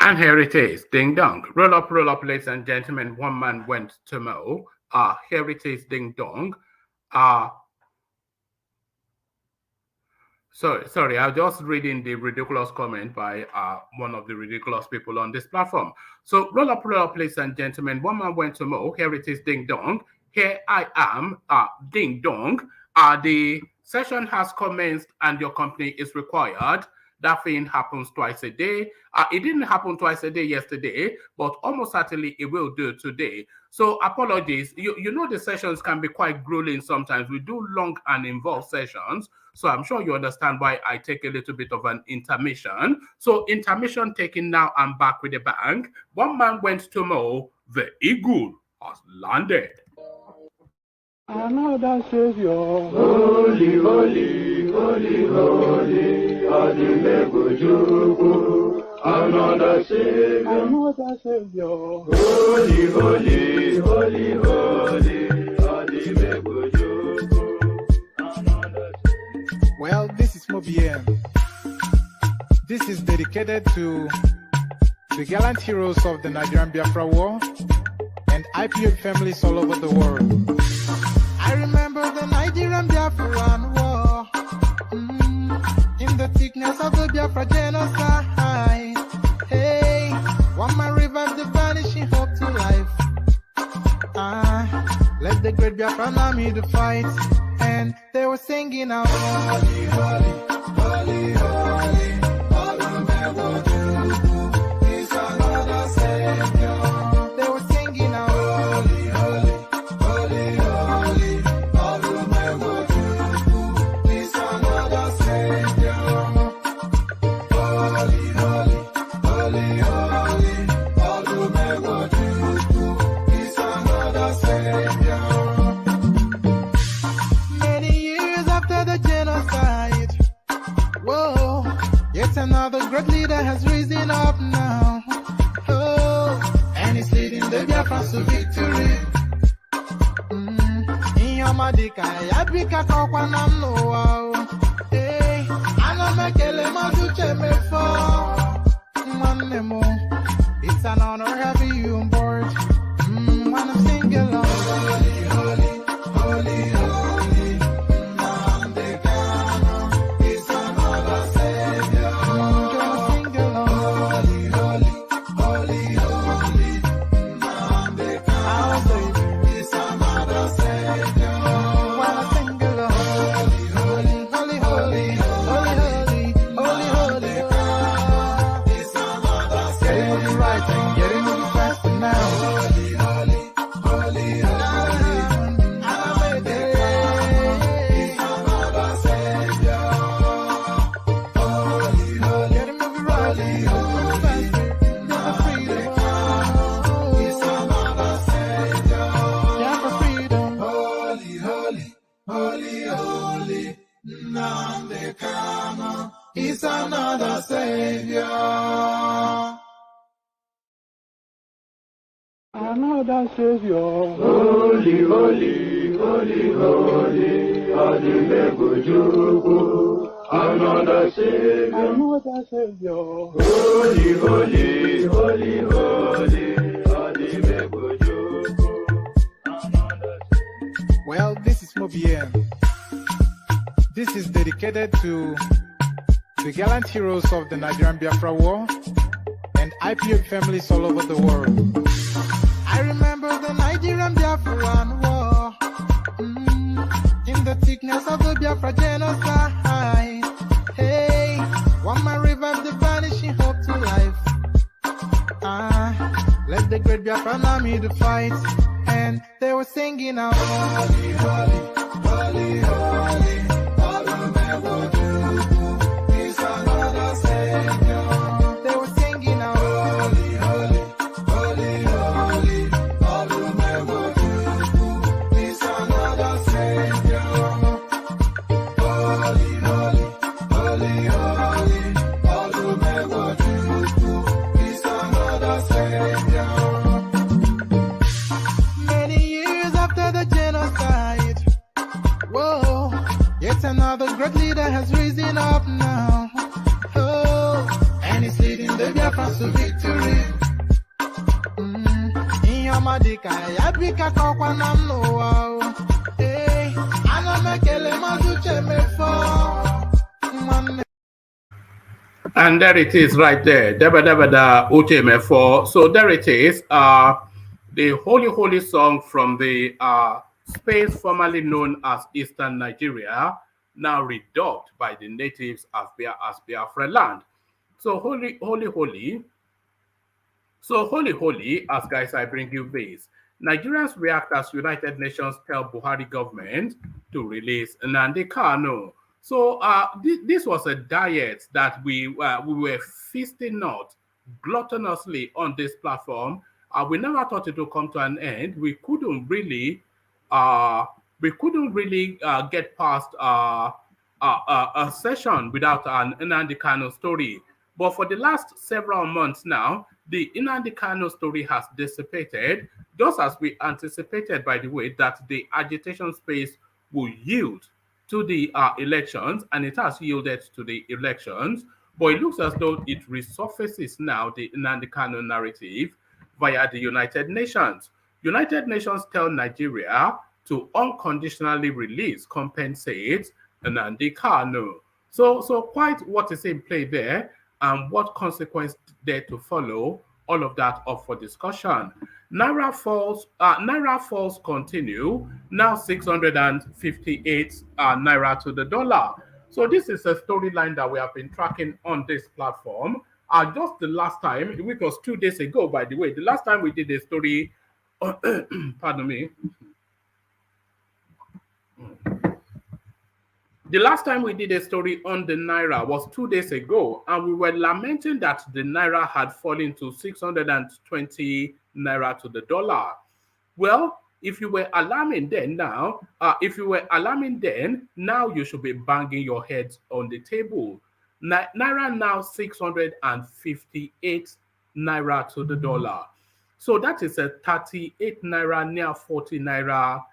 And here it is, ding dong. Roll up, ladies and gentlemen. One man went to mow. Here it is, ding dong. Sorry, I'm just reading the ridiculous comment by one of the ridiculous people on this platform. So roll up, ladies and gentlemen. One man went to mow. Here it is, ding dong. Here I am, ding dong. The session has commenced and your company is required. That thing happens twice a day. It didn't happen twice a day yesterday, but almost certainly it will do today. So apologies. You know the sessions can be quite grueling sometimes. We do long and involved sessions. So I'm sure you understand why I take a little bit of an intermission. So intermission taken now, I'm back with a bang. One man went to mow. The eagle has landed. Another Savior, holy, holy, holy, holy, Adimebujuku. Another Savior, holy, holy, holy, holy, Adimebujuku. Well, this is Mobien. This is dedicated to the gallant heroes of the Nigerian Biafra War and IPO families all over the world. I remember the Nigerian Biafran war, in the thickness of the Biafra genocide. Hey, one man revived the vanishing hope to life. Let the great Biafran army to fight, and they were singing out, holy, holy, holy, holy, is another Savior. They were singing out, holy, holy, holy, holy, is another Savior. Holy, holy, holy, holy, is another Savior. Many years after the genocide, whoa, yet another great leader has risen up now. Oh, and he's leading the Biafrans to victory. Inyamadika, yabika kwa namno. Hey, anamekele maduche mefo. Mwanemo, it's an honor having you on board. When I'm singing along, holy, holy, holy, holy, Nnamdi Kanu is another Savior. Join sing along, holy, holy, holy, holy, Nnamdi Kanu is another Savior. When I sing along, holy, holy, holy, holy, holy, holy, holy, is another Savior. Getting moving right and getting moving faster now. Holy, holy, holy, holy, is another Savior. Holy, holy, getting moving right, moving faster. Never freedom. Is another Savior. Never freedom. Holy, holy, holy, holy, Nnamdi Kanu is another Savior. Another Savior, holy, holy, holy, holy, Adimebujuku. Another Savior, holy, holy, holy, holy, Adimebujuku. Well, this is Mobien. This is dedicated to the gallant heroes of the Nigerian Biafra War and IPO families all over the world. I remember the Nigerian Biafran war, in the thickness of the Biafra genocide. Hey, one man revived the vanishing hope to life. Let the great Biafran army to fight, and they were singing out, holy, holy, holy, holy, is another Savior. They were singing out, holy, holy, holy, holy, is another Savior. Holy, holy, holy, holy, is another Savior. Many years after the genocide, whoa, yet another great leader has risen up now. Oh, and he's leading the Biafra path to victory. Iyomadika, yabika kwa namno wow. Hey, anamekele maduche mefo. And there it is right there. Deba deba da UTM4. So there it is. The Holy Holy song from the space formerly known as Eastern Nigeria, now redubbed by the natives as Biafra land. So holy, holy, holy. So holy, holy, as guys, I bring you this. Nigerians react as United Nations tell Buhari government to release Nnamdi Kanu. So this was a diet that we were feasting not gluttonously on this platform. We never thought it would come to an end. We couldn't really get past a session without an Nnamdi Kanu story. But for the last several months now, the Nnamdi Kanu story has dissipated, just as we anticipated, by the way, that the agitation space will yield to the elections, and it has yielded to the elections. But it looks as though it resurfaces now the Nnamdi Kanu narrative via the United Nations. United Nations tell Nigeria to unconditionally release, compensate Nnamdi Kanu. So quite what is in play there, and what consequence there to follow, all of that up for discussion. Naira falls continue, now 658 Naira to the dollar. So this is a storyline that we have been tracking on this platform. Just the last time, it was 2 days ago, by the way, the last time we did a story, pardon me, the last time we did a story on the Naira was 2 days ago, and we were lamenting that the Naira had fallen to 620 Naira to the dollar. Well, if you were alarming then, now you should be banging your heads on the table. Naira now 658 Naira to the dollar. So that is a 38 Naira, near 40 Naira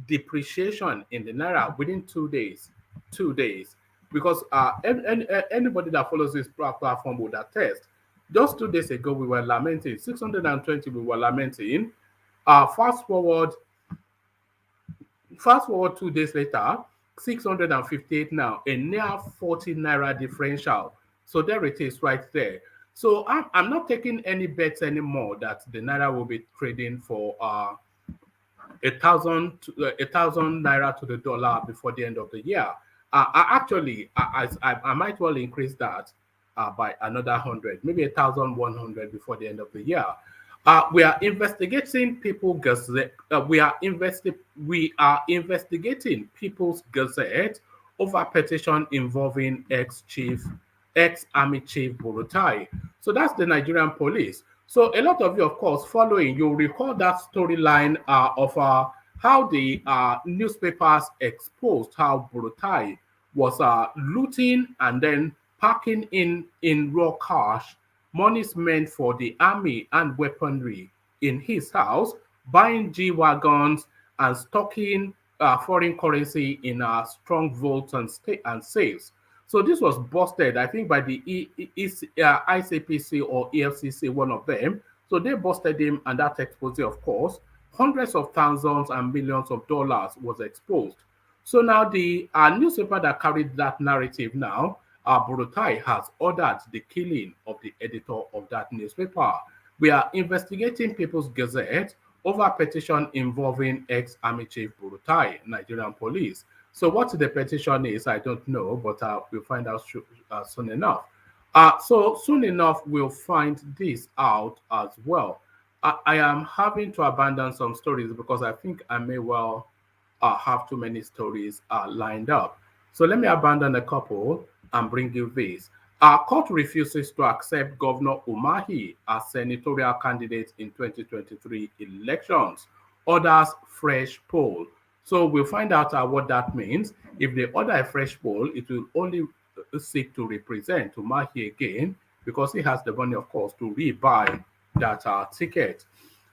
depreciation in the Naira within 2 days. 2 days. Because anybody that follows this platform would attest. Just 2 days ago, we were lamenting 620, we were lamenting. Fast forward 2 days later, 658 now, a near 40 Naira differential. So there it is right there. So I'm not taking any bets anymore that the Naira will be trading for 1,000 Naira to the dollar before the end of the year. I might well increase that by another 100, maybe 1,100 before the end of the year. We are investigating People's Gazette. We are investigating People's Gazette over petition involving ex-army chief Burutai. So that's the Nigerian police. So a lot of you, of course, following, you'll recall that storyline of how the newspapers exposed how Burutai was looting and then packing in raw cash monies meant for the army and weaponry in his house, buying G-Wagons and stocking foreign currency in strong vaults and safes. So this was busted, I think, by the ICPC or EFCC, one of them. So they busted him, and that expose, of course, hundreds of thousands and millions of dollars was exposed. So now the newspaper that carried that narrative now, Burutai, has ordered the killing of the editor of that newspaper. We are investigating People's Gazette over petition involving ex-army chief Burutai, Nigerian police. So what the petition is, I don't know, but we'll find out soon enough. So soon enough, we'll find this out as well. I am having to abandon some stories because I think I may well have too many stories lined up. So let me abandon a couple and bring you this. Our court refuses to accept Governor Umahi as senatorial candidate in 2023 elections. Orders fresh poll. So we'll find out what that means. If they order a fresh poll, it will only seek to represent Umahi again because he has the money, of course, to rebuy that ticket.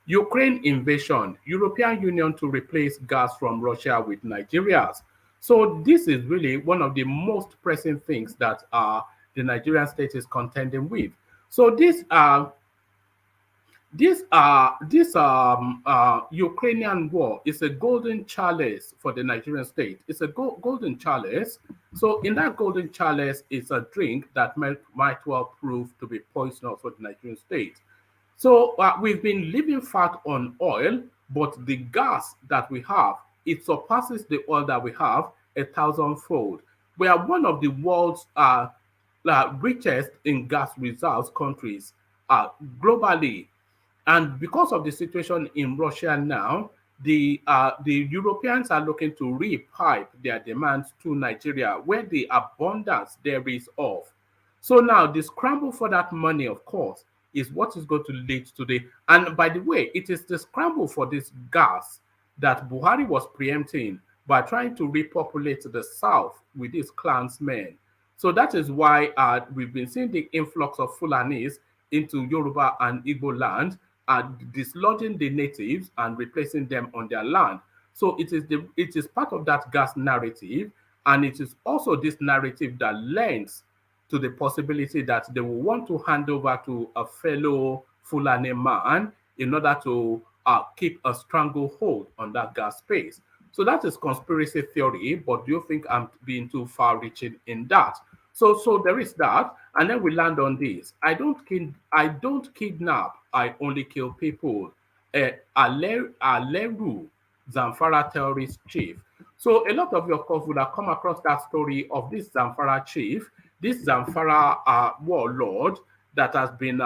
Ukraine invasion, European Union to replace gas from Russia with Nigeria's. So this is really one of the most pressing things that the Nigerian state is contending with. So this Ukrainian war is a golden chalice for the Nigerian state. It's a golden chalice. So in that golden chalice is a drink that might well prove to be poisonous for the Nigerian state. So we've been living fat on oil, but the gas that we have, it surpasses the oil that we have 1,000-fold. We are one of the world's richest in gas reserves countries globally. And because of the situation in Russia now, the Europeans are looking to repipe their demands to Nigeria, where the abundance there is of. So now the scramble for that money, of course, is what is going to lead to the. And by the way, it is the scramble for this gas that Buhari was preempting by trying to repopulate the south with these clansmen. So that is why we've been seeing the influx of Fulanis into Yoruba and Igbo land, dislodging the natives and replacing them on their land. So it is part of that gas narrative, and it is also this narrative that lends to the possibility that they will want to hand over to a fellow Fulani man in order to keep a stranglehold on that gas space. So that is conspiracy theory, but do you think I'm being too far-reaching in that? So there is that, and then we land on this. I don't kidnap, I only kill people. Aleru, Zamfara terrorist chief. So a lot of you, of course, would have come across that story of this Zamfara chief, this Zamfara warlord that has been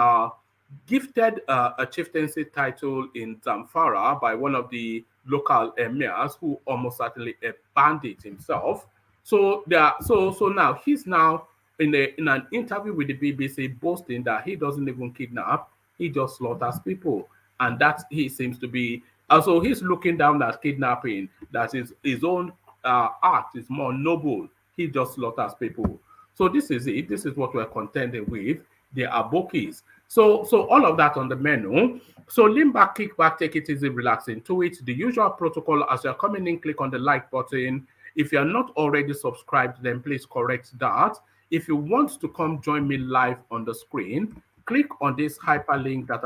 gifted a chieftaincy title in Zamfara by one of the local emirs, who almost certainly a bandit himself. So now he's now in an interview with the BBC boasting that he doesn't even kidnap, he just slaughters people, and that he seems to be. Also, he's looking down at kidnapping. That is his own act is more noble. He just slaughters people. So this is it. This is what we're contending with. The Abokis. So all of that on the menu. So lean back, kick back, take it easy, relax into it. The usual protocol: as you're coming in, click on the like button. If you're not already subscribed, then please correct that. If you want to come join me live on the screen, click on this hyperlink that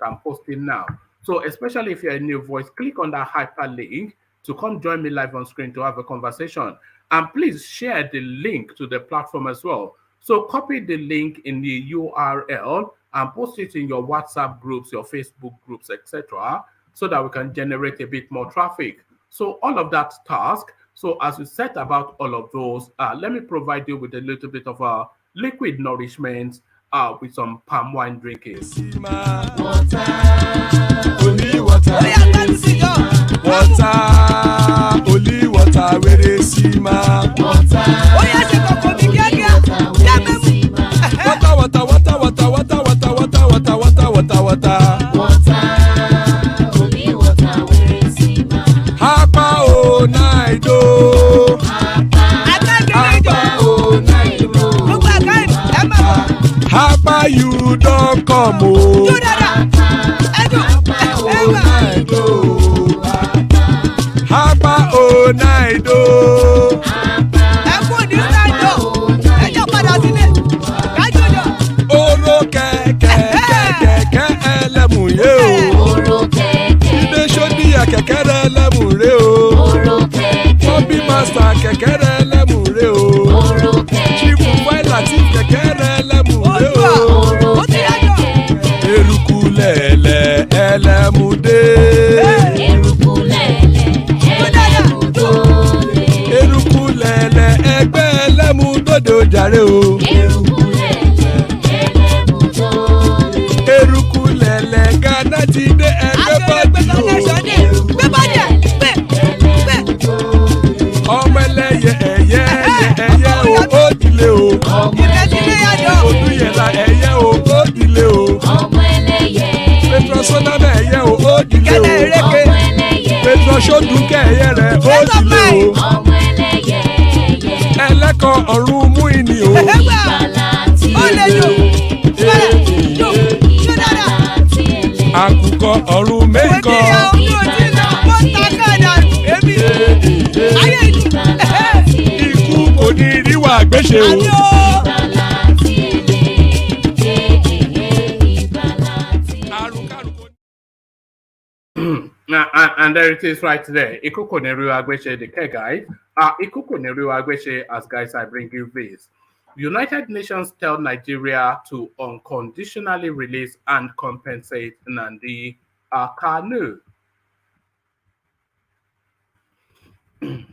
I'm posting now. So especially if you're a new voice, click on that hyperlink to come join me live on screen to have a conversation. And please share the link to the platform as well. So copy the link in the URL and post it in your WhatsApp groups, your Facebook groups, etc., so that we can generate a bit more traffic. So all of that task. So as we set about all of those, let me provide you with a little bit of a liquid nourishment with some palm wine drinking. Water, only water, only water, where is Sima? Water, only water, where is Sima? Hapa o naido, Hapa you don't come o. Hapa o naido. Oro kẹ̀kẹ́ ẹlẹ́mù yé o. Ilé sọ́dí kẹ̀kẹ́ ẹlẹ́mù ré o. Bobby master kẹ̀kẹ́ ẹlẹ́mù ré o. Chief Wáìlà tí kẹ̀kẹ́ ẹlẹ́mù ré o. Eruku lẹ̀lẹ̀ ẹlẹ́mù dé. Eruku lẹ̀lẹ̀ ẹgbẹ́ ẹlẹ́mù dòde ojàre o. Eruku lẹ̀lẹ̀ Ghana ti dé ẹgbẹ́ bọ́dì o. Ọmọ ẹlẹ́yẹ ẹyẹ o ó dìle o. Odúyẹ̀lá ẹyẹ o ó dìle o. Petrosoname ẹyẹ o ó dìle o. Petrosodúnkẹ́ ẹyẹ rẹ̀ ó dìle o. Ẹlẹ́kọ̀ ọ̀run mú ìní o. Àkùkọ ọ̀run mẹ́kọ̀. Ikú kò ní rí wà gbéṣe o. And there it is right there. Ikuko Neru Agbeche, the care guide. Ikuko Neru Agbeche, as guys, I bring you this. United Nations tell Nigeria to unconditionally release and compensate Nnamdi Kanu. The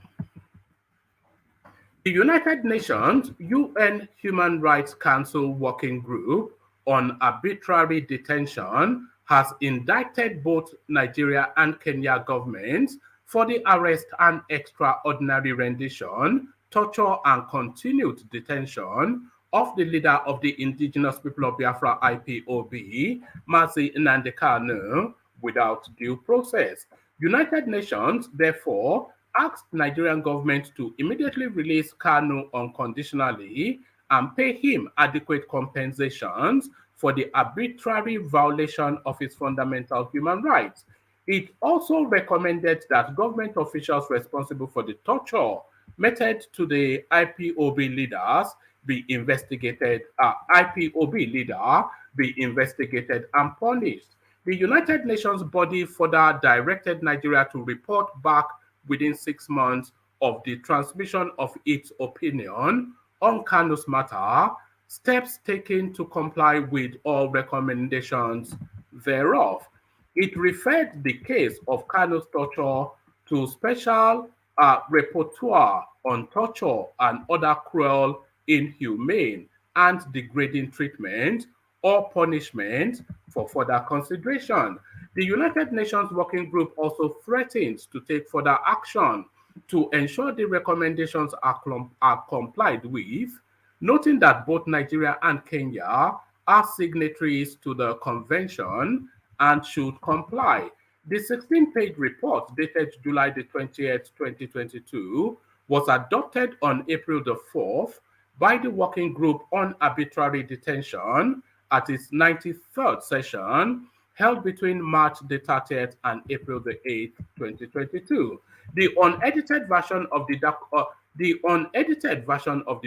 United Nations UN Human Rights Council Working Group on Arbitrary Detention has indicted both Nigeria and Kenya governments for the arrest and extraordinary rendition, torture, and continued detention of the leader of the Indigenous People of Biafra IPOB, Mazi Nnamdi Kanu, without due process. United Nations, therefore, asked Nigerian government to immediately release Kanu unconditionally and pay him adequate compensations for the arbitrary violation of his fundamental human rights. It also recommended that government officials responsible for the torture meted to the IPOB leaders be investigated, IPOB leader be investigated and punished. The United Nations body further directed Nigeria to report back within 6 months of the transmission of its opinion on Kanu's matter, steps taken to comply with all recommendations thereof. It referred the case of Kanu's torture to special rapporteur on torture and other cruel, inhumane, and degrading treatment or punishment for further consideration. The United Nations Working Group also threatens to take further action to ensure the recommendations are complied with, noting that both Nigeria and Kenya are signatories to the convention and should comply. The 16-page report dated July the 20th, 2022 was adopted on April the 4th by the Working Group on Arbitrary Detention at its 93rd session held between March the 30th and April the 8th, 2022. The unedited version of the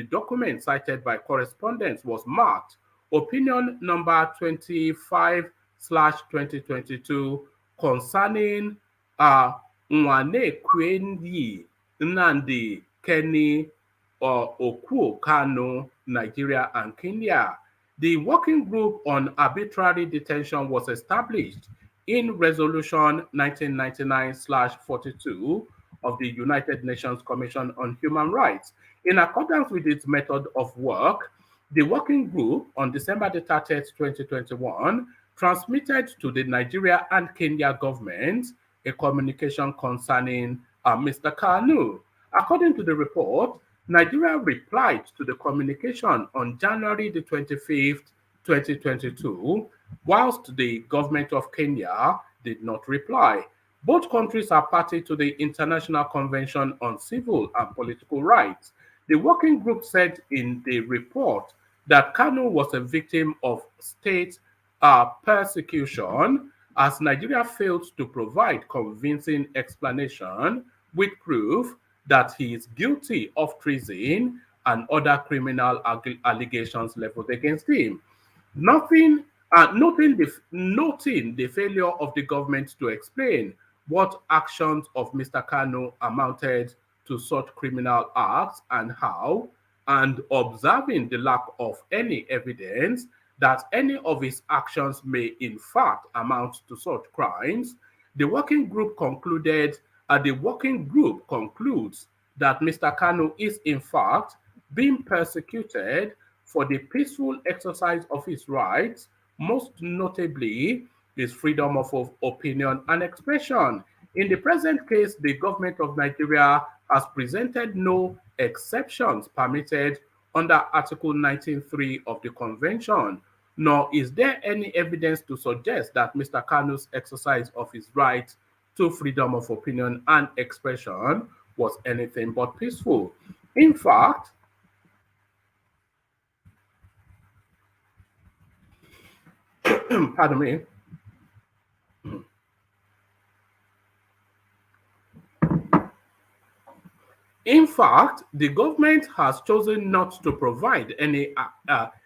document cited by correspondents was marked Opinion Number 25/2022 concerning Nwane Kwenyi Nnamdi Kanu Okuo Kanu, Nigeria and Kenya. The Working Group on Arbitrary Detention was established in Resolution 1999/42 of the United Nations Commission on Human Rights. In accordance with its method of work, the Working Group on December the 30th, 2021, transmitted to the Nigeria and Kenya governments a communication concerning Mr. Kanu. According to the report, Nigeria replied to the communication on January the 25th, 2022, whilst the government of Kenya did not reply. Both countries are party to the International Convention on Civil and Political Rights. The working group said in the report that Kanu was a victim of state persecution as Nigeria failed to provide convincing explanation with proof that he is guilty of treason and other criminal allegations leveled against him. Noting the failure of the government to explain what actions of Mr. Kanu amounted to such criminal acts and how, and observing the lack of any evidence that any of his actions may in fact amount to such crimes, the working group concludes that Mr. Kanu is in fact being persecuted for the peaceful exercise of his rights, most notably his freedom of opinion and expression. In the present case, the government of Nigeria has presented no exceptions permitted under Article 19.3 of the Convention, nor is there any evidence to suggest that Mr. Kanu's exercise of his right to freedom of opinion and expression was anything but peaceful. In fact, pardon me. In fact, the government has chosen not to provide any.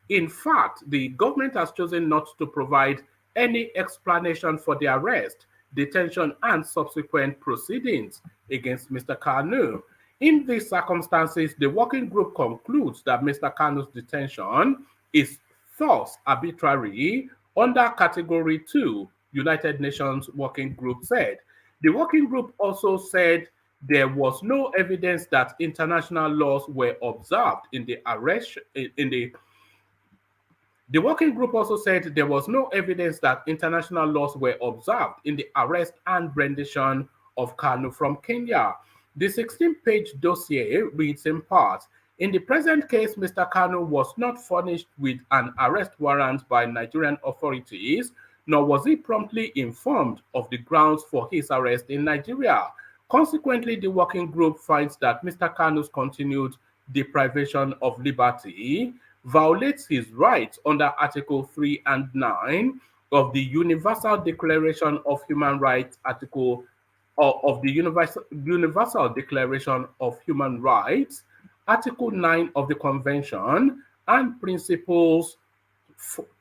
The government has chosen not to provide any explanation for the arrest, detention, and subsequent proceedings against Mr. Kanu. In these circumstances, the working group concludes that Mr. Kanu's detention is thus arbitrary under Category 2, United Nations Working Group said. The working group also said there was no evidence that international laws were observed in the arrest. The working group also said there was no evidence that international laws were observed in the arrest and rendition of Kanu from Kenya. The 16-page dossier reads in part, in the present case, Mr. Kanu was not furnished with an arrest warrant by Nigerian authorities, nor was he promptly informed of the grounds for his arrest in Nigeria. Consequently, the working group finds that Mr. Kanu's continued deprivation of liberty violates his rights under Article 3 and 9 of the Universal Declaration of Human Rights, of the Universal Declaration of Human Rights, Article 9 of the Convention, and Principles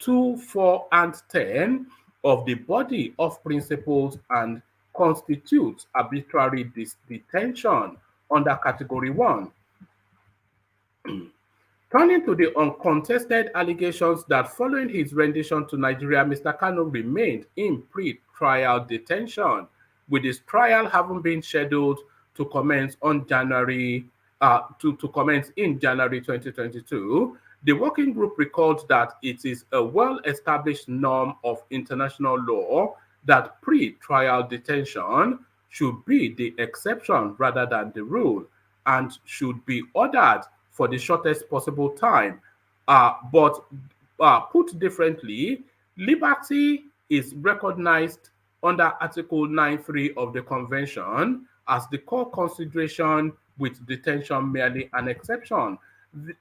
2, 4, and 10 of the Body of Principles, and constitutes arbitrary detention under Category 1. Turning to the uncontested allegations that following his rendition to Nigeria, Mr. Kanu remained in pre-trial detention, with his trial having been scheduled to commence on January in January 2022. The working group recalled that it is a well-established norm of international law that pre-trial detention should be the exception rather than the rule, and should be ordered for the shortest possible time. But put differently, liberty is recognized under Article 9.3 of the Convention as the core consideration, with detention merely an exception.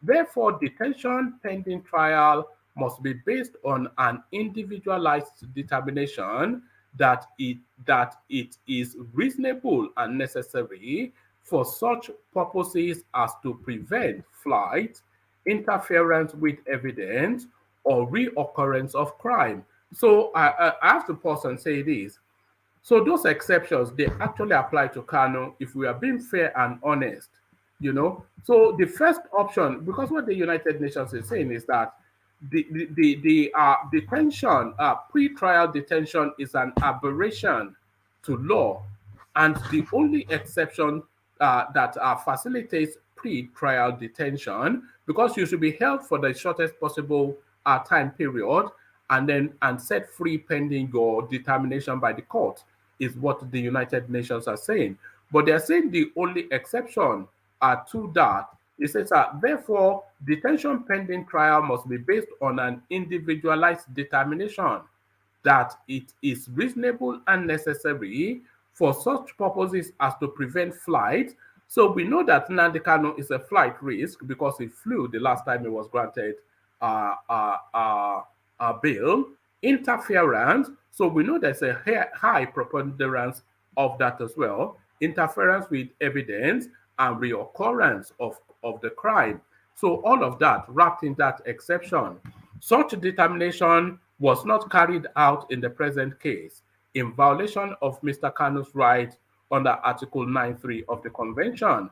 Therefore, detention pending trial must be based on an individualized determination that it is reasonable and necessary for such purposes as to prevent flight, interference with evidence, or reoccurrence of crime. So I have to pause and say this. So those exceptions, they actually apply to Kanu if we are being fair and honest, So the first option, because what the United Nations is saying is that the detention, pre-trial detention is an aberration to law, and the only exception that facilitates pre-trial detention, because you should be held for the shortest possible time period and set free pending your determination by the court, is what the United Nations are saying. But they're saying the only exception to that, it says that therefore detention pending trial must be based on an individualized determination that it is reasonable and necessary for such purposes as to prevent flight. So we know that Nnamdi Kanu is a flight risk because he flew the last time he was granted bail. Interference, so we know there's a high preponderance of that as well. Interference with evidence and reoccurrence of the crime. So all of that wrapped in that exception. Such determination was not carried out in the present case, in violation of Mr. Kanu's right under Article 9.3 of the Convention.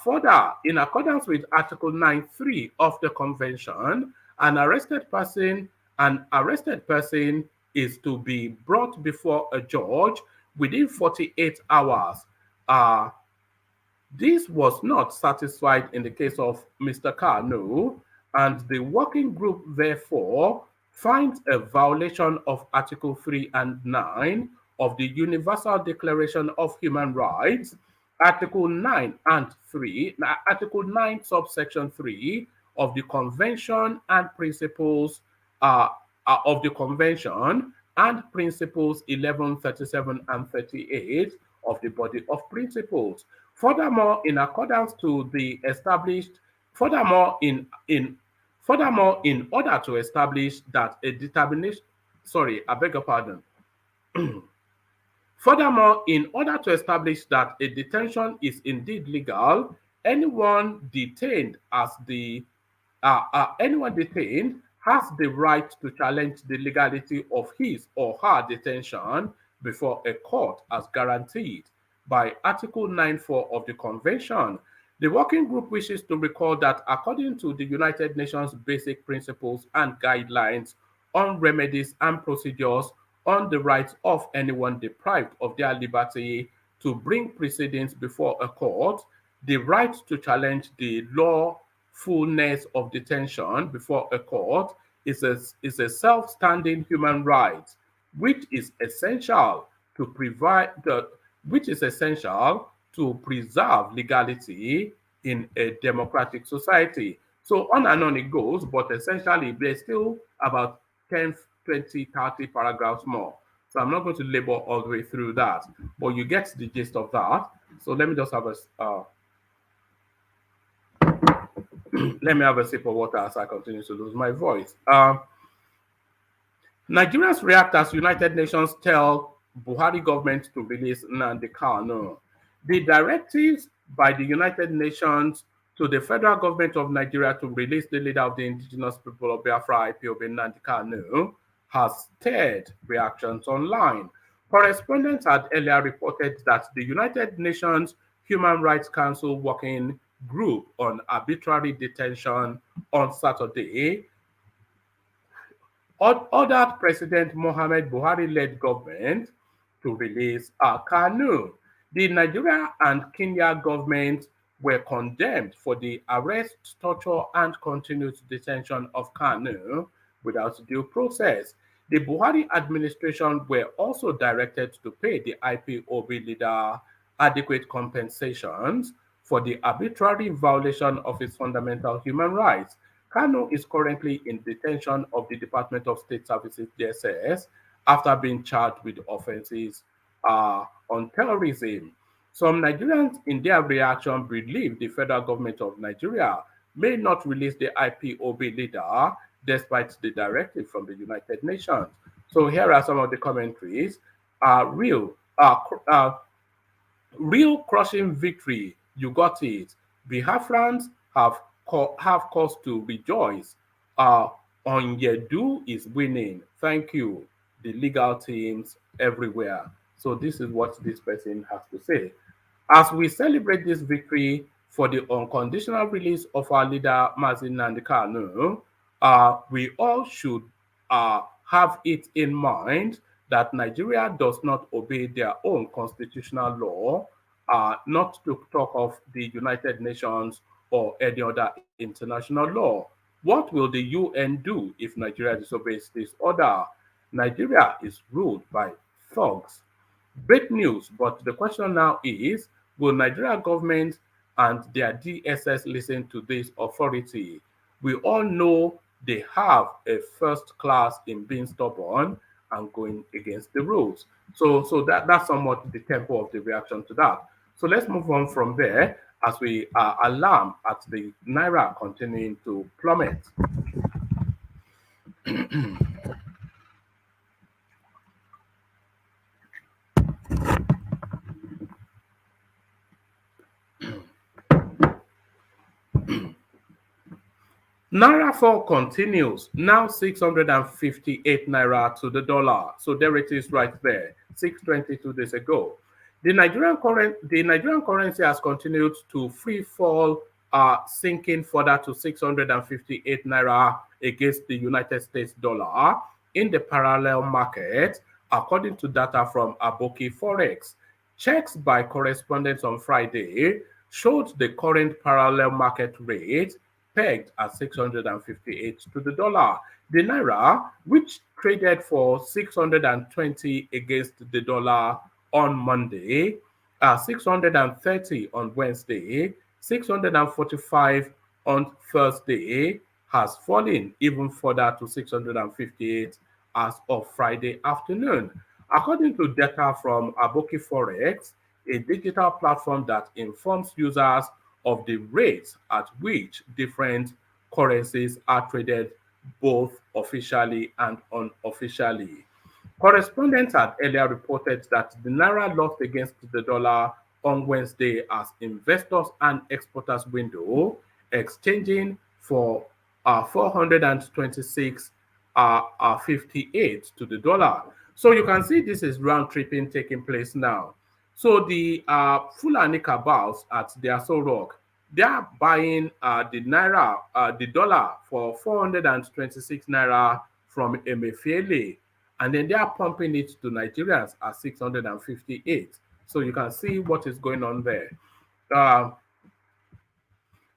Further, in accordance with Article 9.3 of the Convention, an arrested person is to be brought before a judge within 48 hours. This was not satisfied in the case of Mr. Kanu, and the working group therefore finds a violation of Article 3 and 9 of the Universal Declaration of Human Rights, Article 9 subsection 3 of the Convention and Principles of the Convention, and Principles 11, 37, and 38 of the Body of Principles. Furthermore, in accordance to the established, in order to establish that a determination, Furthermore, in order to establish that a detention is indeed legal, anyone detained has the right to challenge the legality of his or her detention before a court as guaranteed by Article 9.4 of the Convention. The working group wishes to recall that according to the United Nations Basic Principles and Guidelines on remedies and procedures on the rights of anyone deprived of their liberty to bring proceedings before a court, the right to challenge the lawfulness of detention before a court is a self-standing human right, which is essential to provide the which is essential to preserve legality in a democratic society. So on and on it goes, but essentially there's still about 10, 20, 30 paragraphs more. So I'm not going to labor all the way through that, but you get the gist of that. So let me just have a let me have a sip of water as I continue to lose my voice. Nigerians react as United Nations tell Buhari government to release Nnamdi Kanu. The directives by the United Nations to the federal government of Nigeria to release the leader of the indigenous people of Biafra, IPOB, Nnamdi Kanu, has stirred reactions online. Correspondents had earlier reported that the United Nations Human Rights Council Working Group on Arbitrary Detention on Saturday ordered President Mohamed Buhari-led government to release Kanu. The Nigeria and Kenya governments were condemned for the arrest, torture, and continued detention of Kanu without due process. The Buhari administration were also directed to pay the IPOB leader adequate compensations for the arbitrary violation of his fundamental human rights. Kanu is currently in detention of the Department of State Services (DSS) after being charged with offenses on terrorism. Some Nigerians, in their reaction, believe the federal government of Nigeria may not release the IPOB leader despite the directive from the United Nations. So here are some of the commentaries. Real crushing victory. You got it. Biafrans have cause to rejoice. Onyedu is winning. Thank you. The legal teams everywhere. So this is what this person has to say. As we celebrate this victory for the unconditional release of our leader, Mazi Nnamdi Kanu, we all should have it in mind that Nigeria does not obey their own constitutional law, not to talk of the United Nations or any other international law. What will the UN do if Nigeria disobeys this order? Nigeria is ruled by thugs. Great news, but the question now is, will Nigeria government and their DSS listen to this authority? We all know they have a first class in being stubborn and going against the rules. So that's somewhat the tempo of the reaction to that. So let's move on from there as we are alarmed at the Naira continuing to plummet. Naira fall continues, now 658 Naira to the dollar. So there it is right there, 622 days ago. The Nigerian currency has continued to free fall, sinking further to 658 Naira against the United States dollar in the parallel market, according to data from Aboki Forex. Checks by correspondents on Friday showed the current parallel market rate pegged at 658 to the dollar. The Naira, which traded for 620 against the dollar on Monday, 630 on Wednesday, 645 on Thursday, has fallen even further to 658 as of Friday afternoon. According to data from Aboki Forex, a digital platform that informs users of the rates at which different currencies are traded both officially and unofficially. Correspondents had earlier reported that the Naira lost against the dollar on Wednesday as investors and exporters window, exchanging for 426.58 to the dollar. So you can see this is round tripping taking place now. So the Fulani cabals at the Aso Rock, they are buying the naira, the dollar for 426 naira from Emefiele, and then they are pumping it to Nigerians at 658. So you can see what is going on there. Uh,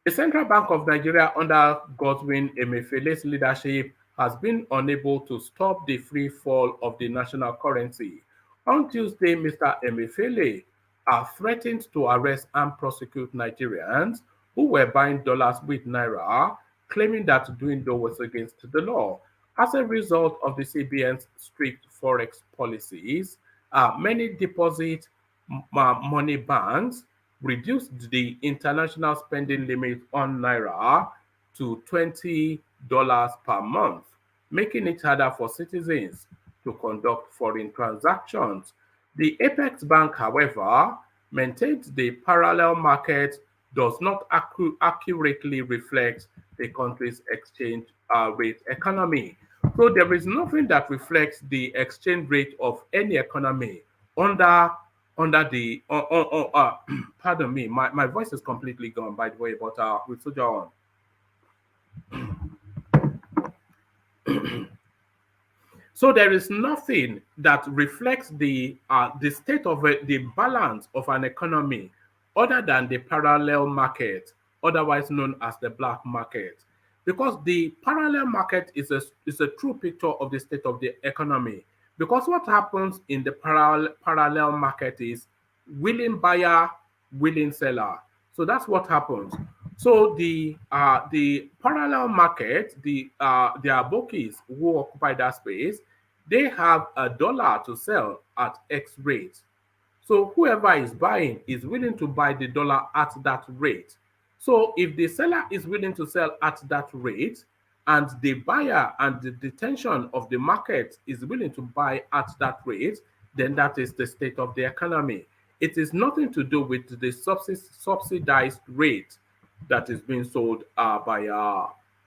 the Central Bank of Nigeria, under Godwin Emefiele's leadership, has been unable to stop the free fall of the national currency. On Tuesday, Mr. Emefiele threatened to arrest and prosecute Nigerians who were buying dollars with Naira, claiming that doing so was against the law. As a result of the CBN's strict forex policies, many deposit money banks reduced the international spending limit on Naira to $20 per month, making it harder for citizens to conduct foreign transactions. The Apex Bank, however, maintains the parallel market does not accurately reflect the country's exchange rate economy. So there is nothing that reflects the exchange rate of any economy under the pardon me, my voice is completely gone, by the way, but we'll soldier on. So there is nothing that reflects the state of the balance of an economy other than the parallel market, otherwise known as the black market, because the parallel market is a true picture of the state of the economy. Because what happens in the parallel market is willing buyer, willing seller. So that's what happens. So the parallel market, the abokis who occupy that space, they have a dollar to sell at X rate. So whoever is buying is willing to buy the dollar at that rate. So if the seller is willing to sell at that rate, and the buyer and the tension of the market is willing to buy at that rate, then that is the state of the economy. It is nothing to do with the subsidized rate that is being sold by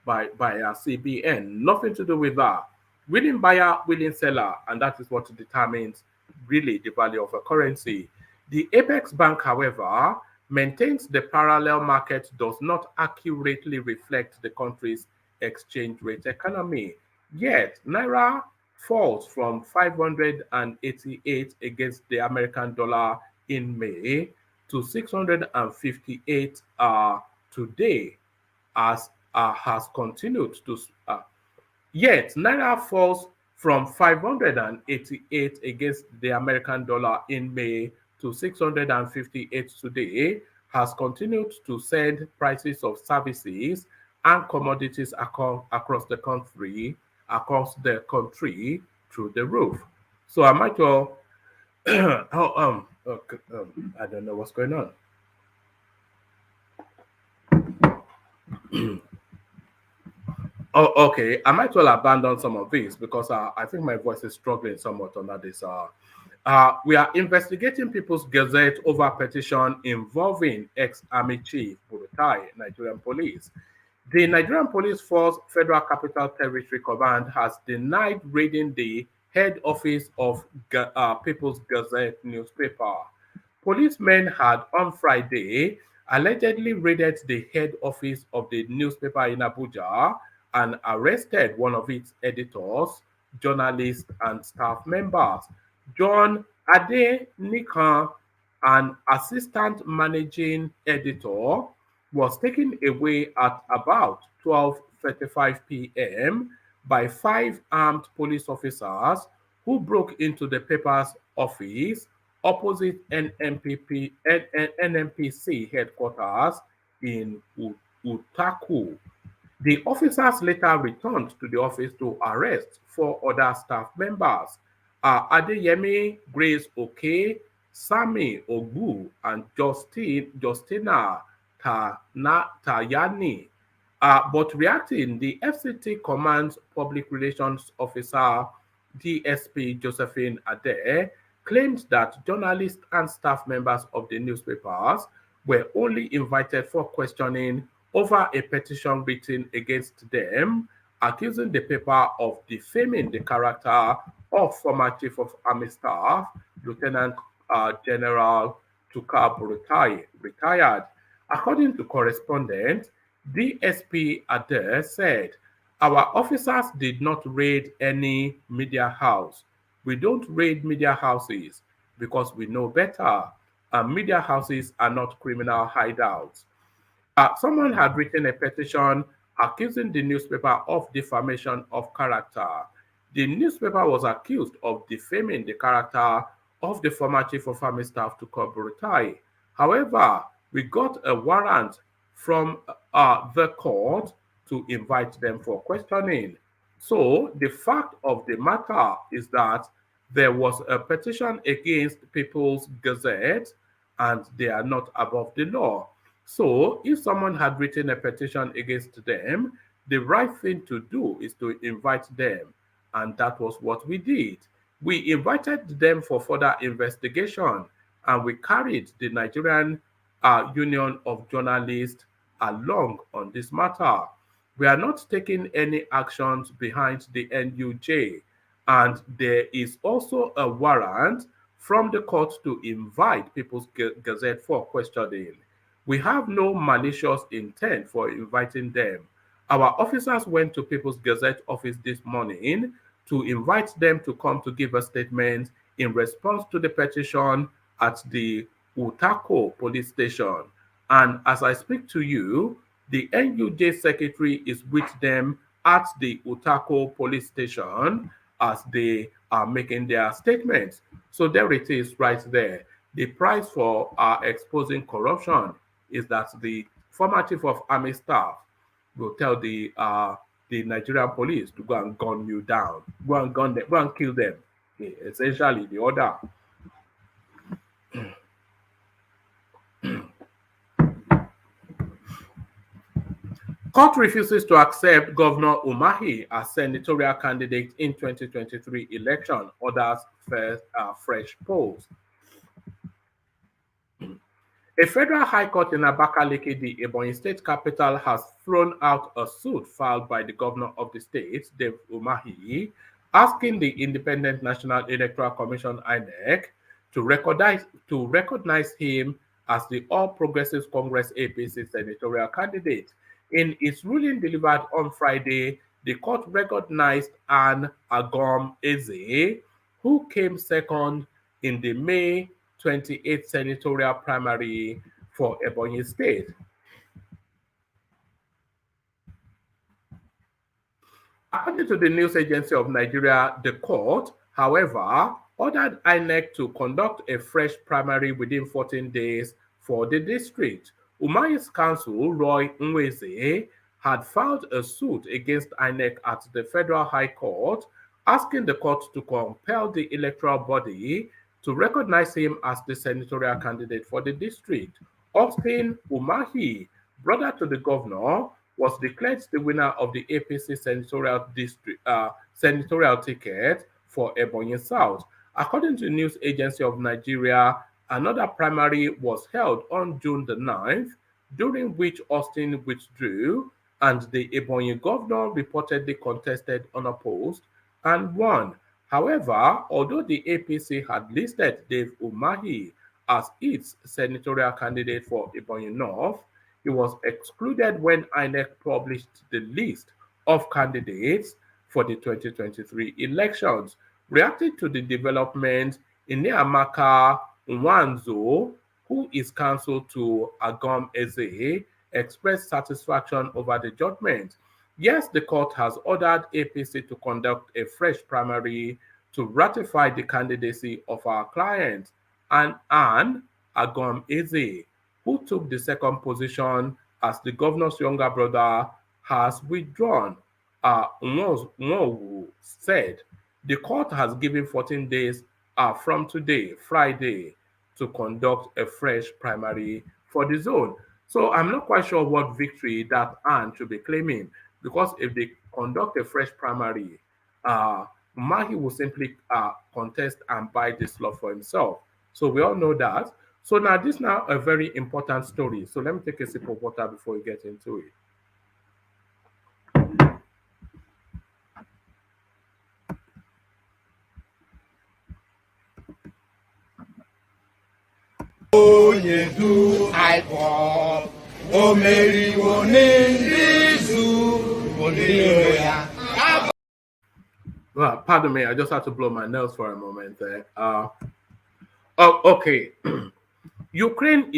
CBN. Nothing to do with that. Willing buyer, willing seller, and that is what determines really the value of a currency. The Apex Bank, however, maintains the parallel market does not accurately reflect the country's exchange rate economy. Yet, Naira falls from 588 against the American dollar in May to 658 today, as has continued to. Yet, Naira falls from 588 against the American dollar in May to 658 today, has continued to send prices of services and commodities across the country through the roof. So I might well I don't know what's going on. Oh, okay. I might well abandon some of these because I think my voice is struggling somewhat under this. We are investigating People's Gazette over petition involving ex-army chief Burutai, Nigerian police. The Nigerian Police Force Federal Capital Territory Command has denied raiding the head office of People's Gazette newspaper. Policemen had on Friday allegedly raided the head office of the newspaper in Abuja and arrested one of its editors, journalists, and staff members. John Adenikan, an assistant managing editor, was taken away at about 12:35 p.m. by 5 armed police officers who broke into the paper's office opposite NNPC headquarters in Utaku. The officers later returned to the office to arrest 4 other staff members, Adeyemi Grace Oke, Sami Ogbu, and Justina Tayani. But reacting, the FCT Command's Public Relations Officer, DSP Josephine Ade, claimed that journalists and staff members of the newspapers were only invited for questioning over a petition written against them, accusing the paper of defaming the character of former Chief of Army Staff, Lieutenant General Tuka Buratai, retired. According to correspondent, DSP Adair said, our officers did not raid any media house. We don't raid media houses because we know better. And media houses are not criminal hideouts. Someone had written a petition accusing the newspaper of defamation of character. The newspaper was accused of defaming the character of the former Chief of Army Staff to Buratai. However, we got a warrant from the court to invite them for questioning. So the fact of the matter is that there was a petition against People's Gazette and they are not above the law. So if someone had written a petition against them, the right thing to do is to invite them. And that was what we did. We invited them for further investigation and we carried the Nigerian Union of Journalists along on this matter. We are not taking any actions behind the NUJ, and there is also a warrant from the court to invite People's Gazette for questioning. We have no malicious intent for inviting them. Our officers went to People's Gazette office this morning to invite them to come to give a statement in response to the petition at the Utako police station. And as I speak to you, the NUJ secretary is with them at the Utako police station as they are making their statements. So there it is right there. The price for exposing corruption is that the former Chief of Army Staff will tell the Nigerian police to go and gun you down, go and gun them, go and kill them. Essentially, the order. Court refuses to accept Governor Umahi as senatorial candidate in 2023 election, orders fresh polls. A federal high court in Abakaliki, the Ebonyi state capital, has thrown out a suit filed by the governor of the state, Dave Umahi, asking the Independent National Electoral Commission (INEC) to recognize him as the All Progressives Congress (APC) senatorial candidate. In its ruling delivered on Friday, the court recognized Anne Agom Eze, who came second in the May 28th senatorial primary for Ebonyi State. According to the news agency of Nigeria, the court, however, ordered INEC to conduct a fresh primary within 14 days for the district. Umahi's counsel, Roy Nweze, had filed a suit against INEC at the Federal High Court, asking the court to compel the electoral body to recognize him as the senatorial candidate for the district. Austin Umahi, brother to the governor, was declared the winner of the APC senatorial ticket for Ebonyi South. According to the news agency of Nigeria, another primary was held on June the 9th, during which Austin withdrew, and the Ebonyi governor reportedly contested unopposed and won. However, although the APC had listed Dave Umahi as its senatorial candidate for Ebonyi North, he was excluded when INEC published the list of candidates for the 2023 elections. Reacting to the development, Ineamaka Nwanzo, who is counsel to Agom Eze, expressed satisfaction over the judgment. Yes, the court has ordered APC to conduct a fresh primary to ratify the candidacy of our client, and Anne Agom Eze, who took the second position as the governor's younger brother, has withdrawn. Nwowu said the court has given 14 days from today, Friday, to conduct a fresh primary for the zone. So I'm not quite sure what victory that Anne should be claiming, because if they conduct a fresh primary, Umahi will simply contest and buy the slot for himself. So we all know that. So now this is now a very important story. So let me take a sip of water before we get into it. onye du aịkọ o meriwo n'izu oniro ya. Well, pardon me, I just had to blow my nose for a moment there. Okay. Ukraine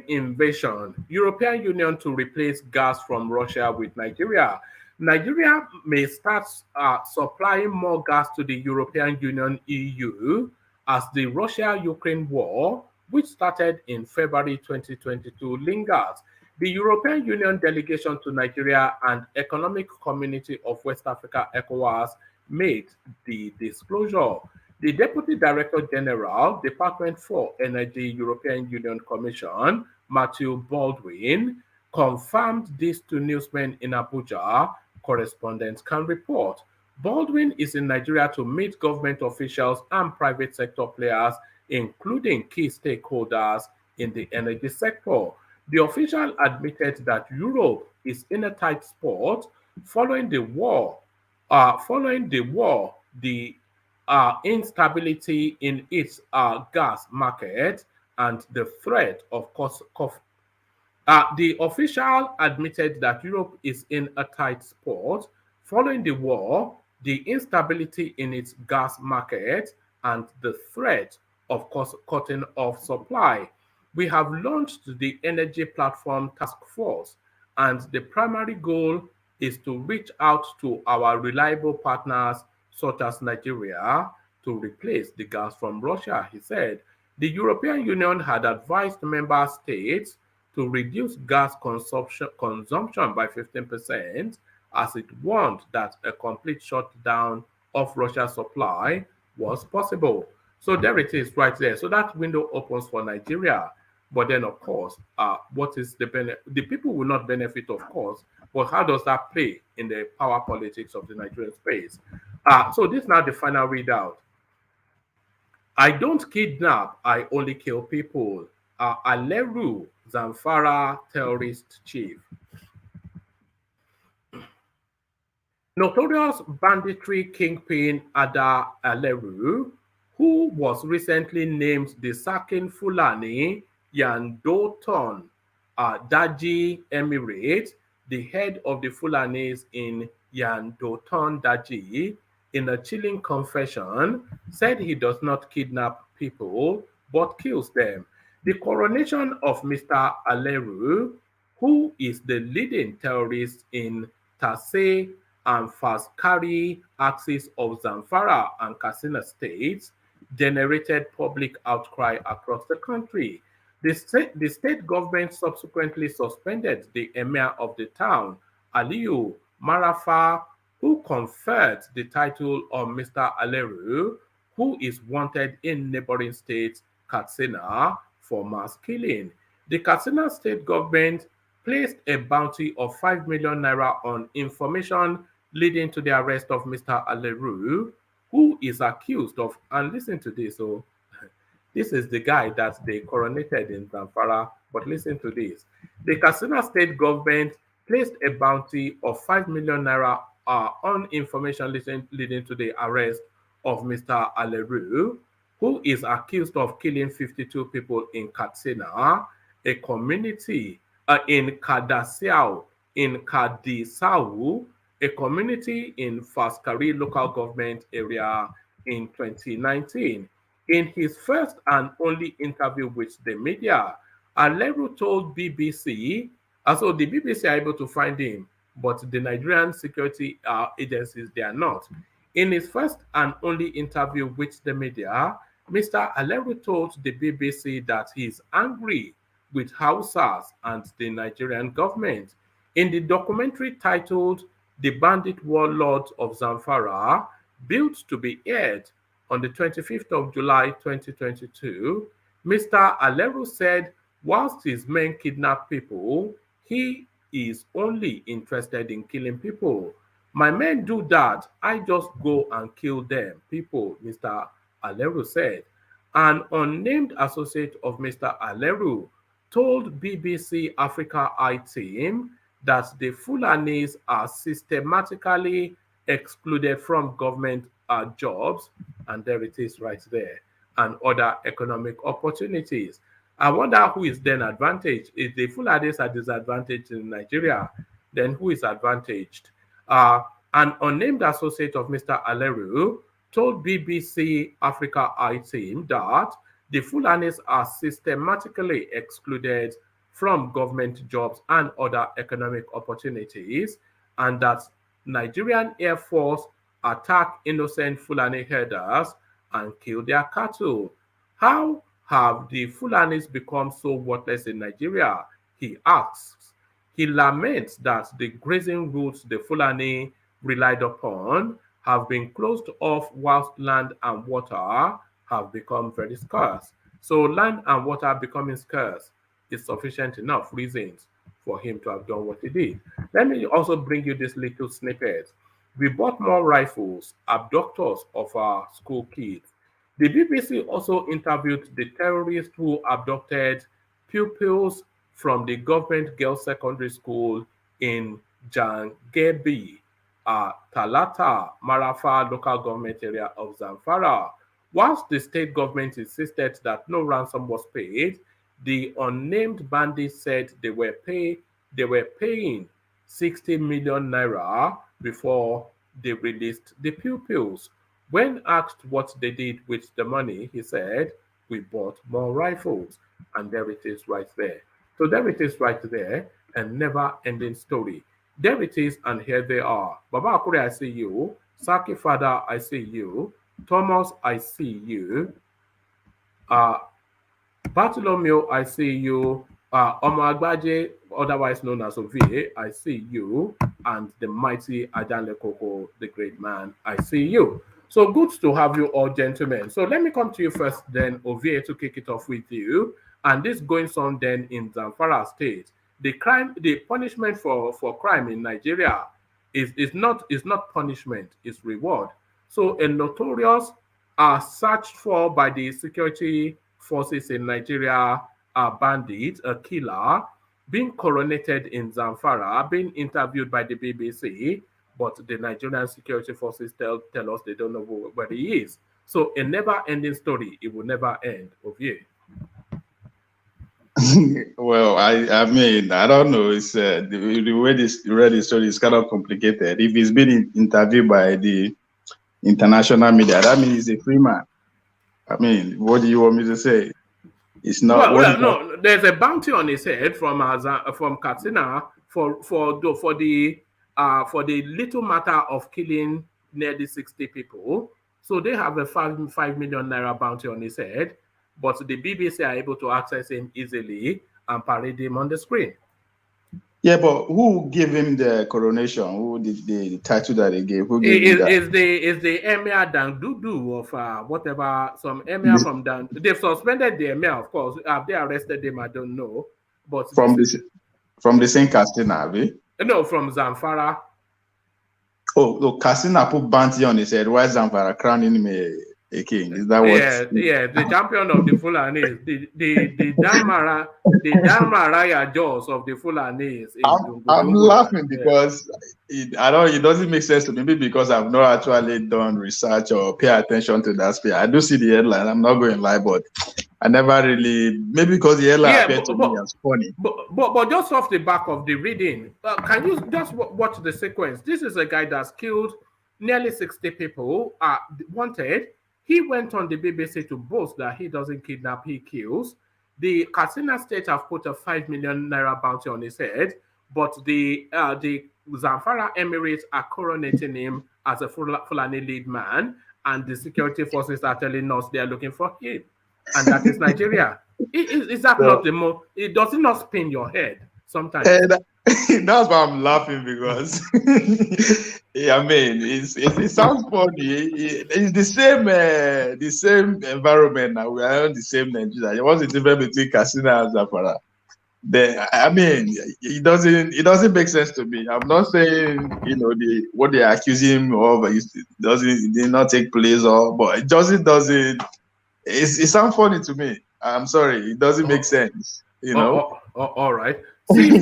invasion, European Union to replace gas from Russia with Nigeria. Nigeria may start supplying more gas to the European Union EU as the Russia-Ukraine war, which started in February 2022, lingers. The European Union delegation to Nigeria and Economic Community of West Africa, ECOWAS, made the disclosure. The Deputy Director General, Department for Energy, European Union Commission, Matthew Baldwin, confirmed this to newsmen in Abuja. Correspondents can report. Baldwin is in Nigeria to meet government officials and private sector players, including key stakeholders in the energy sector. The official admitted that Europe is in a tight spot following the war. The instability in its gas market and the threat of the official admitted that Europe is in a tight spot following the war, the instability in its gas market, and the threat of cutting off supply. We have launched the Energy Platform Task Force, and the primary goal is to reach out to our reliable partners such as Nigeria to replace the gas from Russia, he said. The European Union had advised member states to reduce gas consumption by 15% as it warned that a complete shutdown of Russia's supply was possible. So there it is right there. So that window opens for Nigeria. But then, of course, what is the benefit? The people will not benefit, of course, but how does that play in the power politics of the Nigerian space? So this is now the final readout. I don't kidnap, I only kill people. Aleru, Zamfara terrorist chief. Notorious banditry kingpin Ada Aleru, who was recently named the Sakin Fulani Yandoton Daji Emirate, the head of the Fulanis in Yandoton Daji, in a chilling confession, said he does not kidnap people but kills them. The coronation of Mr. Aleru, who is the leading terrorist in Tase and Faskari axis of Zamfara and Katsina states, generated public outcry across the country. The state government subsequently suspended the emir of the town, Aliyu Marafa, who conferred the title on Mr. Aleru, who is wanted in neighboring state Katsina for mass killing. The Katsina state government placed a bounty of 5 million naira on information leading to the arrest of Mr. Aleru, who is accused of, and listen to this, so this is the guy that they coronated in Zamfara, but listen to this. The Katsina state government placed a bounty of 5 million naira on information leading to the arrest of Mr. Aleru, who is accused of killing 52 people in Katsina, a community in Kadasiao, a community in Faskari local government area in 2019. In his first and only interview with the media, Aleru told BBC, so the BBC are able to find him, but the Nigerian security agencies, they are not. In his first and only interview with the media, Mr. Aleru told the BBC that he is angry with Hausas and the Nigerian government. In the documentary titled The Bandit Warlords of Zamfara, built to be aired on the 25th of July 2022, Mr. Aleru said whilst his men kidnap people, he is only interested in killing people. My men do that, I just go and kill them, people, Mr. Aleru said. An unnamed associate of Mr. Aleru told BBC Africa Eye Team that the Fulanis are systematically excluded from government jobs, and there it is right there. and other economic opportunities. I wonder who is then advantaged. If the Fulanis are disadvantaged in Nigeria, then who is advantaged? An unnamed associate of Mr. Aleru told BBC Africa Eye Team that the Fulanis are systematically excluded from government jobs and other economic opportunities, and that Nigerian Air Force attack innocent Fulani herders and kill their cattle. How have the Fulanis become so worthless in Nigeria? He asks. He laments that the grazing routes the Fulani relied upon have been closed off whilst land and water have become very scarce. So land and water becoming scarce is sufficient enough reasons for him to have done what he did. Let me also bring you this little snippet. We bought more rifles, abductors of our school kids. The BBC also interviewed the terrorists who abducted pupils from the government girls' secondary school in Jangebi, Talata, Marafa local government area of Zamfara. Whilst the state government insisted that no ransom was paid, the unnamed bandits said they were paying 60 million naira before they released the pupils. When asked what they did with the money, he said, "We bought more rifles." And there it is right there. So there it is right there, a never-ending story. There it is, and here they are. Baba Akure, I see you. Saki Father, I see you. Thomas, I see you. Bartholomew, I see you. Omo Agbaje, otherwise known as Ovie, I see you. And the mighty Ajanle Koko, the great man, I see you. So good to have you all, gentlemen. So let me come to you first, then Ovie, to kick it off with you. And this going on then in Zamfara state. The punishment for crime in Nigeria is not punishment, it's reward. So a notorious searched for by the security forces in Nigeria, a bandit, a killer, being coronated in Zamfara, being interviewed by the BBC, but the Nigerian security forces tell us they don't know where he is. So a never-ending story. It will never end. Ovie. Well, I mean, I don't know. It's the way you read the story is kind of complicated. If he's been interviewed by the international media, that means he's a free man. I mean, what do you want me to say? It's not. No. There's a bounty on his head from Katsina for the little matter of killing nearly 60 people. So they have a 5 million naira bounty on his head, but the BBC are able to access him easily and parade him on the screen. Yeah, but who gave him the coronation? Who did the title that they gave? Who gave him that? Is the Emir Dandudu of whatever, some Emir from Dan. They've suspended the Emir, of course. Have they arrested him? I don't know. But from the same Katsina, have you? No, from Zamfara. Oh, look, Katsina put bounty on his head. Why Zamfara crowning him a king? Is that what? Yeah, the champion of the Fulanis, the Damaraya Jaws of the Fulanis. I'm laughing because it doesn't make sense to me. Maybe because I've not actually done research or pay attention to that space. I do see the headline. I'm not going to lie, but I never really, maybe because the headline appeared to me as funny. But just off the back of the reading, can you just watch the sequence? This is a guy that's killed nearly 60 people, wanted. He went on the BBC to boast that he doesn't kidnap, he kills. The Katsina state have put a 5 million naira bounty on his head, but the Zamfara Emirates are coronating him as a Fulani lead man, and the security forces are telling us they are looking for him. And that is Nigeria. Is that not the most? It does not spin your head sometimes. That's why I'm laughing because I mean it sounds funny. It's the same environment now. We are on the same Nigeria. What's the difference between Katsina and Zamfara? I mean, it doesn't make sense to me. I'm not saying what they accuse him of did not take place but it doesn't. It sounds funny to me. I'm sorry, it doesn't make sense. All right. See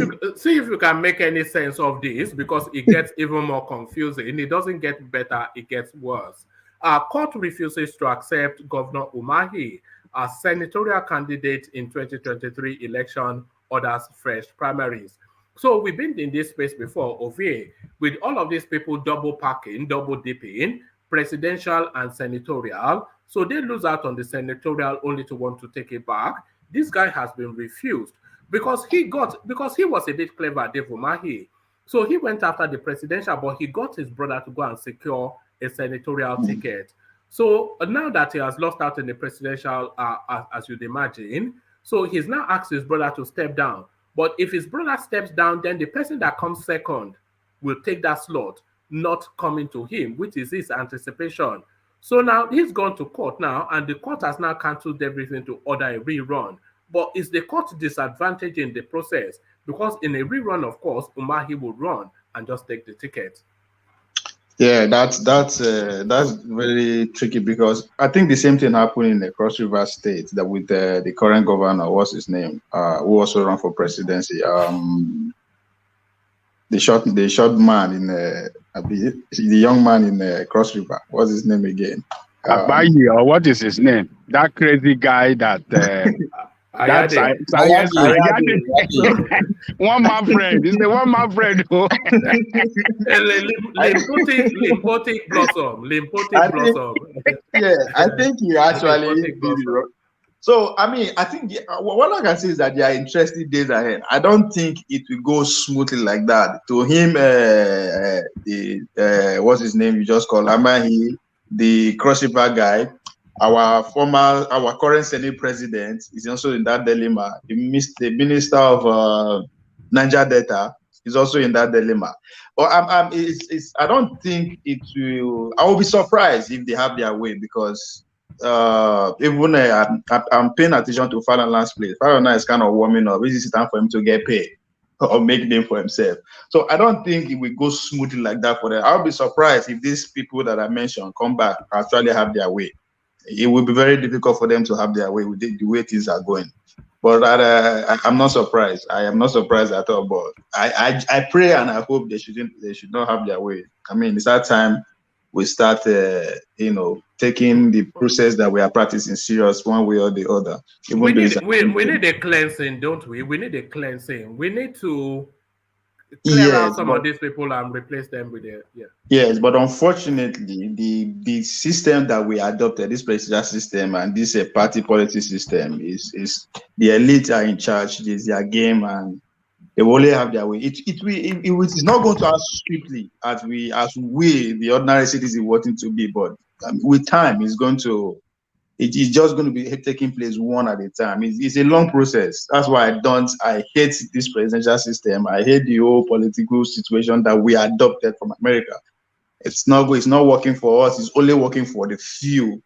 if you can make any sense of this, because it gets even more confusing. It doesn't get better, it gets worse. Court refuses to accept Governor Umahi as senatorial candidate in 2023 election, orders fresh primaries. So we've been in this space before, Ovie, with all of these people double packing, double dipping, presidential and senatorial. So they lose out on the senatorial only to want to take it back. This guy has been refused because he was a bit clever, Dave Umahi. So he went after the presidential, but he got his brother to go and secure a senatorial ticket. So now that he has lost out in the presidential, as you'd imagine, so he's now asked his brother to step down. But if his brother steps down, then the person that comes second will take that slot, not coming to him, which is his anticipation. So now he's gone to court now, and the court has now cancelled everything to order a rerun. But is the court disadvantage in the process? Because in a rerun, of course, Umahi will run and just take the ticket. Yeah, that's very tricky because I think the same thing happened in the Cross River State that with the current governor, what's his name, who also ran for presidency. The short man in the young man in Cross River. What's his name again? Abayi, or what is his name? That crazy guy that. That's one man friend. It's the one man friend. Limpotic blossom. Yeah, I think he actually. So I mean, I think what I can say is that there are interesting days ahead. I don't think it will go smoothly like that. To him, what's his name? You just called Umahi, the Cross River guy. Our current Senate president is also in that dilemma. The minister of Niger Delta is also in that dilemma. But I don't think it will. I will be surprised if they have their way because even I'm paying attention to Fatherland's place. Fatherland is kind of warming up. This is time for him to get paid or make name for himself. So I don't think it will go smoothly like that for them. I'll be surprised if these people that I mentioned come back actually have their way. It will be very difficult for them to have their way with the way things are going. But I'm not surprised. I am not surprised at all. But I pray and I hope they should not have their way. I mean, it's that time we start, taking the process that we are practicing serious one way or the other. We need a cleansing, don't we? We need a cleansing. We need to clear out some of these people and replace them with it. Yes, but unfortunately, the system that we adopted, this presidential system and this party politics system, is the elite are in charge. This is their game, and they will only have their way. It's not going to as swiftly as we the ordinary citizens wanting to be, but with time, it's just going to be taking place one at a time. It's a long process. That's why I hate this presidential system. I hate the whole political situation that we adopted from America. It's not working for us. It's only working for the few.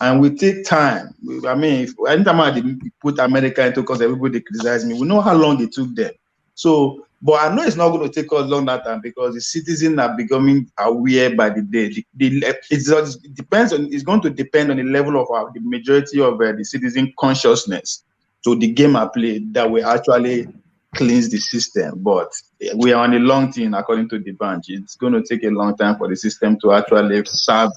And we take time. I mean, anytime I put America into because everybody criticize me, we know how long it took them. So, but I know it's not going to take us long that time because the citizens are becoming aware by the day. It's going to depend on the level of the majority of the citizen consciousness to the game I played that we actually cleanse the system. But we are on a long thing, according to the bunch. It's going to take a long time for the system to actually serve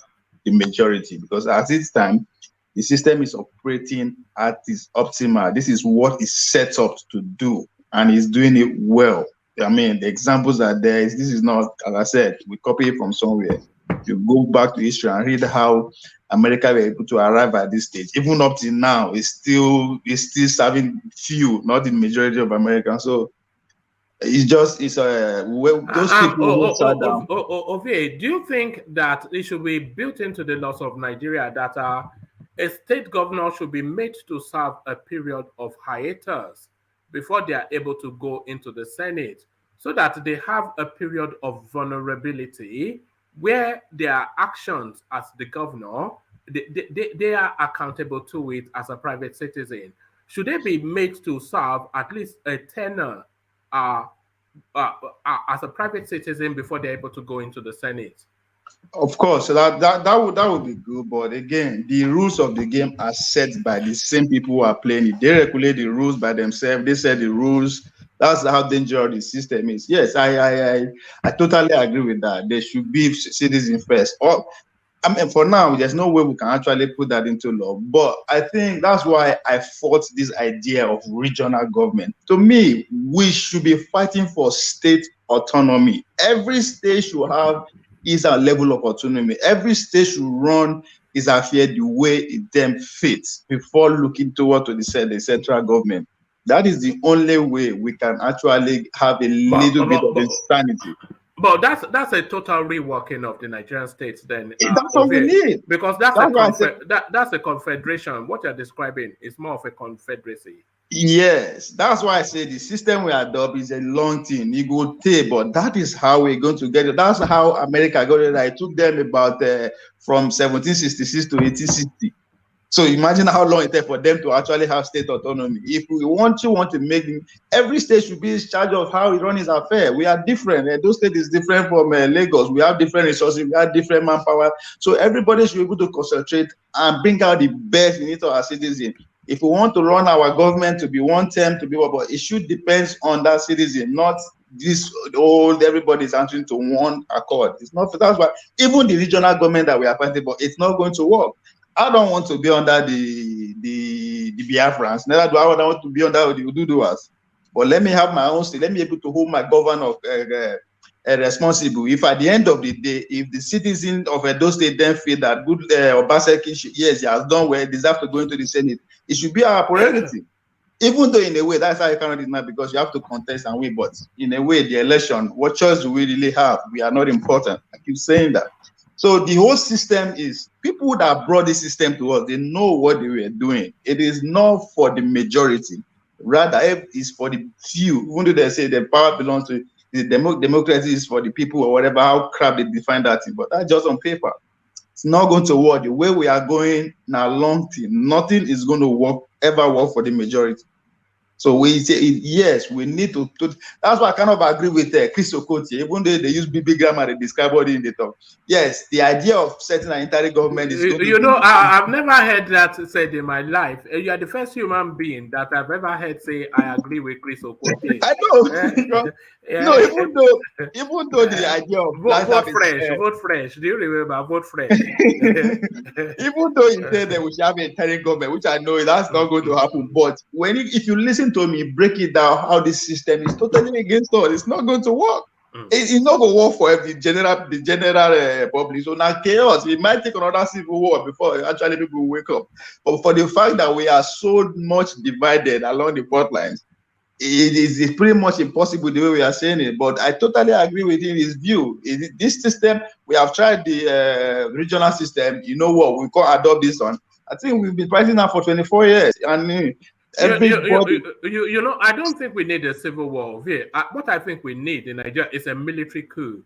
the majority because at this time, the system is operating at its optimal. This is what it's set up to do, and it's doing it well. I mean, the examples are there. This is not, as I said, we copy it from somewhere. If you go back to history and read how America were able to arrive at this stage, even up till now, it's still serving few, not the majority of Americans. So those people who sat down. Okay, do you think that it should be built into the laws of Nigeria that a state governor should be made to serve a period of hiatus before they are able to go into the Senate, so that they have a period of vulnerability where their actions as the governor, they are accountable to it as a private citizen? Should they be made to serve at least a tenure as a private citizen before they're able to go into the Senate? Of course, that would be good, but again, the rules of the game are set by the same people who are playing it. They regulate the rules by themselves. They set the rules. That's how dangerous the system is. Yes, I totally agree with that. They should be citizens first. I mean, for now, there's no way we can actually put that into law. But I think that's why I fought this idea of regional government. To me, we should be fighting for state autonomy. Every state should have its level of autonomy. Every state should run its affair the way it them fits before looking toward to the central government. That is the only way we can actually have a little bit of insanity. But that's a total reworking of the Nigerian states then. That's what we need. Because that's a confederation. What you're describing is more of a confederacy. Yes, that's why I say the system we adopt is a long thing. It will take, but that is how we're going to get it. That's how America got it. It took them about from 1766 to 1860. So imagine how long it takes for them to actually have state autonomy. If we want to make them, every state should be in charge of how it runs its affair. We are different. Those states is different from Lagos. We have different resources. We have different manpower. So everybody should be able to concentrate and bring out the best in it of our citizens. If we want to run our government to be one term, to be what, but it should depend on that citizen, not this old everybody is answering to one accord. It's not. That's why even the regional government that we are fighting for, it's not going to work. I don't want to be under the Biafrans. Neither do I want to be under the Ududuwas. But let me have my own state. Let me be able to hold my governor responsible. If at the end of the day, if the citizens of those states then feel that good Obaseki, yes, he has done well, he deserves to go into the Senate, it should be our prerogative. Even though in a way, that's how you cannot deny, because you have to contest and win. But in a way, the election, what choice do we really have? We are not important. I keep saying that. So the whole system is, people that brought this system to us, they know what they were doing. It is not for the majority. Rather, it's for the few. Even though they say the power belongs to the democracy is for the people or whatever, how crap they define that thing. But that's just on paper. It's not going to work. The way we are going now, long thing, nothing is going to ever work for the majority. So we say, yes, we need to that's why I kind of agree with Chris Okoti, even though they use BB grammar, they describe what in the talk. Yes, the idea of setting an entire government is I've never heard that said in my life. You are the first human being that I've ever heard say, I agree with Chris Okoti. I know. No, even though the idea of vote fresh. Do you remember vote fresh? Even though he said that we should have an entire government, which I know that's not going to happen, but if you listen to me break it down, how this system is totally against us, it's not going to work. It's not going to work for the general public. So now chaos. It might take another civil war before actually people will wake up. But for the fact that we are so much divided along the fault lines, it is pretty much impossible the way we are saying it. But I totally agree with his view. This system, we have tried the regional system. You know what? We can't adopt this one. I think we've been fighting now for 24 years. And I don't think we need a civil war here. What I think we need in Nigeria is a military coup.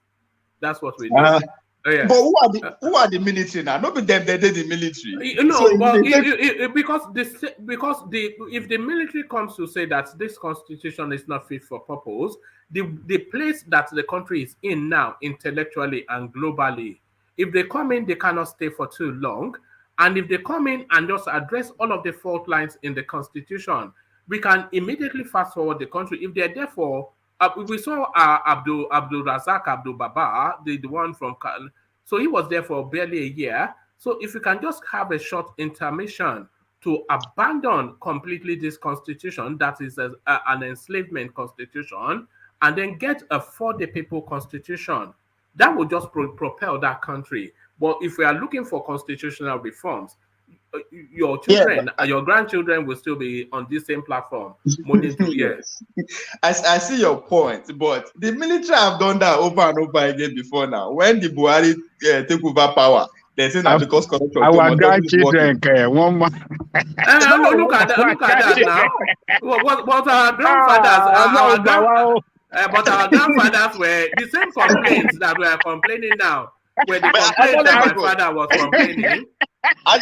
That's what we need. Yeah. But who are the military now? Not them, they did the military. Because if the military comes to say that this constitution is not fit for purpose, the place that the country is in now, intellectually and globally, if they come in, they cannot stay for too long. And if they come in and just address all of the fault lines in the constitution, we can immediately fast forward the country. If they're there for, we saw Abdul Razak Abdul Baba, the one from, so he was there for barely a year. So if we can just have a short intermission to abandon completely this constitution, that is an enslavement constitution, and then get a for the people constitution, that will just propel that country. But if we are looking for constitutional reforms, your children and your grandchildren will still be on this same platform more than 2 years. I see your point, but the military have done that over and over again before now. When the Buhari take over power, they say that because corruption. Our grandchildren, one man. Look at that now. But our grandfathers, our grandfathers were the same complaints that we are complaining now. When the complaint that my father was complaining. Our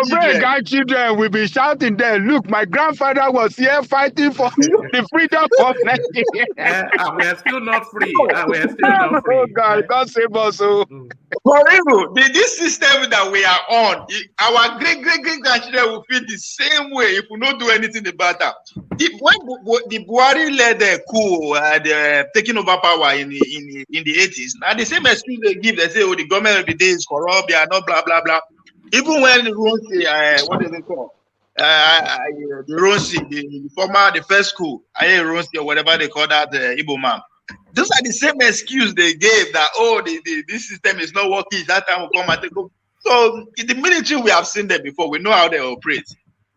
great grandchildren will be shouting there, look, my grandfather was here fighting for the freedom of Nigeria. We are still not free. We are still not free. Oh God, God save us. For real, this system that we are on, our great grandchildren will feel the same way if we don't do anything about that. When the Buhari led the coup, taking over power in the 80s, now the same excuse they give, they say, oh, the government every day is corrupt, they are not blah blah blah. Even when Ronsi, what is it called? The Ronsi, the first coup, Ronsi or whatever they call that, Igbo man. Those are the same excuse they gave that, oh, this system is not working. That time will come and take over. So in the military, we have seen them before. We know how they operate.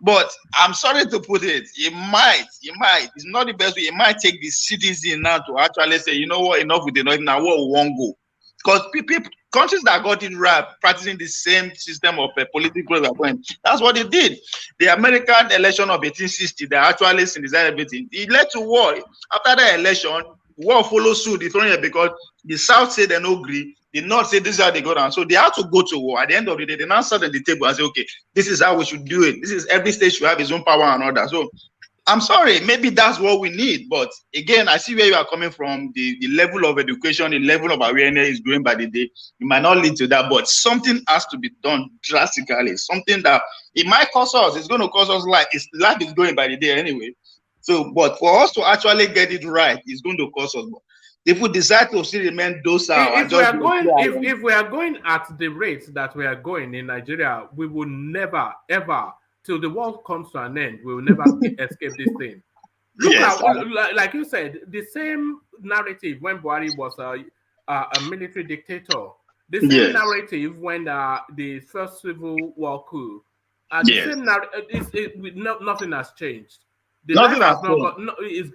But I'm sorry to put it, it might, it's not the best way. It might take the citizen now to actually say, you know what, enough with enough, now what we won't go. Because countries that got it right, practicing the same system of political appointment, that's what they did. The American election of 1860, they actually synthesized everything. It led to war. After the election, war followed suit, because the South said they no agree, the North said this is how they go down. So they had to go to war. At the end of the day, they now sat at the table and say, okay, this is how we should do it. This is every state should have its own power and order. So I'm sorry, maybe that's what we need. But again, I see where you are coming from. The level of education, the level of awareness is growing by the day. It might not lead to that, but something has to be done drastically. Something that it might cost us. It's going to cost us life. Life is going by the day anyway. So, but for us to actually get it right, it's going to cost us more. If we decide to still remain docile, if we are going at the rate that we are going in Nigeria, we will never ever, till the world comes to an end, we will never escape this thing. Like you said, the same narrative when Buhari was a military dictator, the same narrative when the first civil war coup, the same narrative. Nothing has changed. Nothing has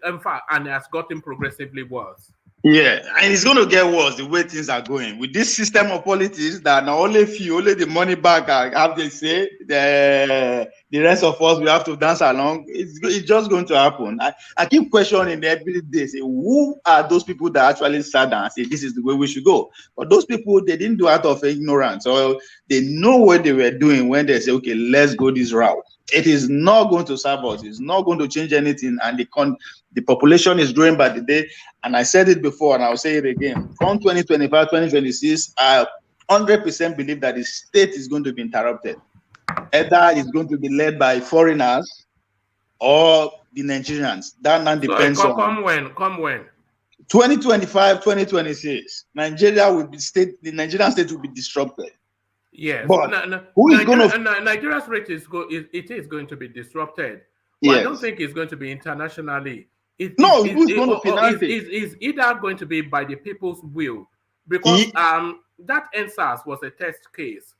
in fact, and it has gotten progressively worse. Yeah, and it's going to get worse the way things are going with this system of politics that not only the money back have they say, the rest of us we have to dance along. It's just going to happen. I keep questioning every day, say, who are those people that actually sat down and say this is the way we should go? But those people, they didn't do out of ignorance, or they know what they were doing when they say, okay, let's go this route. It is not going to serve us. It's not going to change anything. And the population is growing by the day. And I said it before, and I'll say it again. From 2025, 2026, I 100% believe that the state is going to be interrupted. Either it's going to be led by foreigners or the Nigerians. That now depends on. Come when? 2025, 2026, Nigeria will be the Nigerian state will be disrupted. Yes, but who is going to? Nigeria's rate is going to be disrupted. But I don't think it's going to be internationally. Who's going to finance it? It's either going to be by the people's will, because that NSAS was a test case,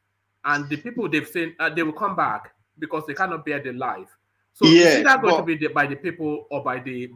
and the people they've seen they will come back because they cannot bear the life. So it's either going to be by the people or by the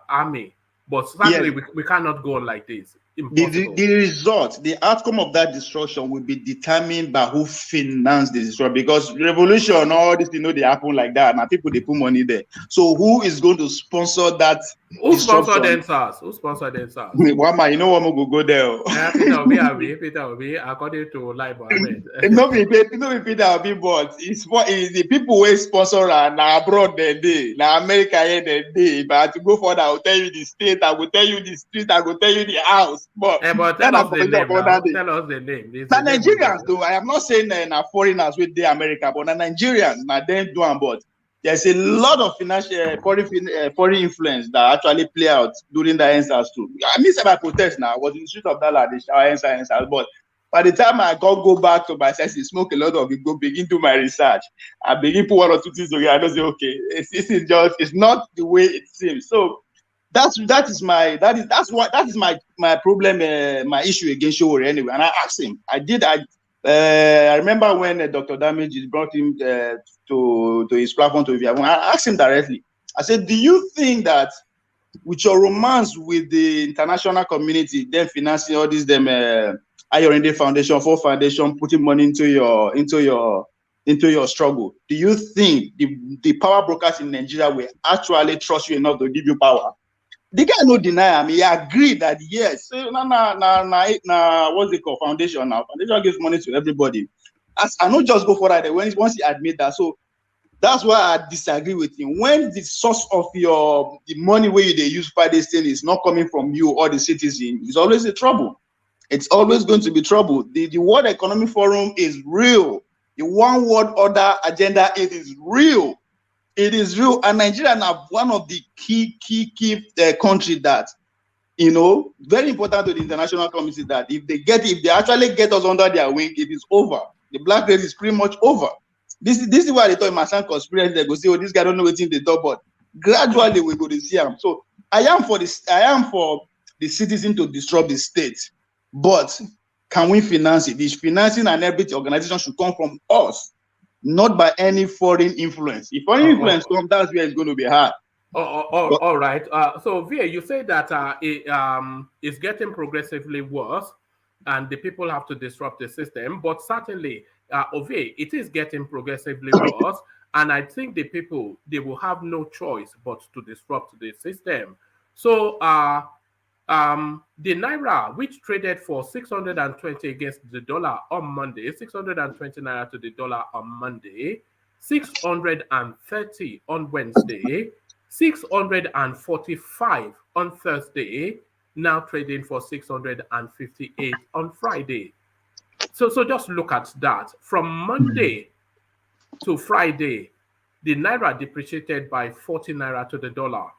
army. But sadly, we cannot go on like this. The result, the outcome of that destruction will be determined by who financed the destruction. Because revolution, all this, they happen like that. Now people, they put money there. So who is going to sponsor that? Who sponsored NSAS? Who sponsored NSAS? Wama, you know what will go there. Peter Obi, according to Lighthearted. No, Peter Obi, but it's the people who sponsor now abroad they now America here they. But to go further, I will tell you the state, I will tell you the street, I will tell you the house. But tell us the name. Tell us the name. The Nigerians, though, I am not saying foreigners with the America, but the Nigerians, now they do on board. There's a lot of financial foreign influence that actually play out during the NSAS too. I miss my protest now. I was in the street of Dallas, the NSAS, but by the time I go back to my senses, smoke a lot of it, go begin to my research, I begin put one or two things together. I don't say, okay, it's not the way it seems. So that's my problem, my issue against Showore anyway. And I asked him. I remember when Dr. Damage brought him to his platform to review. I asked him directly. I said, do you think that with your romance with the international community, them financing all these Ayorinde Foundation, for Foundation, putting money into your struggle, do you think the power brokers in Nigeria will actually trust you enough to give you power? The guy no deny him. He agreed that yes. So what's it called? Foundation now. Foundation gives money to everybody. I not just go for that. Once he admit that, so that's why I disagree with him. When the source of the money where they use for this thing is not coming from you or the citizen, it's always a trouble. it's always going to be trouble. The World Economic Forum is real. The One World Order agenda, it is real. It is real. And Nigeria are one of the key countries that, you know, very important to the international community, that if they actually get us under their wing, it is over. The black race is pretty much over. This is why they talk my son conspiracy. They go say, oh, this guy don't know what they talk about. Gradually we go to see him. So I am for the citizen to disrupt the state, but can we finance it? This financing and every organization should come from us, not by any foreign influence. If foreign influence comes, that's where it's going to be hard. All right. So Via, you say that it's getting progressively worse, and the people have to disrupt the system. But certainly, Ovie, it is getting progressively worse, and I think the people, they will have no choice but to disrupt the system. So the Naira, which traded for 620 against the dollar on Monday, 620 Naira to the dollar on Monday, 630 on Wednesday, 645 on Thursday, now trading for 658 on Friday. So just look at that. From Monday to Friday, the Naira depreciated by 40 Naira to the dollar.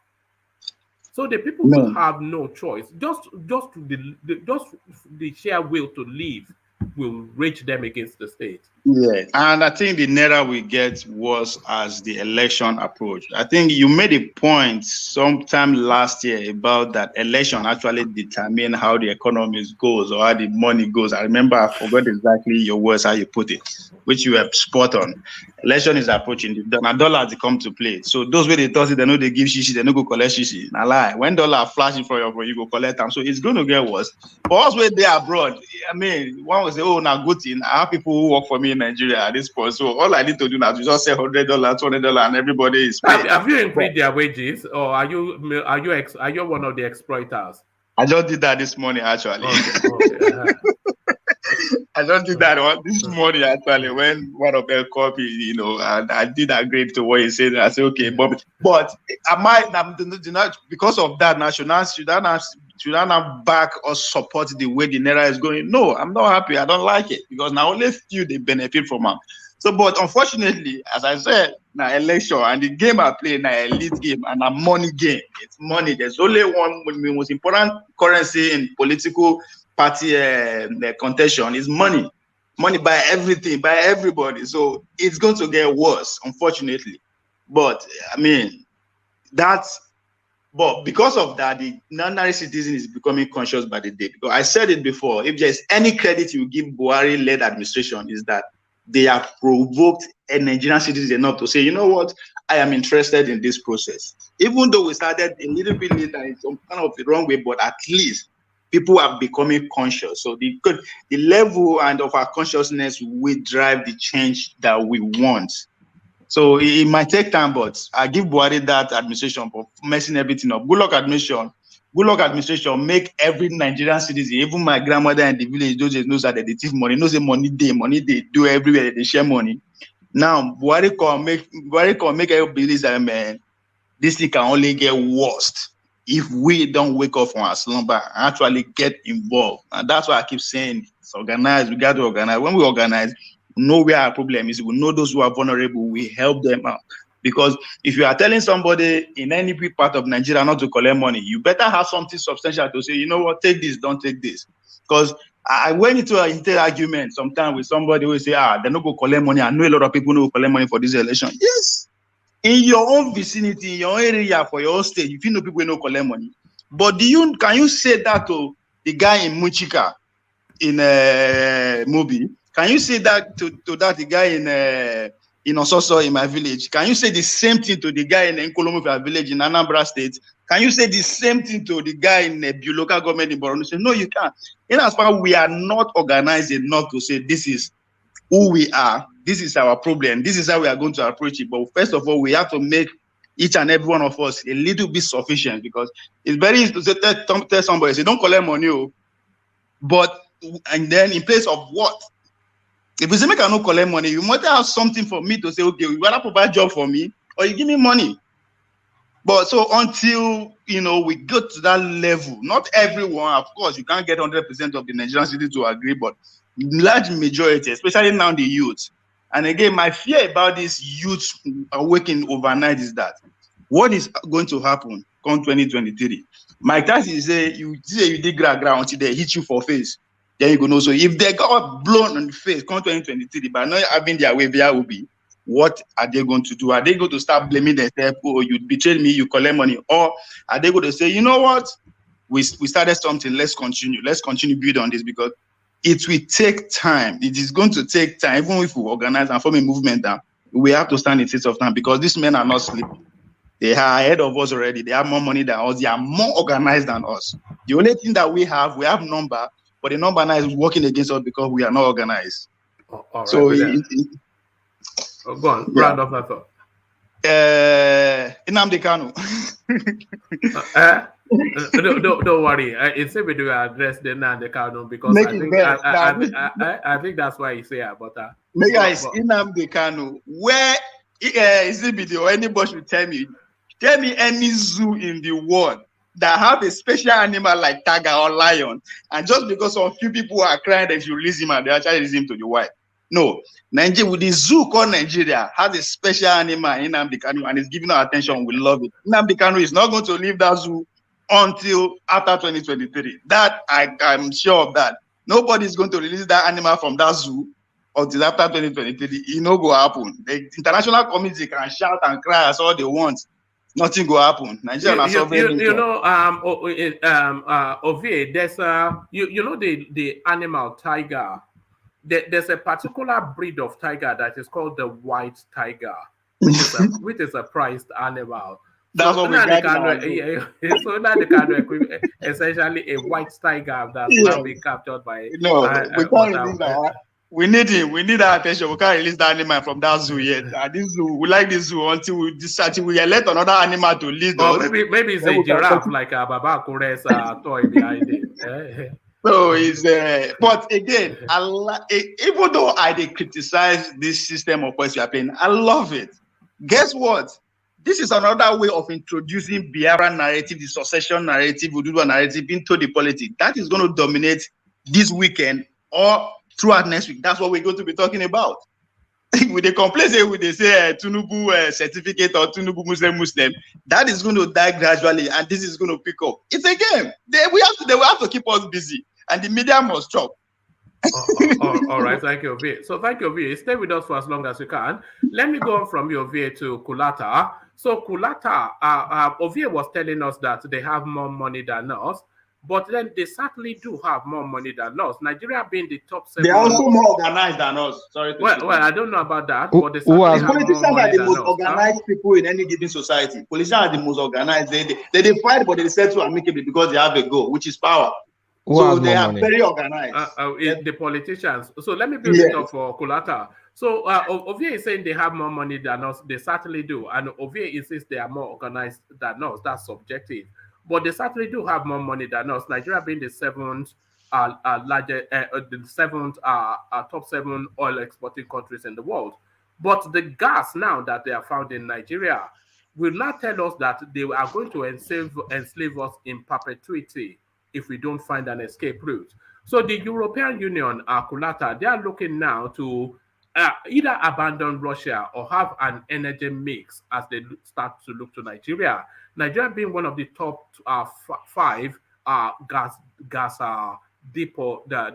So the people will have no choice. Just the sheer will to leave will rage them against the state. Yeah, and I think the Naira will get worse as the election approach. I think you made a point sometime last year about that election actually determine how the economy goes or how the money goes. I remember, I forgot exactly your words, how you put it, which you have spot on. Election is approaching. The dollar has come to play. So those way they thought they know they give shishi, they no go collect shishi. Now lie. When dollar flash in front of you, go collect them. So it's going to get worse. For us where they are abroad, I mean, one will say, oh, now good thing. I have people who work for me in Nigeria at this point. So all I need to do now is just say $100, $200, and everybody is paid. Have you increased their wages, or are you one of the exploiters? I just did that this morning, actually. Okay. I just did that this morning, actually, when one of them called me, you know, and I did agree to what he said. I said, okay, but am I because of that now? Should I not back or support the way the Naira is going? No, I'm not happy. I don't like it because now only few they benefit from it. So, but unfortunately, as I said, now election and the game I play now elite game and a money game. It's money. There's only one most important currency in political party contention is money. Money buy everything, buy everybody. So it's going to get worse, unfortunately. But I mean, but because of that, the ordinary citizen is becoming conscious by the day. Because I said it before, if there's any credit you give Buhari-led administration, is that they have provoked a Nigerian citizen enough to say, you know what, I am interested in this process. Even though we started a little bit later in some kind of the wrong way, but at least people are becoming conscious. So the level and of our consciousness will drive the change that we want. So it might take time, but I give Buhari that administration for messing everything up. Good luck administration. Good luck administration. Make every Nigerian citizen, even my grandmother in the village, those knows that they thief money. Knows the money they do everywhere. They share money. Now Buhari can make everybody believe that, man, this thing can only get worse if we don't wake up from our slumber and actually get involved. And that's why I keep saying it's organized. We got to organize. When we organize, we know where our problem is. We know those who are vulnerable. We help them out. Because if you are telling somebody in any part of Nigeria not to collect money, you better have something substantial to say, you know what, take this, don't take this. Because I went into an entire argument sometime with somebody who say, they're not going to collect money. I know a lot of people who collect money for this election. Yes. In your own vicinity, in your area, for your own state, if you know people who don't collect money. But can you say that to the guy in Muchika in Mobi? Can you say that to the guy in Ososo in my village? Can you say the same thing to the guy in Nkolomo village in Anambra State? Can you say the same thing to the guy in the local government in Borno? Say, no, you can't. In as far as we are not organized enough to say this is who we are, this is our problem, this is how we are going to approach it. But first of all, we have to make each and every one of us a little bit sufficient, because it's very easy to tell somebody, say, don't collect money, but and then in place of what? If you say make I no collect money, you might have something for me to say, okay, you rather provide job for me or you give me money. But so until we go to that level, not everyone, of course, you can't get 100% of the Nigerian city to agree, but large majority, especially now the youth. And again, my fear about this youth awakening overnight is that what is going to happen come 2023? Mike Tyson say you dig ground until they hit you for face. Then you go know. So if they got blown on the face come 2023, but not having their way, there will be. What are they going to do? Are they going to start blaming themselves? Oh, you betrayed me, you collect money. Or are they going to say, you know what? We started something, let's continue build on this, because it will take time. It is going to take time. Even if we organize and form a movement now, we have to stand in the of time, because these men are not sleeping. They are ahead of us already. They have more money than us. They are more organized than us. The only thing that we have number, but the number now is working against us because we are not organized. All right, so go on, round off that thought. Nnamdi Kanu. Don't worry. It's we do address the Nnamdi Kanu, because I think that's why you say it. But Nnamdi Kanu, where is it video? Anybody should tell me any zoo in the world that have a special animal like tiger or lion, and just because some few people are crying that you release him and they actually release him to the wild. No, Nigeria, with the zoo called Nigeria, has a special animal in Nnamdi Kanu and is giving our attention. We love it. Nnamdi Kanu is not going to leave that zoo until after 2023. That I'm sure of that. Nobody is going to release that animal from that zoo until after 2023. It no go happen. The international community can shout and cry as all they want. Nothing go happen. Nigeria are sovereign. Ovie, there's the animal tiger. There's a particular breed of tiger that is called the white tiger, which is a prized animal. That's what we got. So now the kind of essentially a white tiger that's now being captured by. No, we can't release that. We need him. We need our attention. We can't release the animal from that zoo yet. This zoo, we like this zoo until we decide we elect another animal to lead us. Maybe it's a giraffe like a Baba Kure's toy behind it. So it's but again, even though I criticize this system of what we are playing, I love it. Guess what? This is another way of introducing Biafra narrative, the succession narrative, Ududua narrative into the politics. That is going to dominate this weekend or throughout next week. That's what we're going to be talking about. With the complaints, with they say Tinubu certificate or Tinubu Muslim, that is going to die gradually, and this is going to pick up. It's a game. They will have to keep us busy, and the media must chop. All right, thank you, Ovie. So thank you, Ovie. Stay with us for as long as you can. Let me go on from you, Ovie, to Kulata. So Kulata, Ovie was telling us that they have more money than us, but then they certainly do have more money than us. Nigeria being the top 7. They are also more organized than us. Sorry. Well, I don't know about that. But they certainly have politicians more are the money most than us, organized people in any given society. Politicians are the most organized. They fight, but they settle amicably because they have a goal, which is power. So they are very organized. The politicians. So let me build it up for Kulata. So Ovie is saying they have more money than us. They certainly do. And Ovie insists they are more organized than us. That's subjective. But they certainly do have more money than us. Nigeria being the seventh top 7 oil exporting countries in the world. But the gas now that they are found in Nigeria will not tell us that they are going to enslave us in perpetuity if we don't find an escape route. So the European Union, Kulata, they are looking now to either abandon Russia or have an energy mix as they start to look to Nigeria. Nigeria being one of the top 5 gas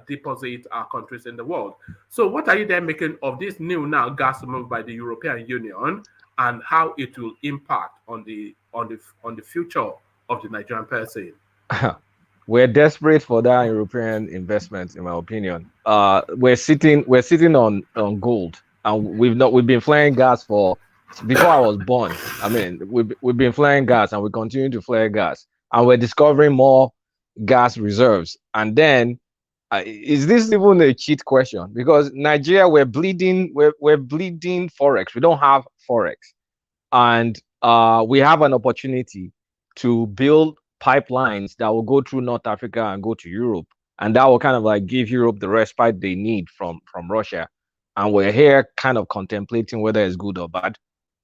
deposit countries in the world. So what are you then making of this new now gas move by the European Union and how it will impact on the future of the Nigerian person? We're desperate for that European investment, in my opinion. We're sitting on gold, and we've been flaring gas for before I was born. I mean, we've been flaring gas, and we continue to flare gas, and we're discovering more gas reserves. And then, is this even a cheat question? Because Nigeria, we're bleeding forex. We don't have forex, and we have an opportunity to build pipelines that will go through North Africa and go to Europe, and that will kind of like give Europe the respite they need from Russia. And we're here kind of contemplating whether it's good or bad.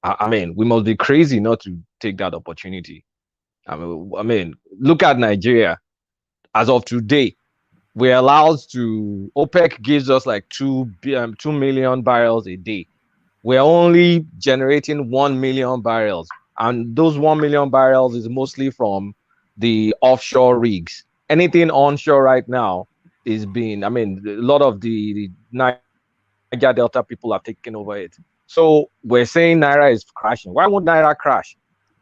I mean, we must be crazy not to take that opportunity. I mean, look at Nigeria. As of today, we're allowed to, OPEC gives us like 2 million barrels a day. We're only generating 1 million barrels. And those 1 million barrels is mostly from the offshore rigs. Anything onshore right now is being, I mean, a lot of the Niger Delta people have taken over it. So we're saying Naira is crashing. Why would Naira crash?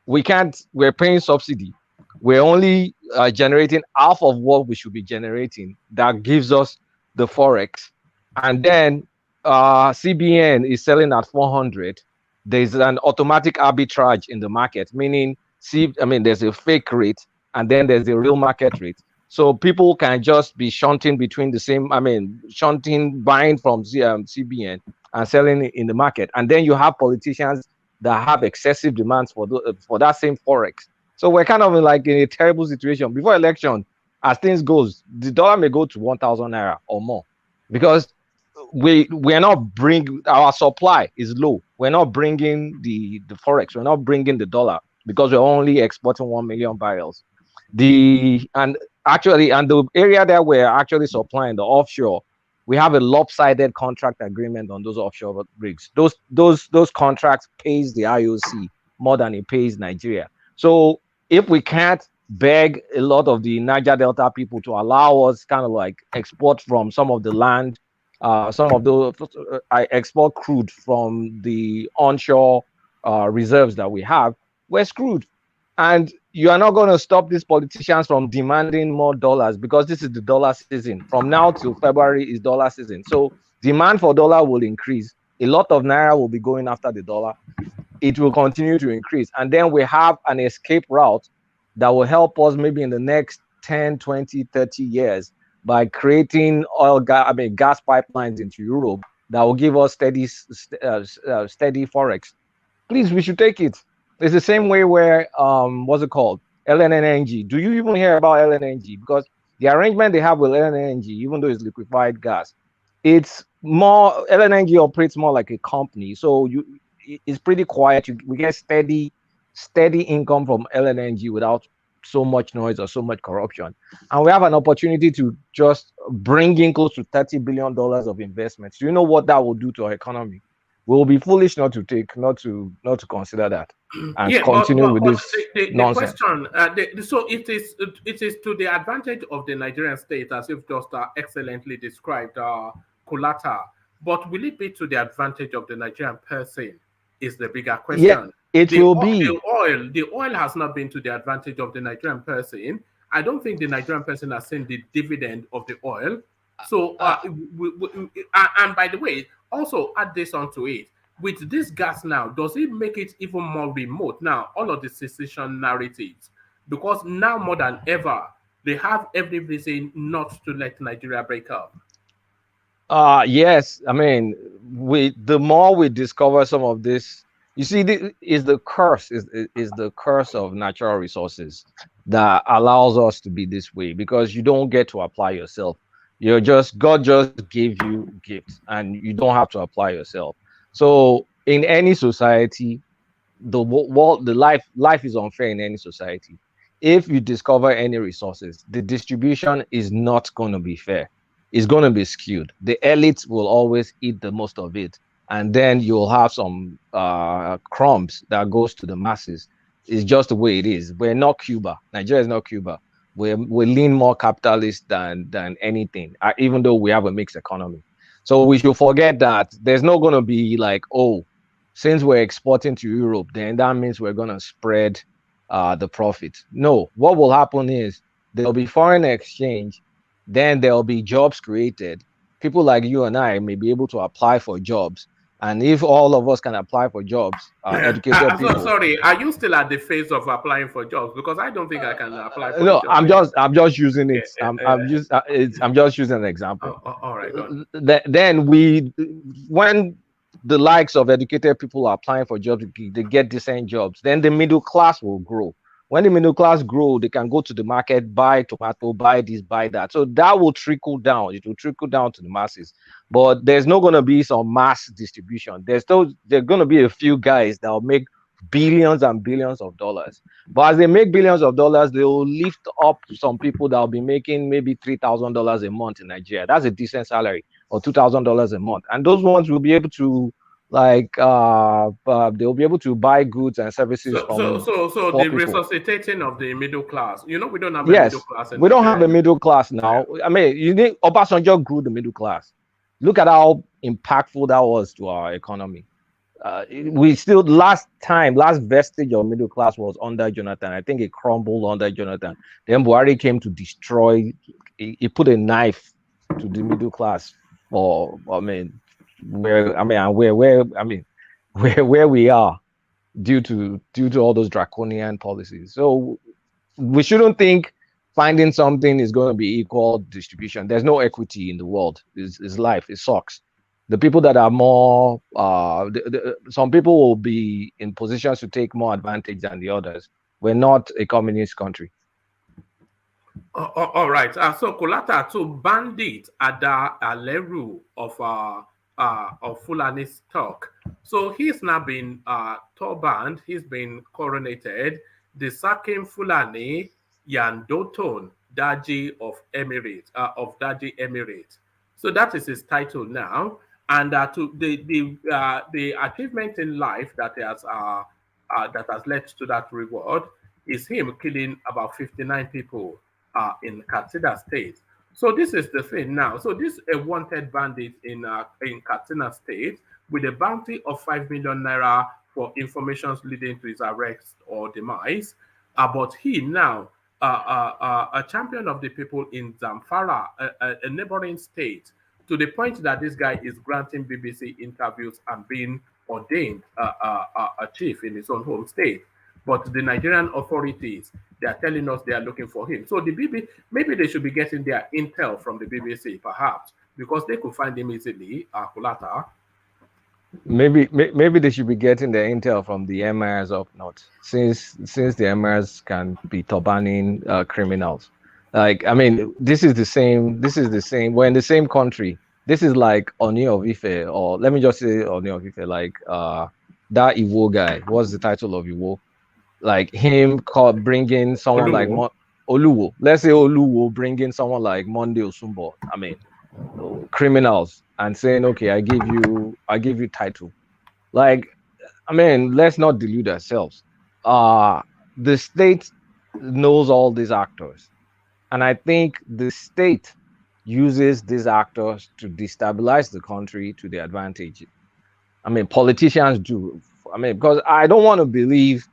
We can't, we're paying subsidy. We're only generating half of what we should be generating. That gives us the Forex. And then CBN is selling at 400. There's an automatic arbitrage in the market, meaning, there's a fake rate and then there's a real market rate. So people can just be shunting between the same, buying from CBN and selling it in the market. And then you have politicians that have excessive demands for that same Forex. So we're kind of in a terrible situation. Before election, as things goes, the dollar may go to 1,000 Naira or more because we're not bringing, our supply is low. We're not bringing the Forex. We're not bringing the dollar because we're only exporting 1 million barrels. And the area that we're actually supplying, the offshore, we have a lopsided contract agreement on those offshore rigs. Those contracts pays the IOC more than it pays Nigeria. So if we can't beg a lot of the Niger Delta people to allow us kind of export from some of the land, some of those export crude from the onshore reserves that we have, we're screwed. And you are not going to stop these politicians from demanding more dollars because this is the dollar season. From now till February is dollar season. So demand for dollar will increase. A lot of Naira will be going after the dollar. It will continue to increase. And then we have an escape route that will help us maybe in the next 10, 20, 30 years by creating gas pipelines into Europe that will give us steady Forex. Please, we should take it. It's the same way where, what's it called? LNNG. Do you even hear about LNNG? Because the arrangement they have with LNNG, even though it's liquefied gas, it's more, LNNG operates more like a company. So it's pretty quiet. We get steady income from LNNG without so much noise or so much corruption. And we have an opportunity to just bring in close to $30 billion of investments. Do you know what that will do to our economy? We'll be foolish not to consider that and continue with this nonsense. The question, so it is to the advantage of the Nigerian state, as you've just excellently described, Kulata. But will it be to the advantage of the Nigerian person? Is the bigger question. Yeah, it will be. The oil has not been to the advantage of the Nigerian person. I don't think the Nigerian person has seen the dividend of the oil. So, and by the way, also add this onto it. With this gas now, does it make it even more remote? Now, all of the secession narratives, because now more than ever, they have every reason not to let Nigeria break up. Yes, I mean, the more we discover some of this, you see, is the curse of natural resources that allows us to be this way, because you don't get to apply yourself. God just gave you gifts and you don't have to apply yourself. So in any society, life is unfair in any society. If you discover any resources, the distribution is not going to be fair. It's going to be skewed. The elites will always eat the most of it, and then you'll have some crumbs that goes to the masses. It's just the way it is. We're not Cuba. Nigeria is not Cuba. We lean more capitalist than anything, even though we have a mixed economy. So we should forget that there's not going to be like, oh, since we're exporting to Europe, then that means we're going to spread the profit. No, what will happen is there'll be foreign exchange, then there'll be jobs created. People like you and I may be able to apply for jobs. And if all of us can apply for jobs, educated people. Sorry, are you still at the phase of applying for jobs? Because I don't think I can apply for jobs. I'm just using it. I'm just using an example. All right. Then when the likes of educated people are applying for jobs, they get decent jobs. Then the middle class will grow. When the middle class grow, they can go to the market, buy tomato, buy this, buy that. So that will trickle down. It will trickle down to the masses. But there's not going to be some mass distribution. There's going to be a few guys that will make billions and billions of dollars. But as they make billions of dollars, they will lift up some people that will be making maybe $3,000 a month in Nigeria. That's a decent salary, or $2,000 a month. And those ones will be able to they'll be able to buy goods and services So the people. resuscitating of the middle class. We don't have a Yes, middle class. we don't have a middle class now. I mean, you need Obasanjo grew the middle class. Look at how impactful that was to our economy. We still last vestige of middle class was under Jonathan. I think it crumbled under Jonathan. Then Buhari came to destroy. He put a knife to the middle class for where we are due to all those draconian policies. So we shouldn't think finding something is going to be equal distribution. There's no equity in the world. It's life. It sucks. The people that are more, some people will be in positions to take more advantage than the others. We're not a communist country. All right. So Kolata, to bandit Ada Aleru of Fulani stock. So he's now been turbaned. He's been coronated. The Sakim Fulani Yandoton Daji of Daji Emirate. So that is his title now. And to the achievement in life that has led to that reward is him killing about 59 people in Katsina State. So this is the thing now. So this is a wanted bandit in Katsina State with a bounty of 5 million naira for information leading to his arrest or demise. But he now, a champion of the people in Zamfara, a neighboring state, to the point that this guy is granting BBC interviews and being ordained a chief in his own home state. But the Nigerian authorities, they are telling us they are looking for him. So the BBC, maybe they should be getting their intel from the BBC, perhaps, because they could find him easily, Kulata. Maybe they should be getting their intel from the emirs up north, since the emirs can be turbaning criminals. Like, I mean, this is the same. We're in the same country. This is like Oni of Ife, or let me just say Oni of Ife, like that Iwo guy. What's the title of Iwo? Like him bringing someone like Oluwo. Let's say Oluwo bringing someone like Monday Osumbo. I mean, criminals, and saying, okay, I give you title. Like, I mean, let's not delude ourselves. The state knows all these actors. And I think the state uses these actors to destabilize the country to their advantage. I mean, politicians do. I mean, because I don't want to believe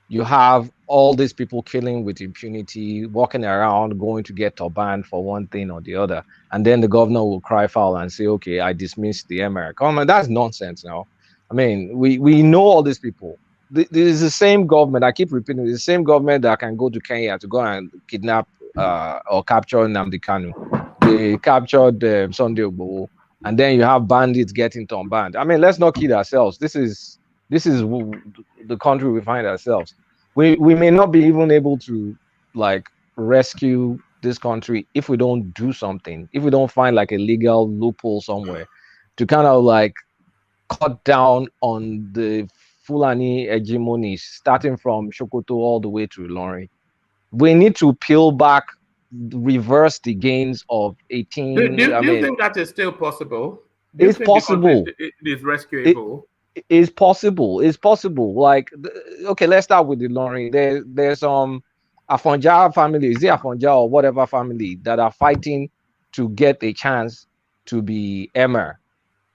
you have all these people killing with impunity, walking around, going to get turbaned for one thing or the other. And then the governor will cry foul and say, okay, I dismiss the emir. Come on, that's nonsense now. I mean, we know all these people. This is the same government, I keep repeating, the same government that can go to Kenya to go and kidnap or capture Nnamdi Kanu. They captured Sunday Ogbowo, and then you have bandits getting turbaned. I mean, let's not kid ourselves. This is the country we find ourselves. We may not be even able to like rescue this country if we don't do something. If we don't find like a legal loophole somewhere to kind of like cut down on the Fulani hegemony, starting from Sokoto all the way to Ilorin. We need to peel back, reverse the gains of 18. Do you think that is still possible? It's possible. It is rescuable. It's possible. It's possible. Like, okay, let's start with the Ilorin. There's some Afonja family, is it Afonja or whatever family that are fighting to get a chance to be emir.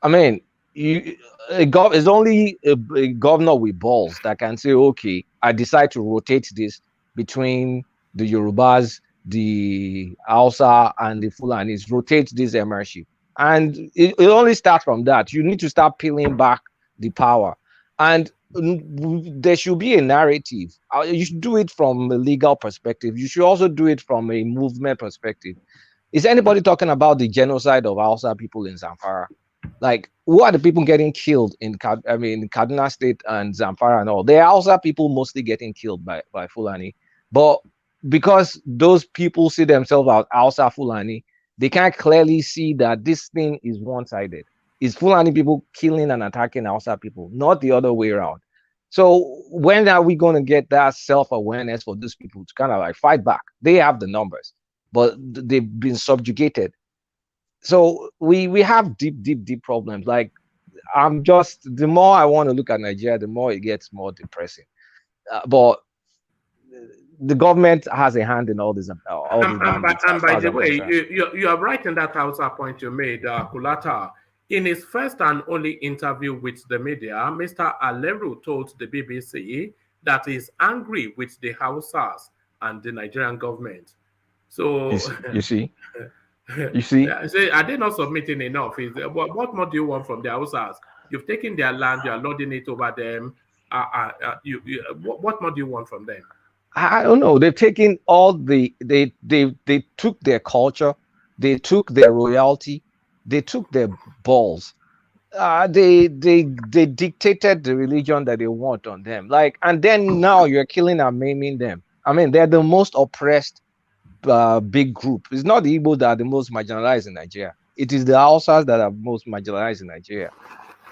I mean, it's only a governor with balls that can say, okay, I decide to rotate this between the Yorubas, the Hausa, and the Fulanis, rotate this emirship. And it only starts from that. You need to start peeling back the power. And there should be a narrative. You should do it from a legal perspective. You should also do it from a movement perspective. Is anybody talking about the genocide of Hausa people in Zamfara? Like, who are the people getting killed in Kaduna State and Zamfara and all? They are Hausa people mostly getting killed by Fulani. But because those people see themselves as Hausa Fulani, they can't clearly see that this thing is one-sided. It's Fulani people killing and attacking Hausa people, not the other way around. So when are we going to get that self-awareness for these people to kind of like fight back? They have the numbers, but they've been subjugated. So we have deep problems. Like, I'm just, the more I want to look at Nigeria, the more it gets more depressing. But the government has a hand in all this. And by the way, you are right in that Hausa point you made, Kulata. In his first and only interview with the media, Mr. Aleru told the BBC that he's angry with the Hausas and the Nigerian government. So you see. You see, are they not submitting enough? What more do you want from the Hausas? You've taken their land, you are lording it over them. What more do you want from them? I don't know. They've taken all they took their culture, they took their royalty, they took their balls. They dictated the religion that they want on them. Like, and then now you're killing and maiming them. I mean, they're the most oppressed big group. It's not the Igbo that are the most marginalized in Nigeria. It is the Hausas that are most marginalized in Nigeria.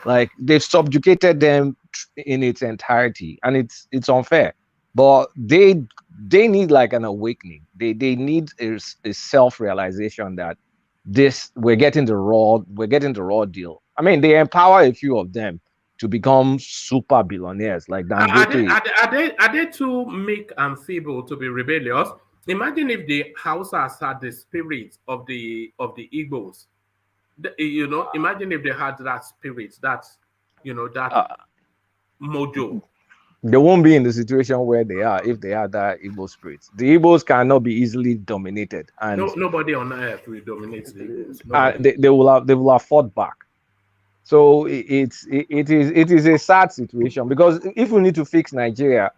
Like, they've subjugated them in its entirety, and it's unfair. But they need like an awakening. They need a self-realization that we're getting the raw deal. I mean, they empower a few of them to become super billionaires like Dangote. Are they too meek and feeble to be rebellious? Imagine if the Hausas had the spirit of the Igbos. Imagine if they had that spirit, that mojo. They won't be in the situation where they are if they had that Igbo spirit. The Igbos cannot be easily dominated, and nobody on earth will dominate the Igbos. They will have fought back. So it is a sad situation, because if we need to fix Nigeria,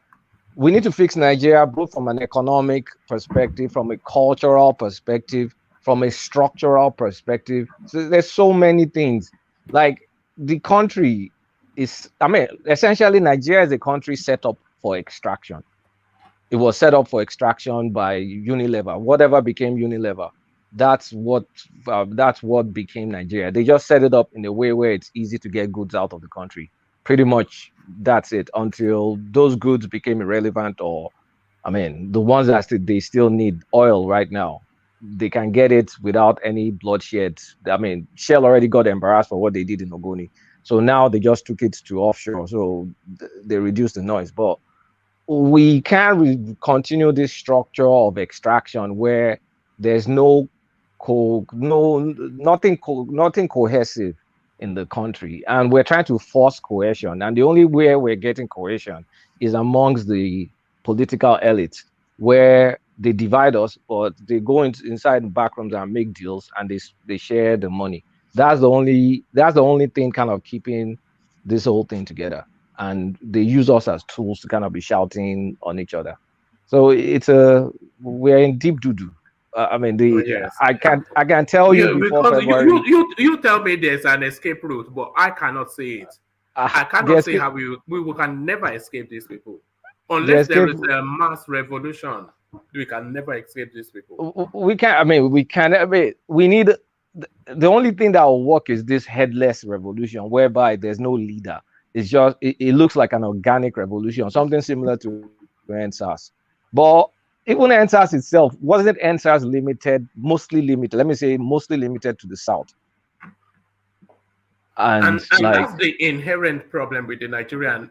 we need to fix Nigeria both from an economic perspective, from a cultural perspective, from a structural perspective. So there's so many things. Like, the country is, I mean, essentially Nigeria is a country set up for extraction. It was set up for extraction by Unilever. Whatever became Unilever, that's what became Nigeria. They just set it up in a way where it's easy to get goods out of the country. Pretty much that's it, until those goods became irrelevant, or, I mean, the ones that they still need oil right now, they can get it without any bloodshed. I mean, Shell already got embarrassed for what they did in Ogoni. So now they just took it to offshore. So they reduced the noise. But we can't continue this structure of extraction where there's nothing cohesive in the country, and we're trying to force cohesion. And the only way we're getting cohesion is amongst the political elite, where they divide us, but they go inside the back rooms and make deals, and they share the money. That's the only thing kind of keeping this whole thing together. And they use us as tools to kind of be shouting on each other. So we're in deep doo-doo. I mean, yes. I can tell you before February. You tell me there's an escape route, but I cannot see it. I cannot see how we can never escape these people. Unless there is a mass revolution, we can never escape these people. We can't. I mean, we can. I mean, we need. The only thing that will work is this headless revolution, whereby there's no leader. It's just it looks like an organic revolution, something similar to NSAS. But even NSAS itself, wasn't NSAS mostly limited to the South? And that's the inherent problem with the Nigerian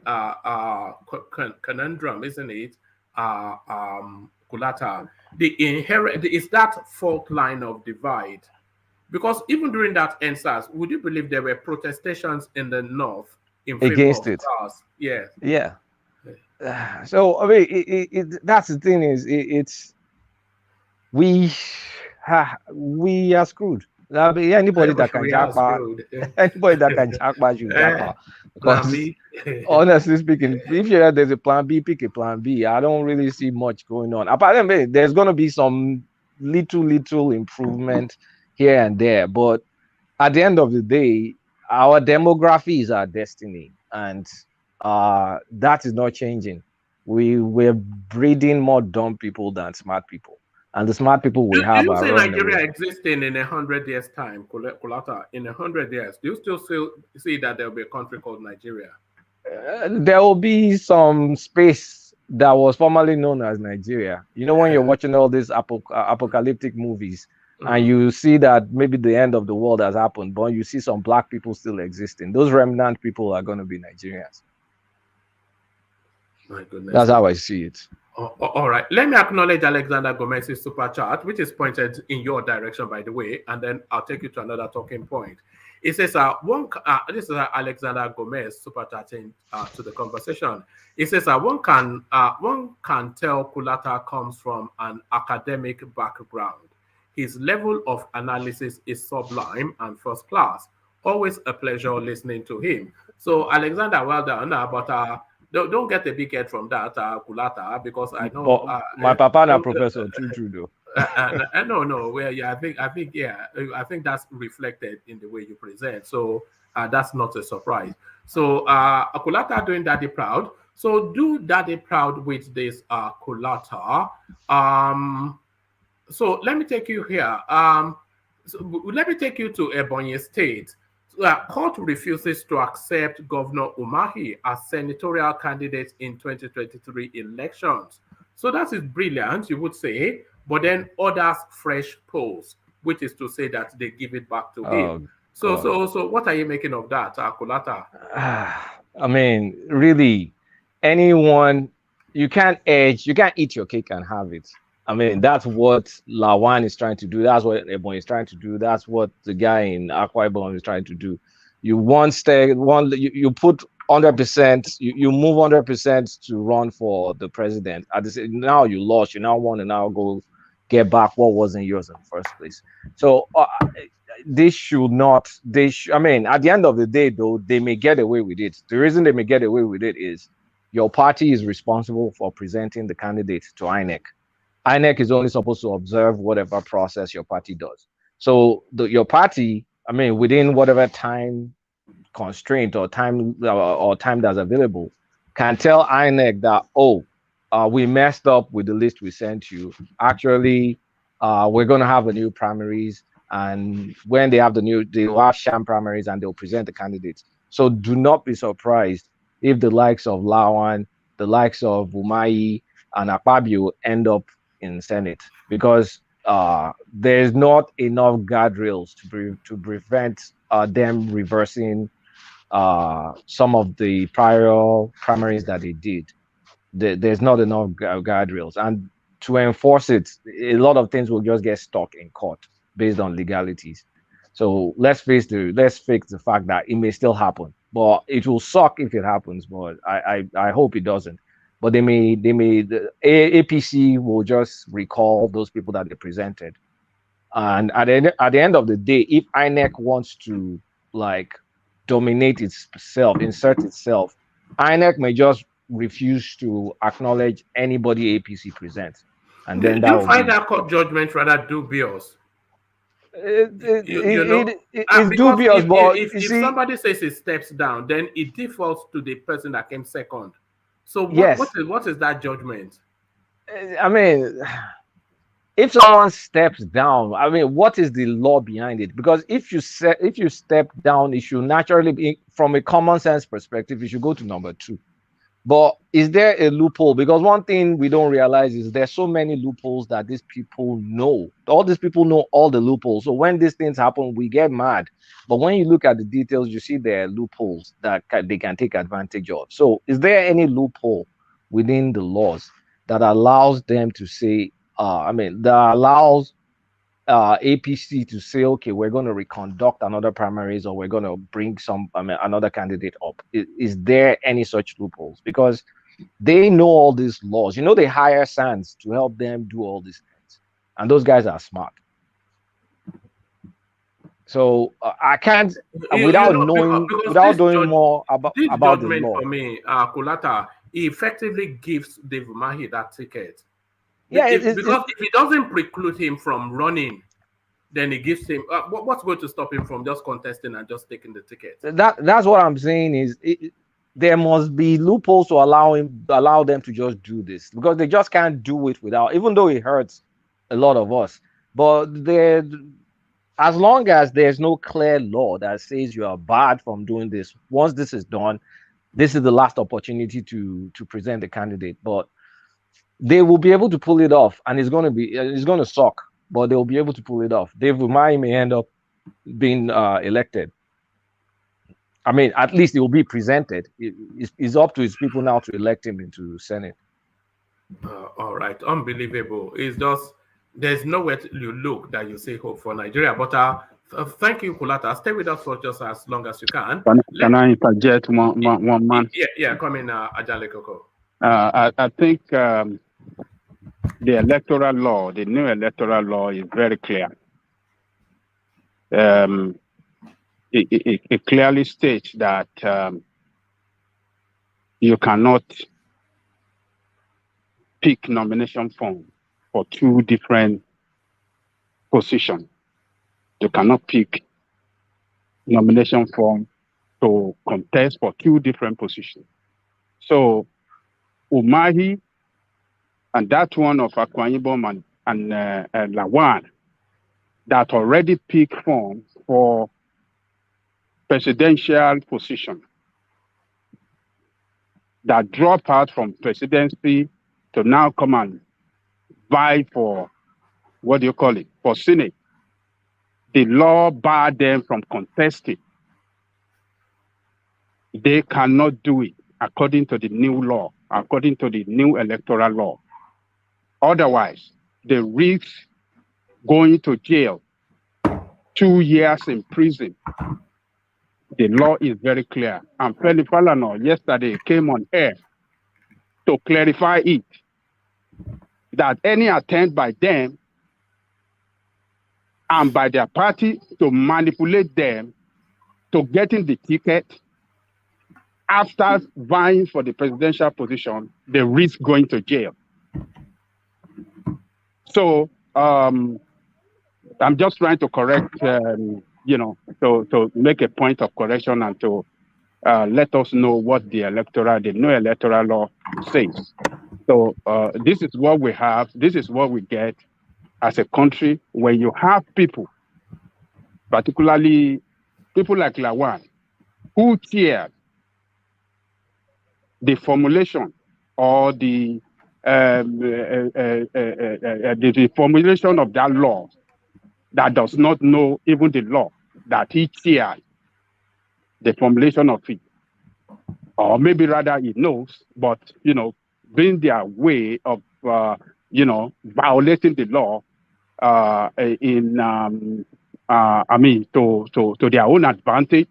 conundrum, isn't it? Kulata, is that fault line of divide. Because even during that NSAS, would you believe there were protestations in the north in favor against of it? SARS? Yeah. Yeah. So I mean, that's the thing is, we are screwed. I mean, anybody that can jackpot should jackpot. Because honestly speaking, if you there's a plan B, pick a plan B. I don't really see much going on. Apart from it, there's going to be some little improvement here and there, but at the end of the day, our demography is our destiny, and that is not changing. we're breeding more dumb people than smart people, and the smart people we Do have you are see running Nigeria away. existing in 100 years' time, Kulata? In 100 years, do you still see that there will be a country called Nigeria? There will be some space that was formerly known as Nigeria. You know, when you're watching all these apocalyptic movies, and Mhm. you see that maybe the end of the world has happened, but you see some black people still existing. Those remnant people are going to be Nigerians. My goodness. That's how I see it. All right. Let me acknowledge Alexander Gomez's super chat, which is pointed in your direction, by the way, and then I'll take you to another talking point. It says, this is Alexander Gomez super chatting to the conversation. It says, one can tell Kulata comes from an academic background. His level of analysis is sublime and first class. Always a pleasure listening to him. So, Alexander, well done. But don't get a big head from that, Kulata, because I know. But my papa na professor, true though. No. Well, yeah, I think that's reflected in the way you present. So that's not a surprise. So Kulata doing Daddy proud. So do Daddy proud with this Kulata. So let me take you here. Let me take you to Ebonyi State. Court refuses to accept Governor Umahi as senatorial candidate in 2023 elections. So that is brilliant, you would say, but then orders fresh polls, which is to say that they give it back to him. So what are you making of that, Kulata? I mean, really, anyone, you can't eat your cake and have it. I mean, that's what Lawan is trying to do. That's what Ebon is trying to do. That's what the guy in Akwa Ibom is trying to do. You you put 100%, you move 100% to run for the president. Now you lost. You now want to now go get back what wasn't yours in the first place. So they should not. I mean, at the end of the day, though, they may get away with it. The reason they may get away with it is your party is responsible for presenting the candidate to INEC. INEC is only supposed to observe whatever process your party does. So your party, I mean, within whatever time constraint or time that's available, can tell INEC that, we messed up with the list we sent you. Actually, we're going to have a new primaries, and when they have they'll have sham primaries and they'll present the candidates. So do not be surprised if the likes of Lawan, the likes of Umahi and Akpabio end up in Senate, because there's not enough guardrails to prevent them reversing some of the prior primaries that they did. There's not enough guardrails, and to enforce it, a lot of things will just get stuck in court based on legalities. So let's face the fact that it may still happen, but it will suck if it happens. But I hope it doesn't. But the APC will just recall those people that they presented, and at the end of the day, if INEC wants to dominate itself, insert itself, INEC may just refuse to acknowledge anybody APC presents, and then Do you find that court judgment rather dubious? It's dubious, but if somebody says it steps down, then it defaults to the person that came second. So what is that judgment? I mean, if someone steps down, I mean, what is the law behind it? Because if you step down, it should naturally be, from a common sense perspective, you should go to number 2. But is there a loophole? Because one thing we don't realize is there's so many loopholes that these people know. All these people know all the loopholes. So when these things happen, we get mad. But when you look at the details, you see there are loopholes that they can take advantage of. So is there any loophole within the laws that allows them to say, that allows APC to say, okay, we're going to reconduct another primaries, or we're going to bring another candidate up? Is there any such loopholes? Because they know all these laws. They hire SANS to help them do all these things, and those guys are smart. So I can't, without knowing more about the law. For me, Kulata, he effectively gives Dave Umahi that ticket. Yeah, because if it doesn't preclude him from running, then it gives him what's going to stop him from just contesting and just taking the ticket? That's what I'm saying is there must be loopholes to allow them to just do this, because they just can't do it without, even though it hurts a lot of us. But as long as there's no clear law that says you are barred from doing this, once this is done, this is the last opportunity to present the candidate. But they will be able to pull it off, and it's going to suck, but they'll be able to pull it off. Dave Umahi may end up being elected. I mean, at least it will be presented. It's up to his people now to elect him into Senate. All right, unbelievable. It's just, there's nowhere you look that you say hope for Nigeria. But thank you, Kulata. Stay with us for just as long as you can. Can I interject one man? Yeah, come in, Ajale Koko. I think the electoral law, the new electoral law, is very clear. It clearly states that you cannot pick nomination form for two different positions. You cannot pick nomination form to contest for two different positions. So Umahi and that one of Akwa and Lawan that already picked form for presidential position, that drop out from presidency to now come and vie for, what do you call it, for Senate. The law barred them from contesting. They cannot do it according to the new law, according to the new electoral law. Otherwise, they risk going to jail, 2 years in prison. The law is very clear. And Femi Falana yesterday came on air to clarify it, that any attempt by them and by their party to manipulate them to getting the ticket after vying for the presidential position, they risk going to jail. So I'm just trying to correct, to make a point of correction and to let us know what the new electoral law says. So this is what we have. This is what we get as a country when you have people, particularly people like Lawan, who cheered the formulation or the formulation of that law, that does not know even the law, that he cheered the formulation of it. Or maybe rather he knows, but, being their way of, violating the law to their own advantage.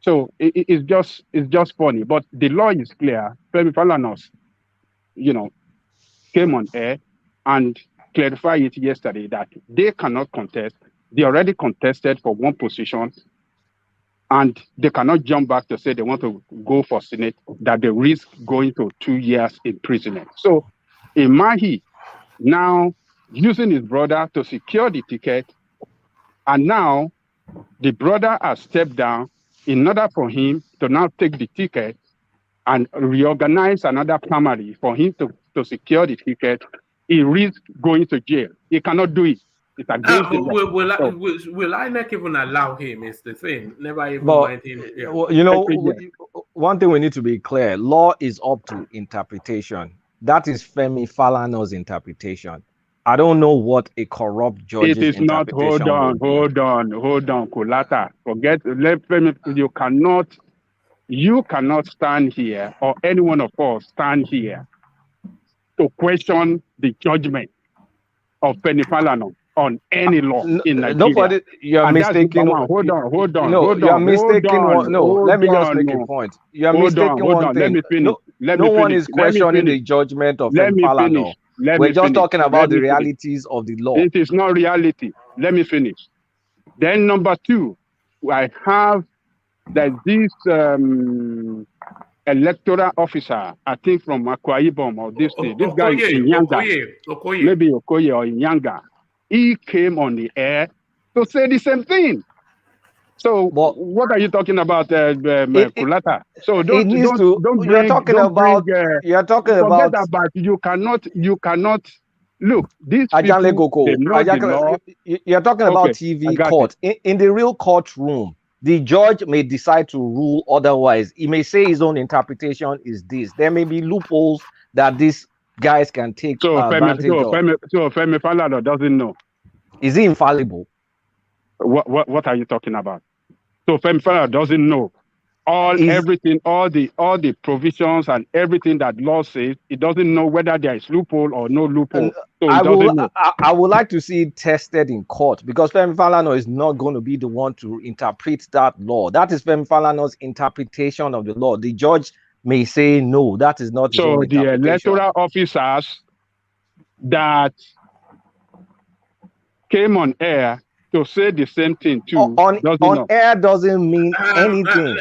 So it's just funny, but the law is clear. Femi Falana, came on air and clarified it yesterday that they cannot contest. They already contested for one position, and they cannot jump back to say they want to go for Senate, that they risk going to 2 years imprisonment. So Umahi now using his brother to secure the ticket, and now the brother has stepped down in order for him to now take the ticket and reorganize another primary for him to secure the ticket. He risks going to jail. He cannot do it. It's against the law. Will I not even allow him? Is the thing. Never even mind him. Yeah. One thing we need to be clear: law is up to interpretation. That is Femi Falana's interpretation. I don't know what a corrupt judge's It is not. Hold on, Kulata. Forget. Let Femi. You cannot stand here, or any one of us stand here, to question the judgment of Femi Falana on any law in Nigeria. Nobody, you're mistaking. Hold on. No, you're mistaking. Let me just make a point. You're mistaking one thing. Let me finish. No one is questioning the judgment of Femi Falana. We're just talking about the realities of the law. It is not reality. Let me finish. Then number two, I have that this electoral officer, I think from Akwa Ibom or this thing. This guy is in Yanga. Maybe Okoye or in Yanga. He came on the air to say the same thing. So But what are you talking about, Kulata? So don't needs to. don't You're bring talking don't bring. about. You're talking Forget about about you cannot look. These Ajanle people, they Koko. know the law. You're talking about Okay, I TV got court. In the real courtroom, the judge may decide to rule otherwise. He may say his own interpretation is this. There may be loopholes that these guys can take So advantage of. Femi Falana doesn't know. Is he infallible? What are you talking about? So Femi Falana doesn't know everything, all the provisions and everything that law says. He doesn't know whether there is loophole or no loophole. So he doesn't know. I would like to see it tested in court, because Femi Falana is not going to be the one to interpret that law. That is Femi Falana's interpretation of the law. The judge may say no, that is not his own interpretation. So the electoral officers that came on air to say the same thing too. On air doesn't mean anything.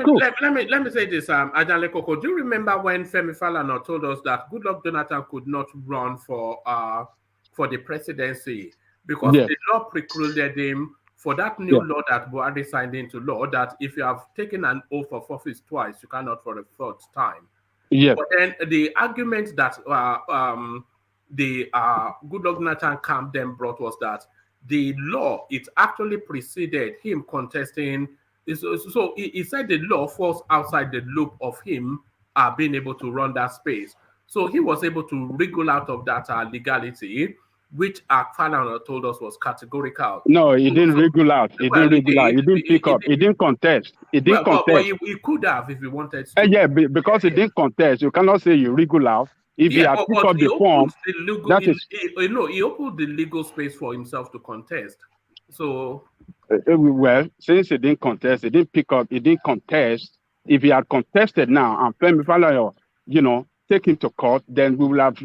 Cool. Let me say this, Ajanle Koko. Do you remember when Femi Falana told us that Goodluck Jonathan could not run for the presidency because the law precluded him for that new law that Buhari signed into law, that if you have taken an oath of office twice, you cannot for a third time. Yes. But then the argument that the Goodluck Jonathan camp then brought was that the law, it actually preceded him contesting. So he said the law falls outside the loop of him being able to run that space. So he was able to wriggle out of that legality, which Falana told us was categorical. No, he didn't wriggle out. He didn't wriggle out. He didn't pick up. He didn't contest. He didn't contest. But he could have if he wanted to. Yeah, because he didn't contest. You cannot say you wriggle out. If he had picked up the form, he opened the legal space for himself to contest. So, well, since he didn't contest, he didn't pick up, he didn't contest. If he had contested now and Femi Falana, take him to court, then we will have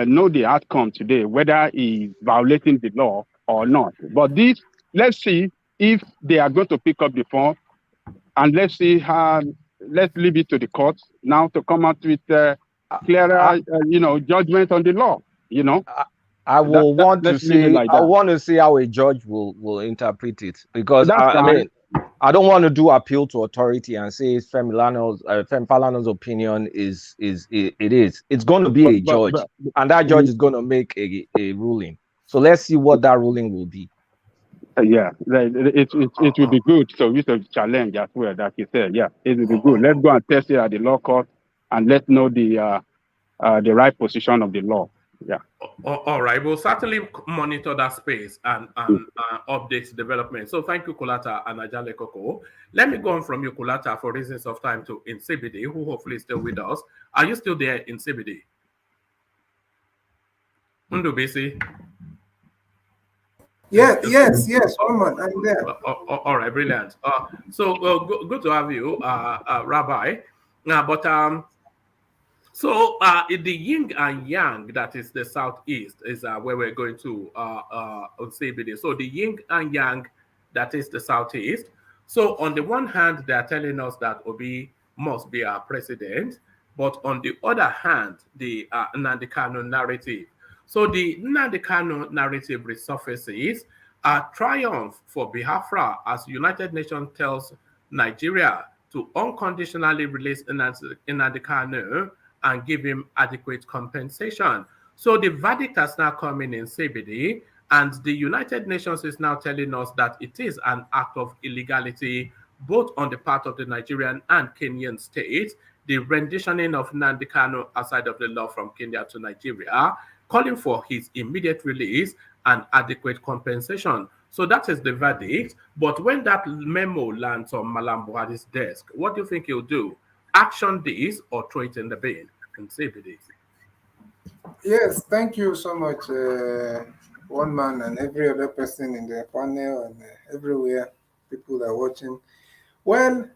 know the outcome today, whether he's violating the law or not. But let's see if they are going to pick up the form, and let's see how. Let's leave it to the courts now to come out with clearer, judgment on the law. I want to see how a judge will interpret it, because I mean, I don't want to do appeal to authority and say Femi Falana's opinion is. It's going to be a judge, and that judge is going to make a ruling. So let's see what that ruling will be. It will be good. So we should challenge as well, that you said. Yeah, it will be good. Let's go and test it at the law court, and let's know the right position of the law. Yeah. All right. We'll certainly monitor that space and update development. So thank you, Kulata and Ajanle Koko. Let me go on from you, Kulata, for reasons of time, to Nsibidi, who hopefully is still with us. Are you still there, Nsibidi? Ndubisi? Yes, Roman, I'm there. All right, brilliant. So good to have you, Rabbi. So the yin and yang, that is the southeast, is where we're going to say video. So the yin and yang, that is the southeast. So on the one hand, they are telling us that Obi must be our president, but on the other hand, the Nnamdi Kanu narrative. So the Nnamdi Kanu narrative resurfaces a triumph for Biafra as United Nations tells Nigeria to unconditionally release Nnamdi Kanu and give him adequate compensation. So the verdict has now come in CBD, and the United Nations is now telling us that it is an act of illegality, both on the part of the Nigerian and Kenyan states, the renditioning of Nnamdi Kanu outside of the law from Kenya to Nigeria, calling for his immediate release and adequate compensation. So that is the verdict. But when that memo lands on Mallam Buhari's desk, what do you think he'll do? Action this or throw it in the bin and save it? Yes, thank you so much, one man and every other person in the panel and everywhere people are watching. Well,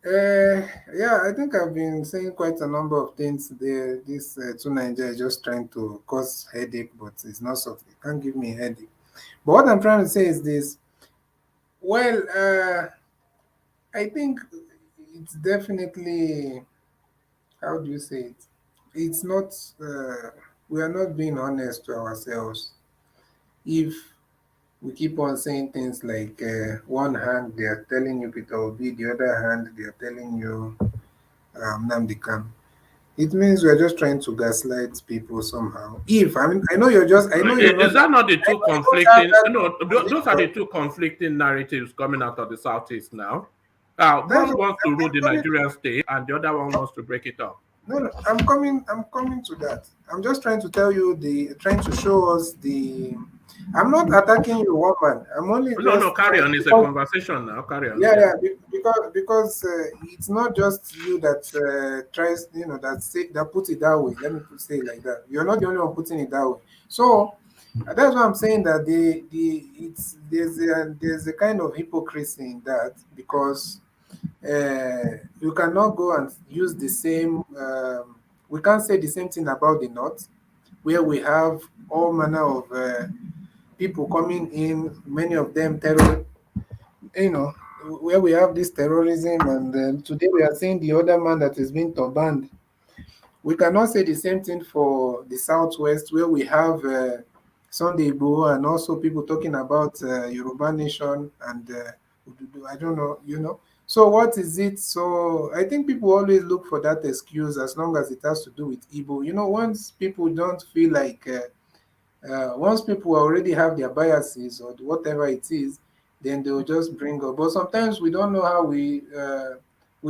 I think I've been saying quite a number of things there. This to Nigeria is just trying to cause headache, but it's not so. It can't give me a headache. But what I'm trying to say is this. Well, I think it's definitely, how do you say it? It's not, we are not being honest to ourselves. If we keep on saying things like one hand they are telling you Peter Obi, the other hand they are telling you Nnamdi Kanu. It means we are just trying to gaslight people somehow. If I mean, I know you're just, I know you're not. Is that not the I two know you don't have conflicting? that No, those are conversation. the two conflicting narratives coming out of the southeast now. That's One what wants to rule I'm the coming. Nigerian state, and the other one wants to break it up. No, no, I'm coming. I'm coming to that. I'm just trying to tell you trying to show us the. I'm not attacking you, woman. I'm only No, no, just carry trying on. It's a because conversation now. Carry on. yeah, Yeah. yeah, because it's not just you that tries, that say that put it that way. Let me say it like that. You're not the only one putting it that way. So that's why I'm saying that there's a kind of hypocrisy in that because you cannot go and use the same. We can't say the same thing about the north, where we have all manner of people coming in. Many of them terror, you know, where we have this terrorism, and today we are seeing the other man that is being turbaned. We cannot say the same thing for the southwest, where we have Sunday Igboho and also people talking about Yoruba nation and I don't know, So what is it? So I think people always look for that excuse as long as it has to do with Igbo. Once people don't feel like once people already have their biases or whatever it is, then they'll just bring up. But sometimes we don't know how we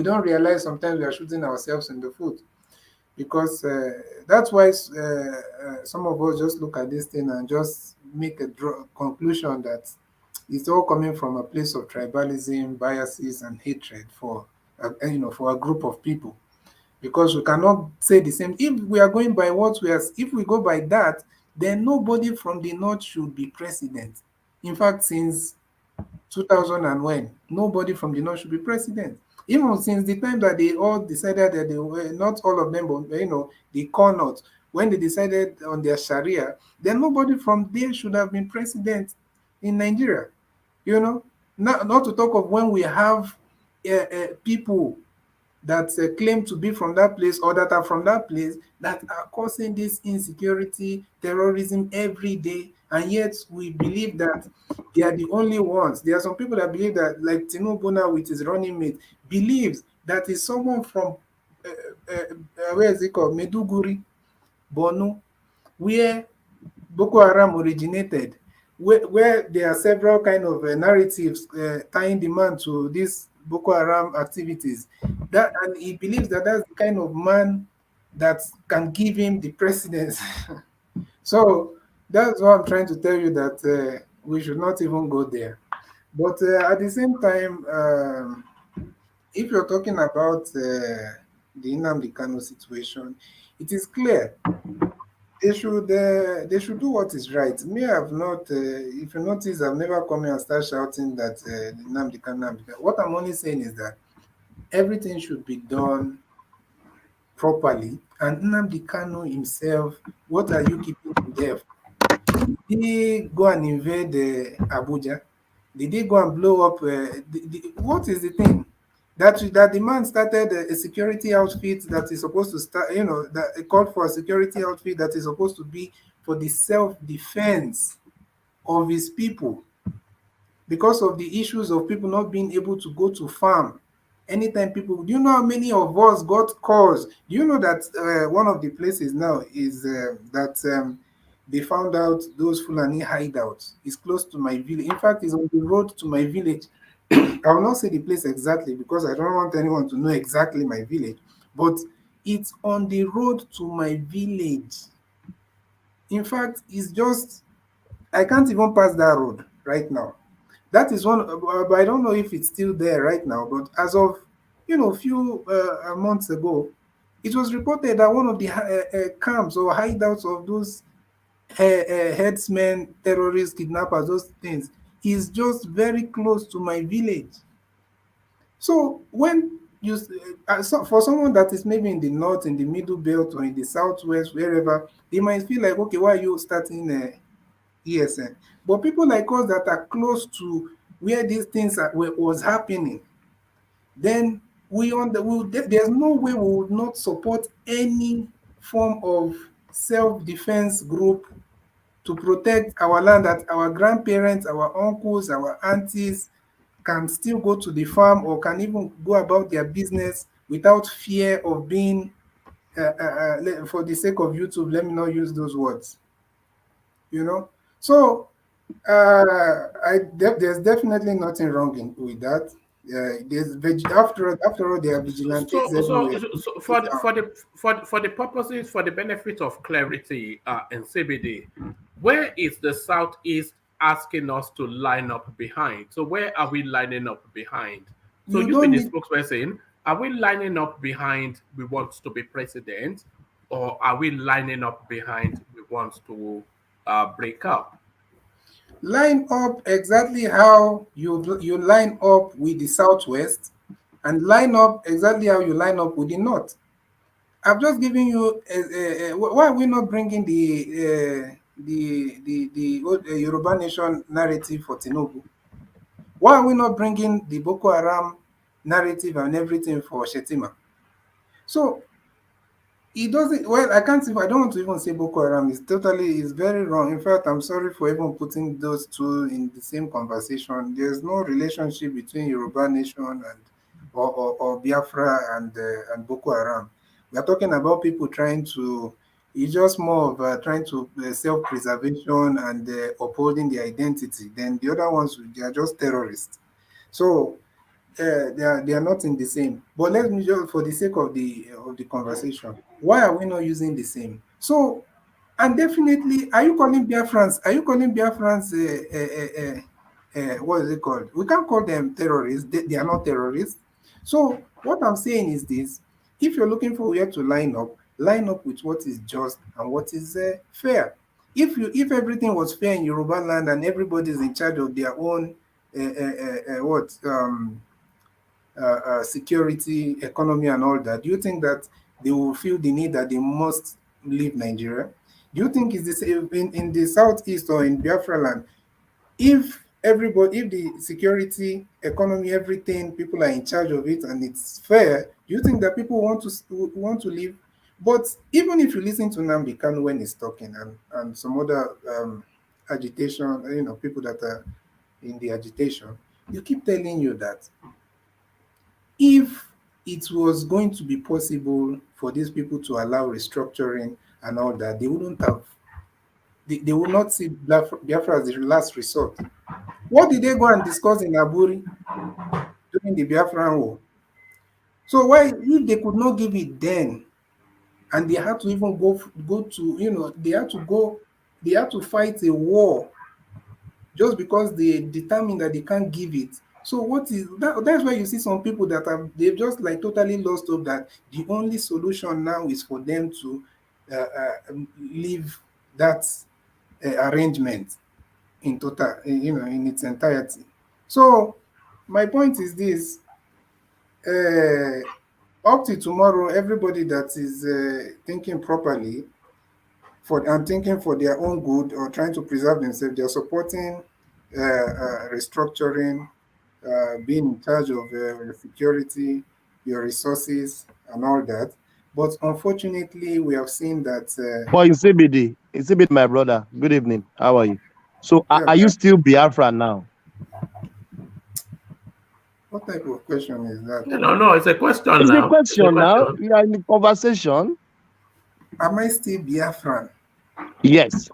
don't realize sometimes we are shooting ourselves in the foot because that's why some of us just look at this thing and just make a conclusion that it's all coming from a place of tribalism, biases, and hatred for for a group of people because we cannot say the same. If we are going by what we are, if we go by that, then nobody from the north should be president. In fact, since 2000 and when, nobody from the north should be president. Even since the time that they all decided that they were, not all of them, but the cont, when they decided on their Sharia, then nobody from there should have been president in Nigeria. You know, not to talk of when we have people that claim to be from that place or that are from that place that are causing this insecurity, terrorism every day, and yet we believe that they are the only ones. There are some people that believe that, like Tinubu now with his running mate, believes that is someone from where is it called, Meduguri, Borno, where Boko Haram originated, where there are several kind of narratives tying the man to these Boko Haram activities. That and he believes that that's the kind of man that can give him the presidency. So that's what I'm trying to tell you that we should not even go there. But at the same time, if you're talking about the Nnamdi Kanu situation, it is clear they should do what is right. Me, I've not. If you notice, I've never come here and start shouting that Nnamdi Kanu, Nnamdi Kanu. What I'm only saying is that everything should be done properly. And Nnamdi Kanu himself, what are you keeping him there for? Did he go and invade Abuja? Did he go and blow up? What is the thing? That the man started a security outfit that is supposed to start, that called for a security outfit that is supposed to be for the self-defense of his people because of the issues of people not being able to go to farm. Anytime people, do you know how many of us got calls? Do you know that one of the places now is that they found out those Fulani hideouts is close to my village. In fact, it's on the road to my village. I will not say the place exactly because I don't want anyone to know exactly my village, but it's on the road to my village. In fact, it's just, I can't even pass that road right now. That is one, but I don't know if it's still there right now. But as of, a few months ago, it was reported that one of the camps or hideouts of those headsmen, terrorists, kidnappers, those things, is just very close to my village. So when so for someone that is maybe in the north, in the middle belt, or in the southwest, wherever, they might feel like, okay, why are you starting ESN? But people like us that are close to where these things was happening, then there's no way we would not support any form of self-defense group to protect our land, that our grandparents, our uncles, our aunties can still go to the farm or can even go about their business without fear of being, for the sake of YouTube, let me not use those words, you know. So there's definitely nothing wrong with that. After all, there are vigilantes everywhere. So for the purposes, for the benefit of clarity in CBD, where is the Southeast asking us to line up behind? So where are we lining up behind? So You you be don't the need spokesperson. Are we lining up behind we want to be president, or are we lining up behind we want to break up? line up exactly how you line up with the Southwest, and line up exactly how you line up with the North. I've just given you why are we not bringing the old Yoruba nation narrative for Tinubu? Why are we not bringing the Boko Haram narrative and everything for Shetima? So it doesn't, well, I can't I don't want to even say Boko Haram. It's very wrong. In fact, I'm sorry for even putting those two in the same conversation. There's no relationship between Yoruba nation and or Biafra and Boko Haram. We are talking about people trying to, it's just more of trying to self-preservation and upholding the identity. Then the other ones, they are just terrorists. So they are not in the same. But let me just, for the sake of the conversation, why are we not using the same? So, and definitely, are you calling Biafrans? Are you calling Biafrans? What is it called? We can't call them terrorists. They are not terrorists. So, what I'm saying is this: if you're looking for where to line up with what is just and what is fair. If everything was fair in Yoruba land and everybody's in charge of their own security, economy, and all that, do you think that they will feel the need that they must leave Nigeria? Do you think it's the same in the southeast or in Biafra land? If the security, economy, everything, people are in charge of it and it's fair, do you think that people want to leave? But even if you listen to Nnamdi Kanu when he's talking and some other agitation, people that are in the agitation, you keep telling you that if it was going to be possible for these people to allow restructuring and all that, they wouldn't have. They would not see Biafra as the last resort. What did they go and discuss in Aburi during the Biafran war? So why, if they could not give it then, and they had to even go to, they had to fight a war just because they determined that they can't give it. So what is that? That's why you see some people that they've just like totally lost hope that the only solution now is for them to leave that arrangement in total, in its entirety. So my point is this: up to tomorrow, everybody that is thinking properly and thinking for their own good or trying to preserve themselves, they're supporting restructuring, being in charge of your security, your resources, and all that. But unfortunately, we have seen that. But in CBD, my brother. Good evening. How are you? So, are you still Biafra now? What type of question is that? No, it's a question. It's now. a question now. We are in the conversation. Am I still Biafran? Yes.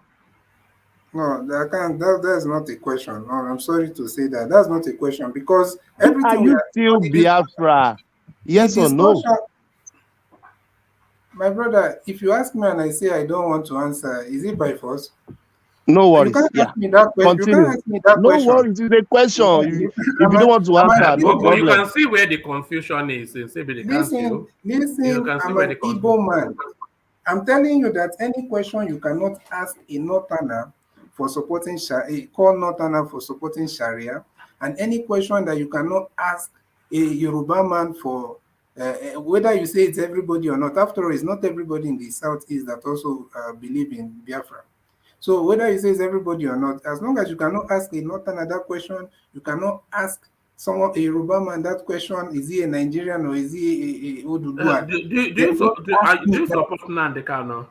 No, that can't. That's not a question. No, I'm sorry to say that. That's not a question because everything. Are you still Biafra? Yes or no? My brother, if you ask me and I say I don't want to answer, is it by force? No worries. You can't ask me that question. Continue. You can't ask me that no question. worries. It's a question. If you don't want to answer, no problem. You can see where the confusion is in CBD. Listen, I'm an Igbo man. I'm telling you that any question you cannot ask a Northerner for supporting call Northerner for supporting Sharia, and any question that you cannot ask a Yoruba man for, whether you say it's everybody or not. After all, it's not everybody in the southeast that also believe in Biafra. So whether you say it's everybody or not, as long as you cannot ask a Northerner that question, you cannot ask someone, a Yoruba man, that question: is he a Nigerian or is he a Oduduwa? Do you support Nnamdi Kanu?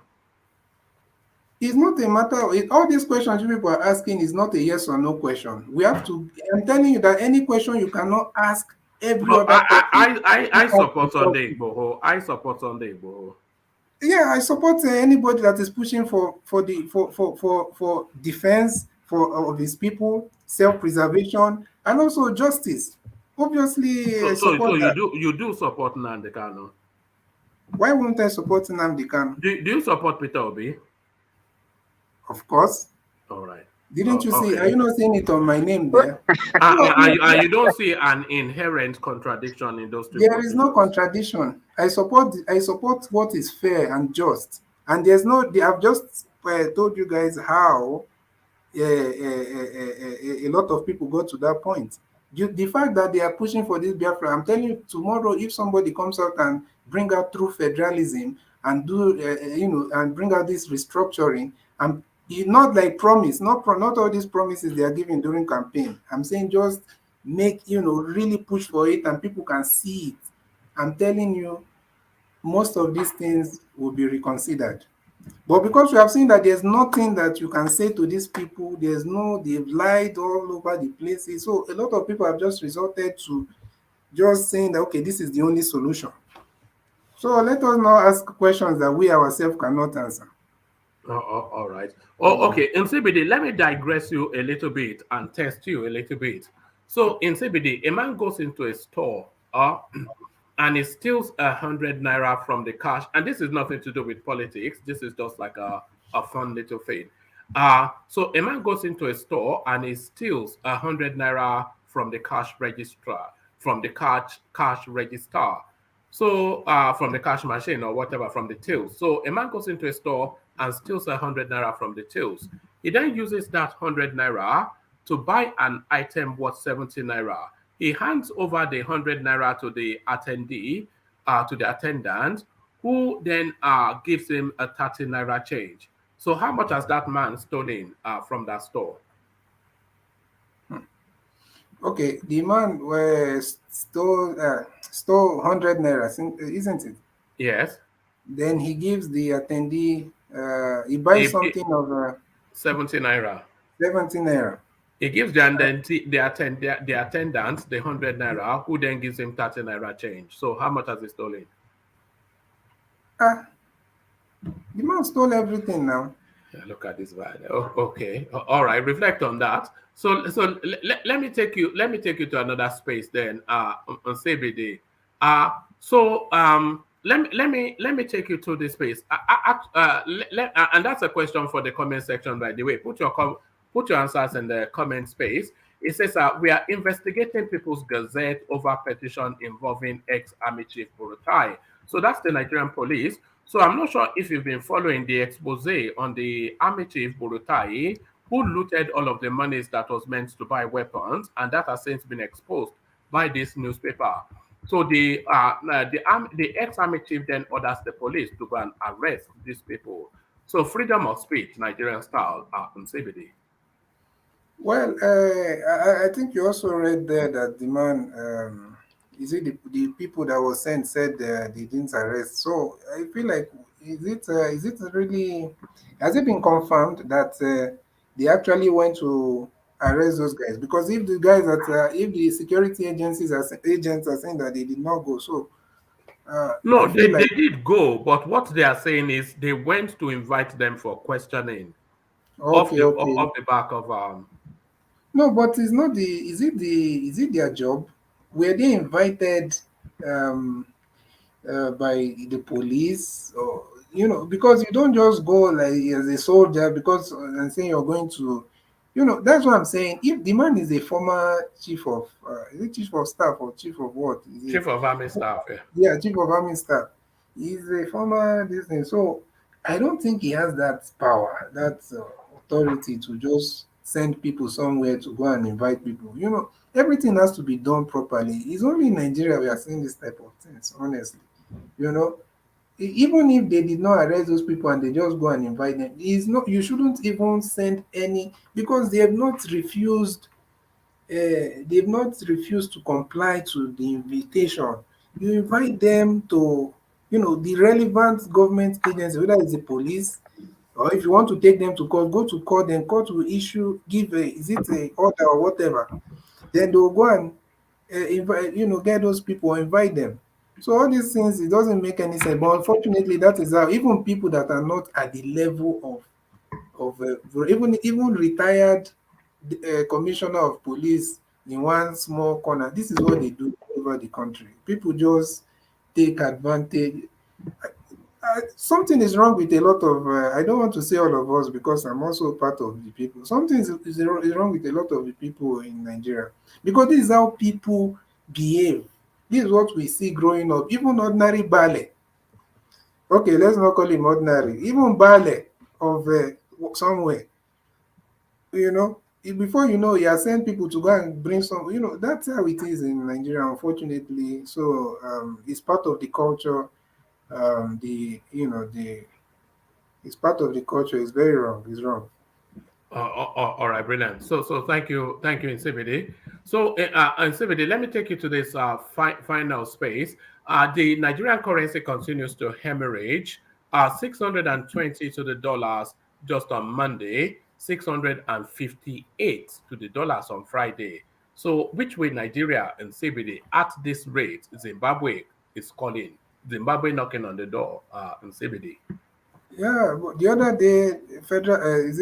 It's not a matter of all these questions you people are asking is not a yes or no question. We have to. I'm telling you that any question you cannot ask every But other person. I support Sunday Igboho. I support Sunday Igboho. Yeah, I support anybody that is pushing for defense of his people, self-preservation, and also justice. Obviously, I So support that. you do support Nnamdi Kanu. Why won't I support Nnamdi Kanu? Do you support Peter Obi? Of course. All right. Didn't you see? Are Okay. you not seeing it on my name there? You don't see an inherent contradiction in those two There is no positions. contradiction. I support what is fair and just, and there's no. I've just told you guys how a lot of people got to that point. The fact that they are pushing for this Biafra, I'm telling you, tomorrow if somebody comes out and bring out true federalism and do and bring out this restructuring, and not like promise, not all these promises they are giving during campaign. I'm saying just make really push for it and people can see it. I'm telling you, most of these things will be reconsidered. But because we have seen that there's nothing that you can say to these people, they've lied all over the places. So a lot of people have just resorted to just saying that, okay, this is the only solution. So let us now ask questions that we ourselves cannot answer. All right. Oh, okay. In CBD, let me digress you a little bit and test you a little bit. So in CBD, a man goes into a store and he steals 100 naira from the cash. And this is nothing to do with politics. This is just like a fun little thing. So a man goes into a store and he steals 100 naira from the cash registrar, from the cash register. So from the cash machine or whatever, from the tills. So a man goes into a store and steals 100 naira from the tills. He then uses that 100 naira to buy an item worth 70 naira. He hands over the 100 naira to the attendee, to the attendant, who then gives him a 30 naira change. So how much has that man stolen from that store? Okay, the man stole 100 naira, isn't it? Yes. Then he gives the attendee, he buys something of 70 naira. 70 naira. He gives the attendant the 100 naira, who then gives him 30 naira change. So how much has he stolen? The man stole everything now. Yeah, look at this guy. Oh, okay. All right. Reflect on that. So let me take you to another space then. On CBD. Let me take you to this space. And that's a question for the comment section, by the way. Put your answers in the comment space. It says we are investigating People's Gazette over petition involving ex-Army Chief Burutai. So that's the Nigerian police. So I'm not sure if you've been following the expose on the Army Chief Burutai, who looted all of the monies that was meant to buy weapons, and that has since been exposed by this newspaper. So the ex-Army Chief then orders the police to go and arrest these people. So freedom of speech, Nigerian style, on CBD. Well, I think you also read there that the man, is it the people that was sent said they didn't arrest. So I feel like, is it really, has it been confirmed that they actually went to arrest those guys? Because if the guys if the security agents are saying that they did not go, so no, I feel they like, did go, but what they are saying is they went to invite them for questioning off okay, the back of no, but it's not the. Is it their job? Were they invited by the police, or because you don't just go like as a soldier because and saying you're going to, that's what I'm saying. If the man is a former chief of, is it chief of staff or chief of what? Is Chief it? of Army Staff. Yeah. Yeah, chief of army staff. He's a former this thing, so I don't think he has that power, that authority to just send people somewhere to go and invite people. Everything has to be done properly. It's only in Nigeria we are seeing this type of things, honestly. Even if they did not arrest those people and they just go and invite them, it's not. You shouldn't even send any, because they have not refused. They've not refused to comply to the invitation. You invite them to, the relevant government agency, whether it's the police Or if you want to take them to court, go to court, then court will give is it a order or whatever. Then they will go and invite, get those people or invite them. So all these things, it doesn't make any sense. But unfortunately, that is how even people that are not at the level of even retired commissioner of police in one small corner, this is what they do all over the country. People just take advantage. Something is wrong with a lot of, I don't want to say all of us because I'm also part of the people. Something is wrong with a lot of the people in Nigeria because this is how people behave. This is what we see growing up. Even ordinary ballet. Okay, let's not call him ordinary. Even ballet of somewhere, before you know, you are sending people to go and bring some, that's how it is in Nigeria, unfortunately. So it's part of the culture. The it's part of the culture. It's very wrong. It's wrong. All right, brilliant. So thank you, Nsibidi. So Nsibidi, let me take you to this final space. The Nigerian currency continues to hemorrhage. 620 to the dollars just on Monday, 658 to the dollars on Friday. So which way Nigeria and Nsibidi at this rate? Zimbabwe is calling. Zimbabwe knocking on the door. Nsibidi. Yeah, but the other day,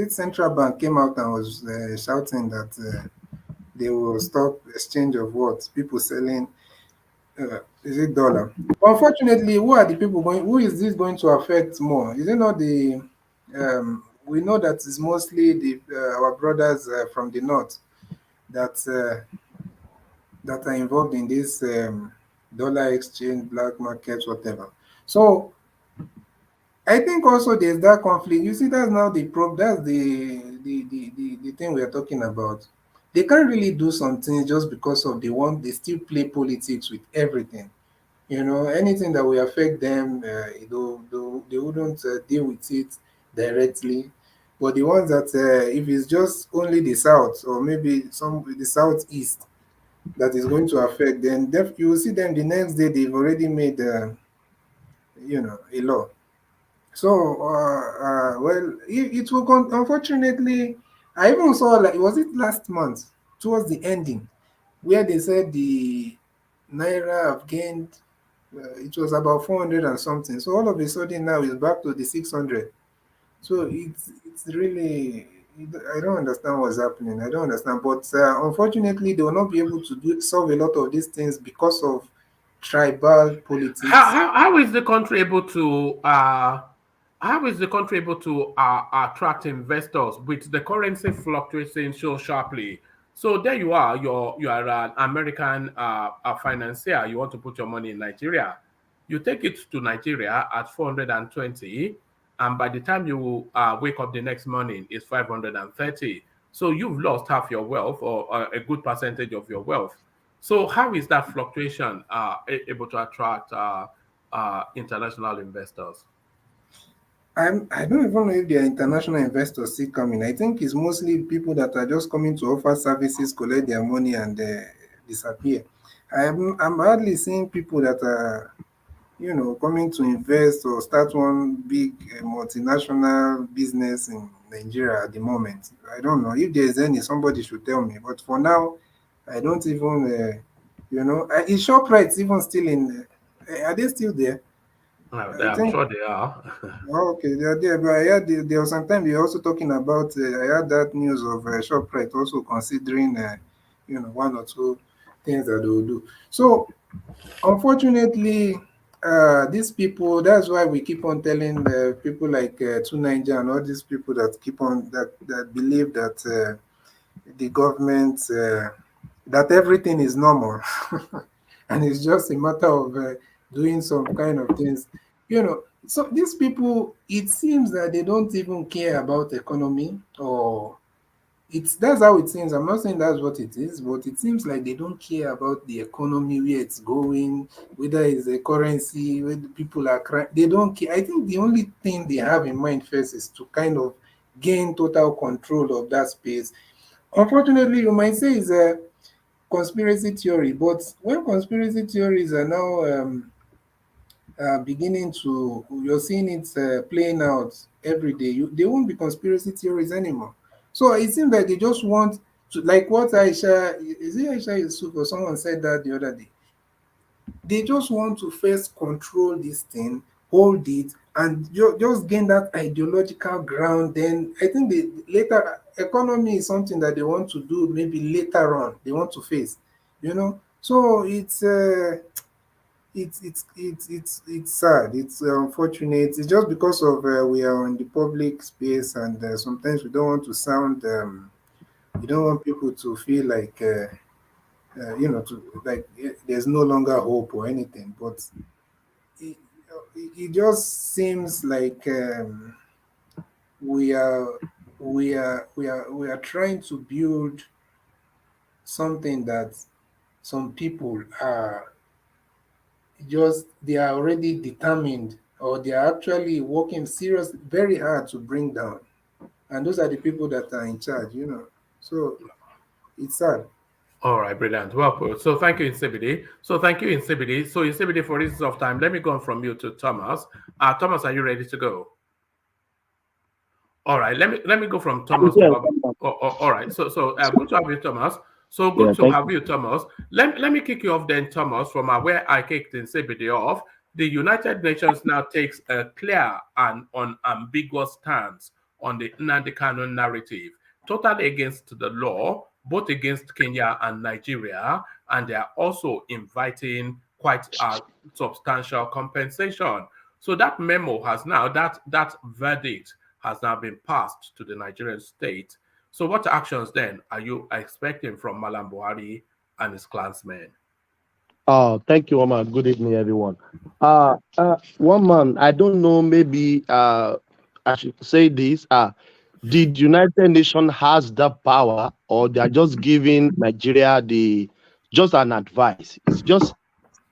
central bank came out and was shouting that they will stop exchange of what people selling. Is it dollar? Unfortunately, who are the people going? Who is this going to affect more? Is it not the? We know that it's mostly our brothers from the north that are involved in this dollar exchange, black markets, whatever. So I think also there's that conflict. You see, that's now the problem. That's the thing we are talking about. They can't really do something just because of they still play politics with everything. Anything that will affect them, they wouldn't deal with it directly. But the ones that, if it's just only the south or maybe the southeast that is going to affect, then you will see them the next day. They've already made, a law. So, well, it will unfortunately. I even saw, like, was it last month towards the ending where they said the Naira have gained, it was about 400 and something. So all of a sudden now it's back to the 600. So it's really, I don't understand what's happening. I don't understand. But unfortunately, they will not be able to solve a lot of these things because of tribal politics. How is the country able to attract investors with the currency fluctuating so sharply? So there you are, you are an American financier. You want to put your money in Nigeria. You take it to Nigeria at 420, and by the time you wake up the next morning, it's 530. So you've lost half your wealth or a good percentage of your wealth. So how is that fluctuation able to attract international investors? I don't even know if there are international investors still coming. I think it's mostly people that are just coming to offer services, collect their money, and disappear. I'm hardly seeing people that are, coming to invest or start one big multinational business in Nigeria at the moment. I don't know if there's any. Somebody should tell me. But for now, I don't even. Is ShopRite even still in? Are they still there? I'm sure they are. Okay, they are there. But I heard there was some time they were also talking about. I heard that news of ShopRite also considering, one or two things that they will do. So, unfortunately, these people. That's why we keep on telling people like Tunanja and all these people that keep on that believe that the government that everything is normal, and it's just a matter of doing some kind of things. So these people, it seems that they don't even care about economy, or that's how it seems. I'm not saying that's what it is, but it seems like they don't care about the economy, where it's going, whether it's a currency, whether people are crying. They don't care. I think the only thing they have in mind first is to kind of gain total control of that space. Unfortunately, you might say it's a conspiracy theory, but when conspiracy theories are now beginning to, you're seeing it playing out every day. They won't be conspiracy theories anymore. So it seems like they just want to, like what Aisha, is it Aisha Yusuf or someone said that the other day? They just want to first control this thing, hold it, and just gain that ideological ground. Then I think the later economy is something that they want to do maybe later on. They want to face, you know. So it's sad. It's unfortunate. It's just because of we are in the public space, and sometimes we don't want to sound. We don't want people to feel like to like there's no longer hope or anything. But it, it just seems like we are we are trying to build something that some people are just they are already determined, or they are actually working serious very hard to bring down, and those are the people that are in charge, so it's sad. All right, brilliant. Well put. So thank you, Insibidi. So Insibidi, for reasons of time, let me go on from you to Thomas. Thomas, are you ready to go? All right, let me go from Thomas to Baba. All right, so good to have you, Thomas. So good to have you, Thomas. Let me kick you off then, Thomas, from where I kicked Insibidi off. The United Nations now takes a clear and unambiguous stance on the Nnamdi Kanu narrative, totally against the law, both against Kenya and Nigeria, and they are also inviting quite substantial compensation. So that memo has now, that verdict has now been passed to the Nigerian state. So what actions then are you expecting from Mallam Buhari and his clansmen? Thank you, Omar. Good evening, everyone. One man, I don't know, maybe I should say this. Did United Nations has the power, or they are just giving Nigeria just an advice? It's just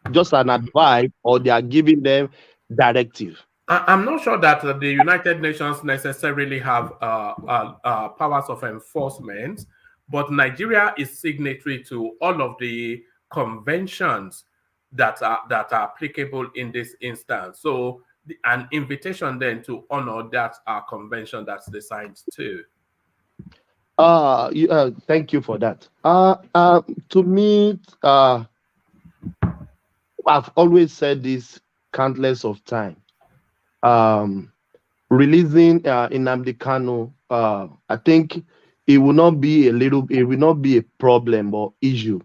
an advice, or they are giving them directive? I'm not sure that the United Nations necessarily have powers of enforcement, but Nigeria is signatory to all of the conventions that are applicable in this instance. So an invitation then to honor that convention that's the signed too. Thank you for that. To me, I've always said this countless of times. Releasing Nnamdi Kanu, I think it will not be a problem or issue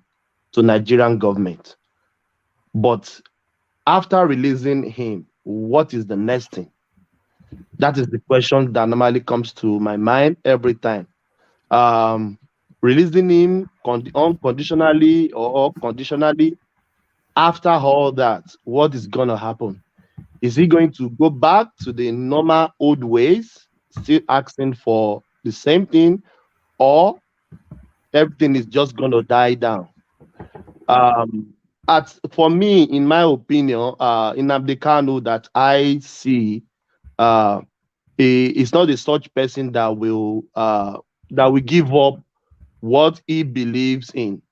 to Nigerian government. But after releasing him, what is the next thing? That is the question that normally comes to my mind every time. Releasing him unconditionally or conditionally, after all that, what is going to happen? Is he going to go back to the normal old ways, still asking for the same thing, or everything is just going to die down? For me, in my opinion, Nnamdi Kanu that I see, is not a such person that will give up what he believes in.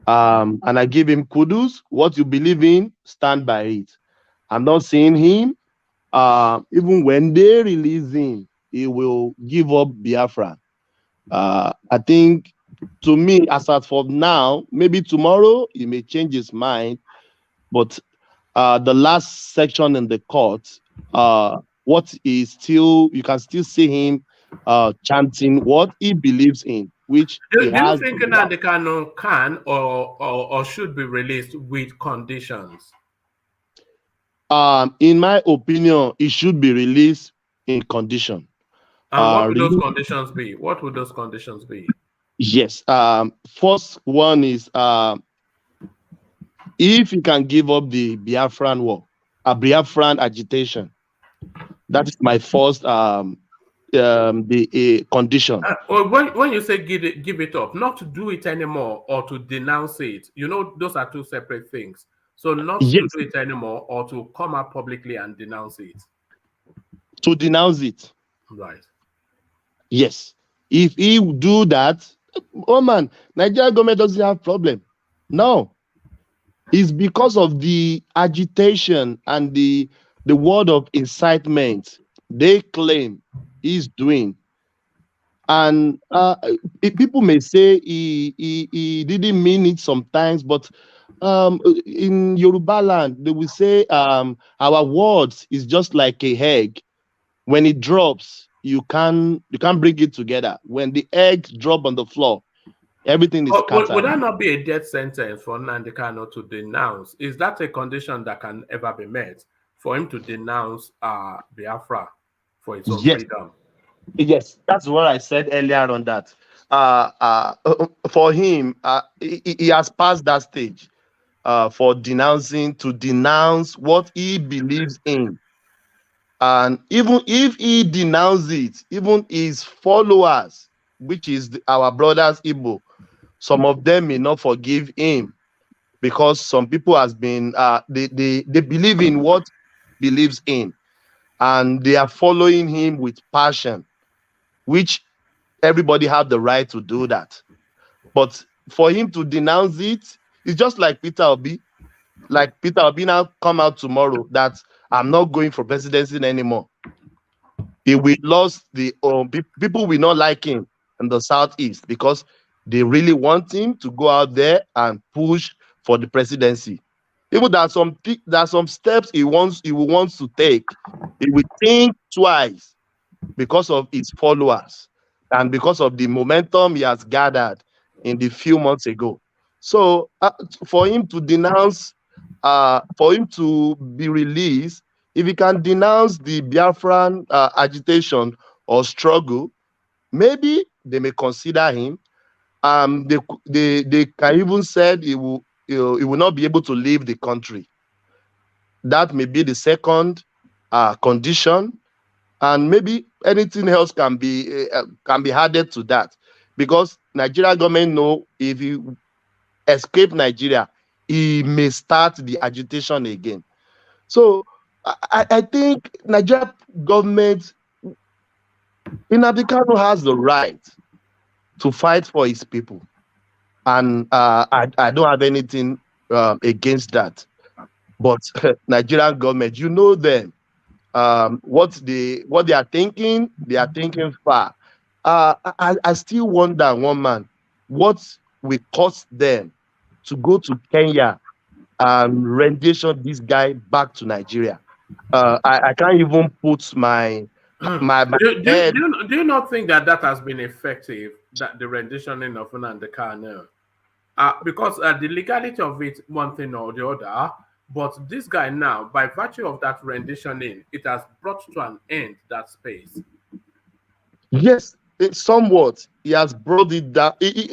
And I give him kudos. What you believe in, stand by it. I'm not seeing him. Even when they release him, he will give up Biafra. I think, to me, as for now, maybe tomorrow he may change his mind. But the last section in the court, what is still, you can still see him chanting what he believes in, which do you think Nnamdi Kanu can or should be released with conditions? In my opinion, it should be released in condition. And what would those conditions be? What would those conditions be? Yes. First one is if you can give up the Biafran war, Biafran agitation. That is my first condition. When you say give it up, not to do it anymore or to denounce it, those are two separate things. So not to do it anymore or to come out publicly and denounce it. To denounce it. Right. Yes. If he do that, oh man, Nigeria government doesn't have problem. No. is because of the agitation and the word of incitement they claim he's doing. And people may say he didn't mean it sometimes, but in Yoruba land, they will say our words is just like a egg. When it drops, you can't bring it together. When the egg drop on the floor, everything is But would scattered. that not be a death sentence for Nnamdi Kanu to denounce? Is that a condition that can ever be met for him to denounce Biafra for its own Yes, freedom? yes, that's what I said earlier on that. For him, he has passed that stage for to denounce what he believes in. And even if he denounces it, even his followers, which is our brothers Igbo, some of them may not forgive him because some people has been they believe in what he believes in, and they are following him with passion, which everybody have the right to do that. But for him to denounce it, it's just like Peter Obi. Like Peter Obi now come out tomorrow that I'm not going for presidency anymore. He will lose the people will not like him in the southeast because they really want him to go out there and push for the presidency. Even there are some steps he wants to take. He will think twice because of his followers and because of the momentum he has gathered in the few months ago. So for him to denounce, for him to be released, if he can denounce the Biafran agitation or struggle, maybe they may consider him. They can even said he will not be able to leave the country. That may be the second condition, and maybe anything else can be added to that, because Nigerian government know if you escape Nigeria, he may start the agitation again. So I think Nigeria government, Nnamdi Kanu has the right to fight for his people, and I don't have anything against that. But Nigerian government, you know them. What they are thinking far. I still wonder, one man, what will cost them to go to Kenya and rendition this guy back to Nigeria. I can't even put my head. Do you not think that has been effective, that the renditioning of Nnamdi Kanu? Because the legality of it, one thing or the other, but this guy now, by virtue of that renditioning, it has brought to an end that space. Yes, somewhat. He has brought it down. He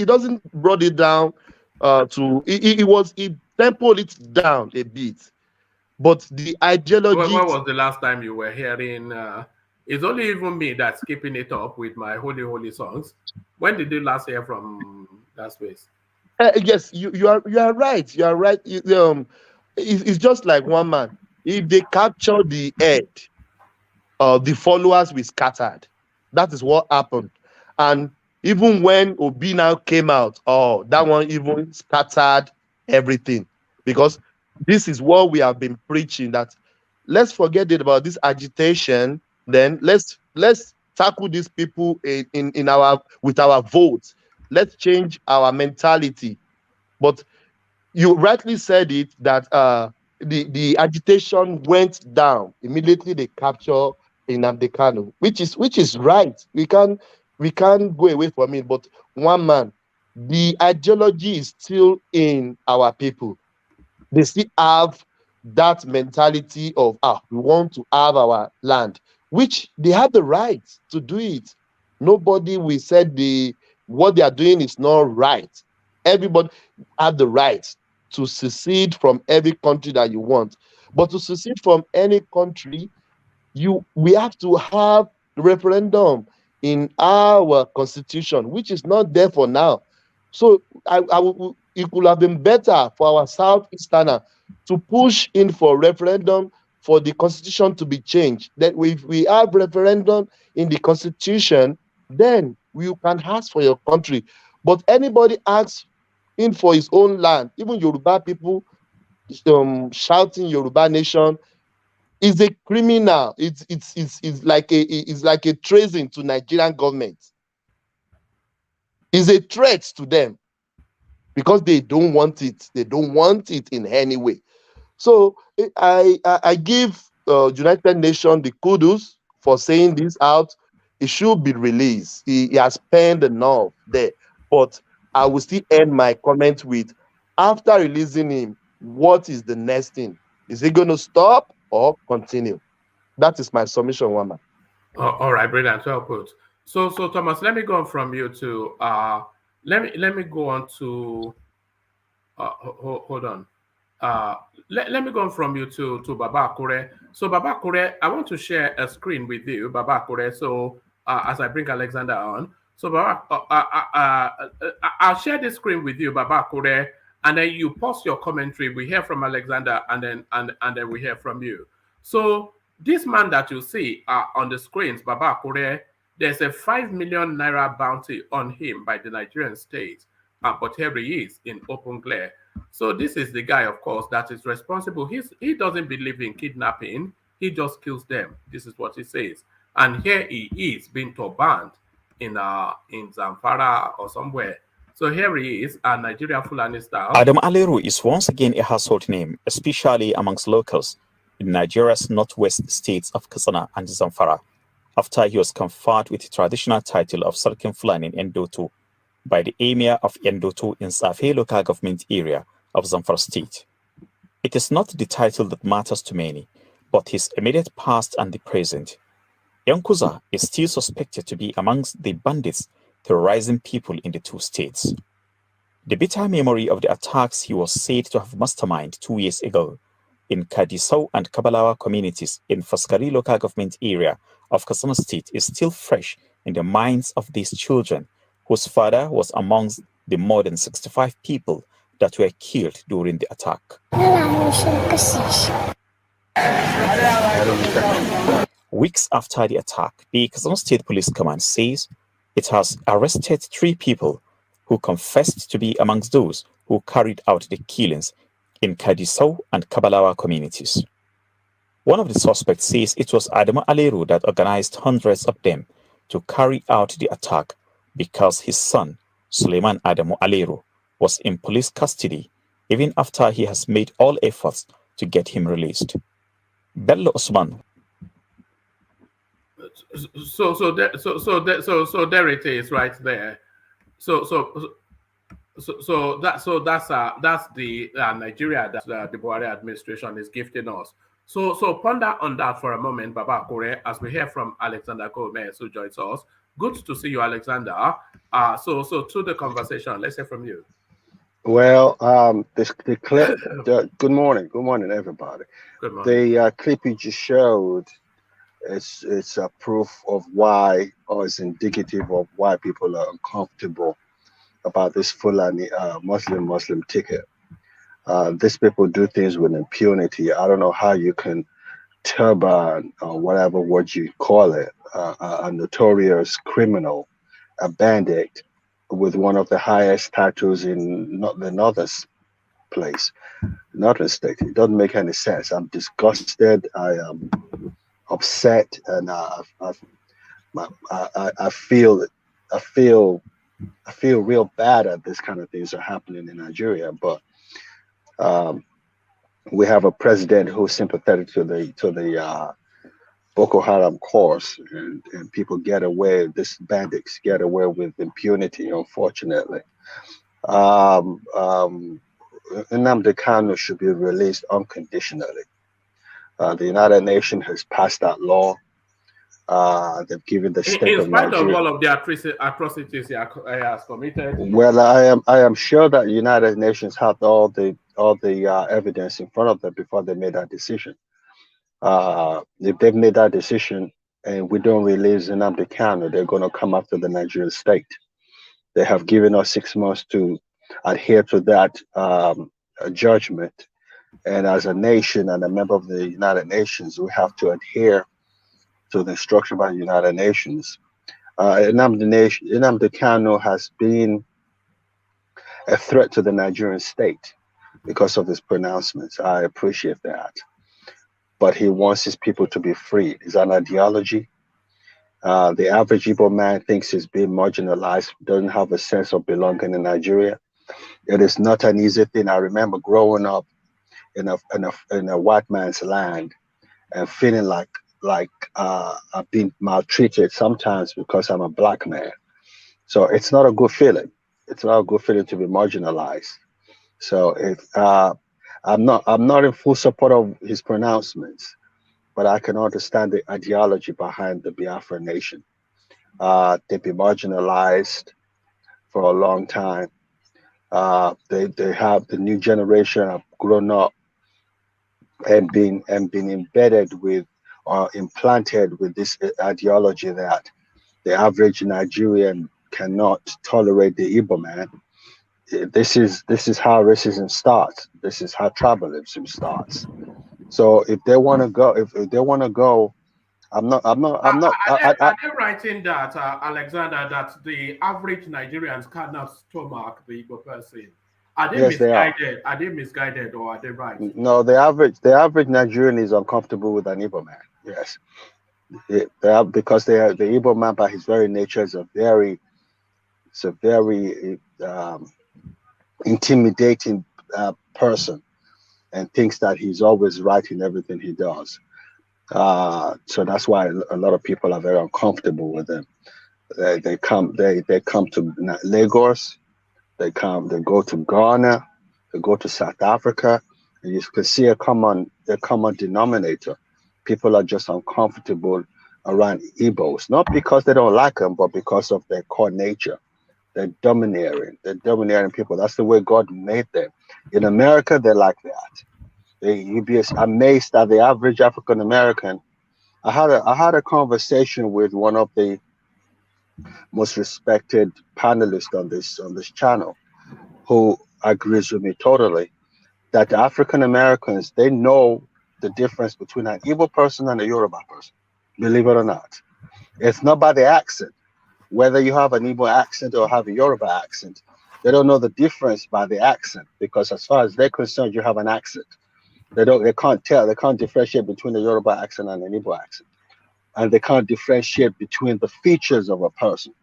doesn't brought it down he tempered it down a bit. But the ideology. When was the last time you were hearing? It's only even me that's keeping it up with my holy songs. When did you last hear from that space? Yes, you are right. You are right. It's just like one man. If they capture the head, the followers will scattered. That is what happened. And even when Obi now came out, that one even scattered everything, because this is what we have been preaching, that let's forget it about this agitation. Then let's tackle these people with our votes. Let's change our mentality. But you rightly said it that the agitation went down immediately. They capture Nnamdi Kanu, which is right. We can't go away from it. But one man, the ideology is still in our people. They still have that mentality of we want to have our land, which they have the right to do it. Nobody will say what they are doing is not right. Everybody have the right to secede from every country that you want. But to secede from any country, we have to have referendum in our constitution, which is not there for now. So it could have been better for our Southeasterner to push in for referendum for the constitution to be changed. That if we have referendum in the constitution, then you can ask for your country. But anybody asks in for his own land. Even Yoruba people shouting Yoruba nation is a criminal. It's like a treason to Nigerian government. It's a threat to them because they don't want it. They don't want it in any way. So I give United Nations the kudos for saying this out. It should be released. He has spent enough there. But I will still end my comment with, after releasing him, what is the next thing? Is he going to stop or continue? That is my submission, Wama. All right, brilliant. Well put. So Thomas, let me go on from you to let me go on to hold on. Let me go on from you to Baba Akure. So Baba Akure, I want to share a screen with you, Baba Akure. So as I bring Alexander on, so Baba, I'll share this screen with you, Baba Akure, and then you post your commentary. We hear from Alexander, and then we hear from you. So this man that you see on the screens, Baba Akure, there's a 5 million naira bounty on him by the Nigerian state, but here he is in open glare. So this is the guy, of course, that is responsible. He doesn't believe in kidnapping. He just kills them. This is what he says. And here he is being turbaned in Zamfara or somewhere. So here he is, a Nigeria Fulani style. Adam Aleru is once again a household name, especially amongst locals in Nigeria's northwest states of Katsina and Zamfara, after he was conferred with the traditional title of Sarkin Fulani in Endoto by the Emir of Endoto in Safe local government area of Zamfara state. It is not the title that matters to many, but his immediate past and the present. Yankuza is still suspected to be amongst the bandits terrorizing people in the two states. The bitter memory of the attacks he was said to have masterminded 2 years ago in Kadisau and Kabalawa communities in Faskari local government area of Katsina state is still fresh in the minds of these children, whose father was amongst the more than 65 people that were killed during the attack. Weeks after the attack, the Katsina State Police Command says it has arrested 3 people who confessed to be amongst those who carried out the killings in Kadisau and Kabalawa communities. One of the suspects says it was Adamu Aleru that organized hundreds of them to carry out the attack because his son, Suleiman Adamu Aleru, was in police custody even after he has made all efforts to get him released. Bello Osman. So there it is right there. So that's the Nigeria that the Buhari administration is gifting us. So ponder on that for a moment, Baba Akure, as we hear from Alexander Gomez, who joins us. Good to see you, Alexander. So to the conversation, let's hear from you. Well, the clip. Good morning, everybody. Good morning. The clip you just showed, it's a proof of why, or it's indicative of why people are uncomfortable about this Fulani Muslim ticket. These people do things with impunity. I don't know how you can turban, or whatever word you call it, a notorious criminal, a bandit, with one of the highest titles in the northern place, northern state. It doesn't make any sense. I'm disgusted. I am upset, and I feel real bad that this kind of things are happening in Nigeria. But we have a president who's sympathetic to the Boko Haram cause, and people get away. These bandits get away with impunity, unfortunately. Nnamdi Kanu should be released unconditionally. The United Nations has passed that law. They've given the state of Nigeria. In spite of all of the atrocities he has committed. Well, I am sure that the United Nations had all the evidence in front of them before they made that decision. If they've made that decision and we don't release Nnamdi Kanu, they're going to come after the Nigerian state. They have given us 6 months to adhere to that judgment. And as a nation and a member of the United Nations, we have to adhere to the instruction by the United Nations. Nnamdi Kanu has been a threat to the Nigerian state because of his pronouncements. I appreciate that. But he wants his people to be free. It's an ideology. The average Igbo man thinks he's being marginalized, doesn't have a sense of belonging in Nigeria. It is not an easy thing. I remember growing up in a white man's land and feeling like I've been maltreated sometimes because I'm a black man. So it's not a good feeling. It's not a good feeling to be marginalized. So I'm not in full support of his pronouncements, but I can understand the ideology behind the Biafra nation. They've been marginalized for a long time. They have the new generation have grown up and been embedded with or implanted with this ideology that the average Nigerian cannot tolerate the Igbo man. This is how racism starts. This is how tribalism starts. So if they want to go, I'm not. Are they writing that, Alexander, that the average Nigerians cannot stomach the Igbo person? Are they Yes, they are. misguided? Are they misguided, or are they right? No, the average Nigerian is uncomfortable with an Igbo man. Yes, because the Igbo man by his very nature is a very intimidating person, and thinks that he's always right in everything he does. So that's why a lot of people are very uncomfortable with him. They come to Lagos, they go to Ghana, they go to South Africa, and you can see a common denominator. People are just uncomfortable around Igbos, not because they don't like them, but because of their core nature. They're domineering people. That's the way God made them. In America, they're like that. You'd be amazed at the average African American. I had a conversation with one of the most respected panelists on this channel, who agrees with me totally that the African Americans, they know the difference between an Igbo person and a Yoruba person. Believe it or not, it's not by the accent. Whether you have an Igbo accent or have a Yoruba accent, they don't know the difference by the accent, because as far as they're concerned, you have an accent. They can't differentiate between a Yoruba accent and an Igbo accent. And they can't differentiate between the features of a person,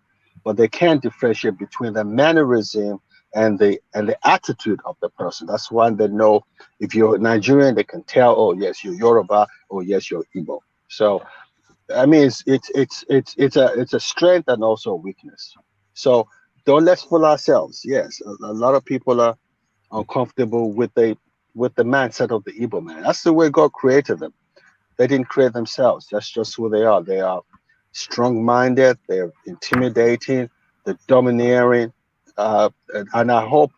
but they can differentiate between the mannerism and the attitude of the person. That's why they know if you're Nigerian, they can tell, oh yes, you're Yoruba, or yes, you're Igbo. So I mean, it's a strength and also a weakness. So don't let's fool ourselves. Yes, a lot of people are uncomfortable with the mindset of the Igbo man. That's the way God created them. They didn't create themselves. That's just who they are. They are strong-minded. They're intimidating. They're domineering. And I hope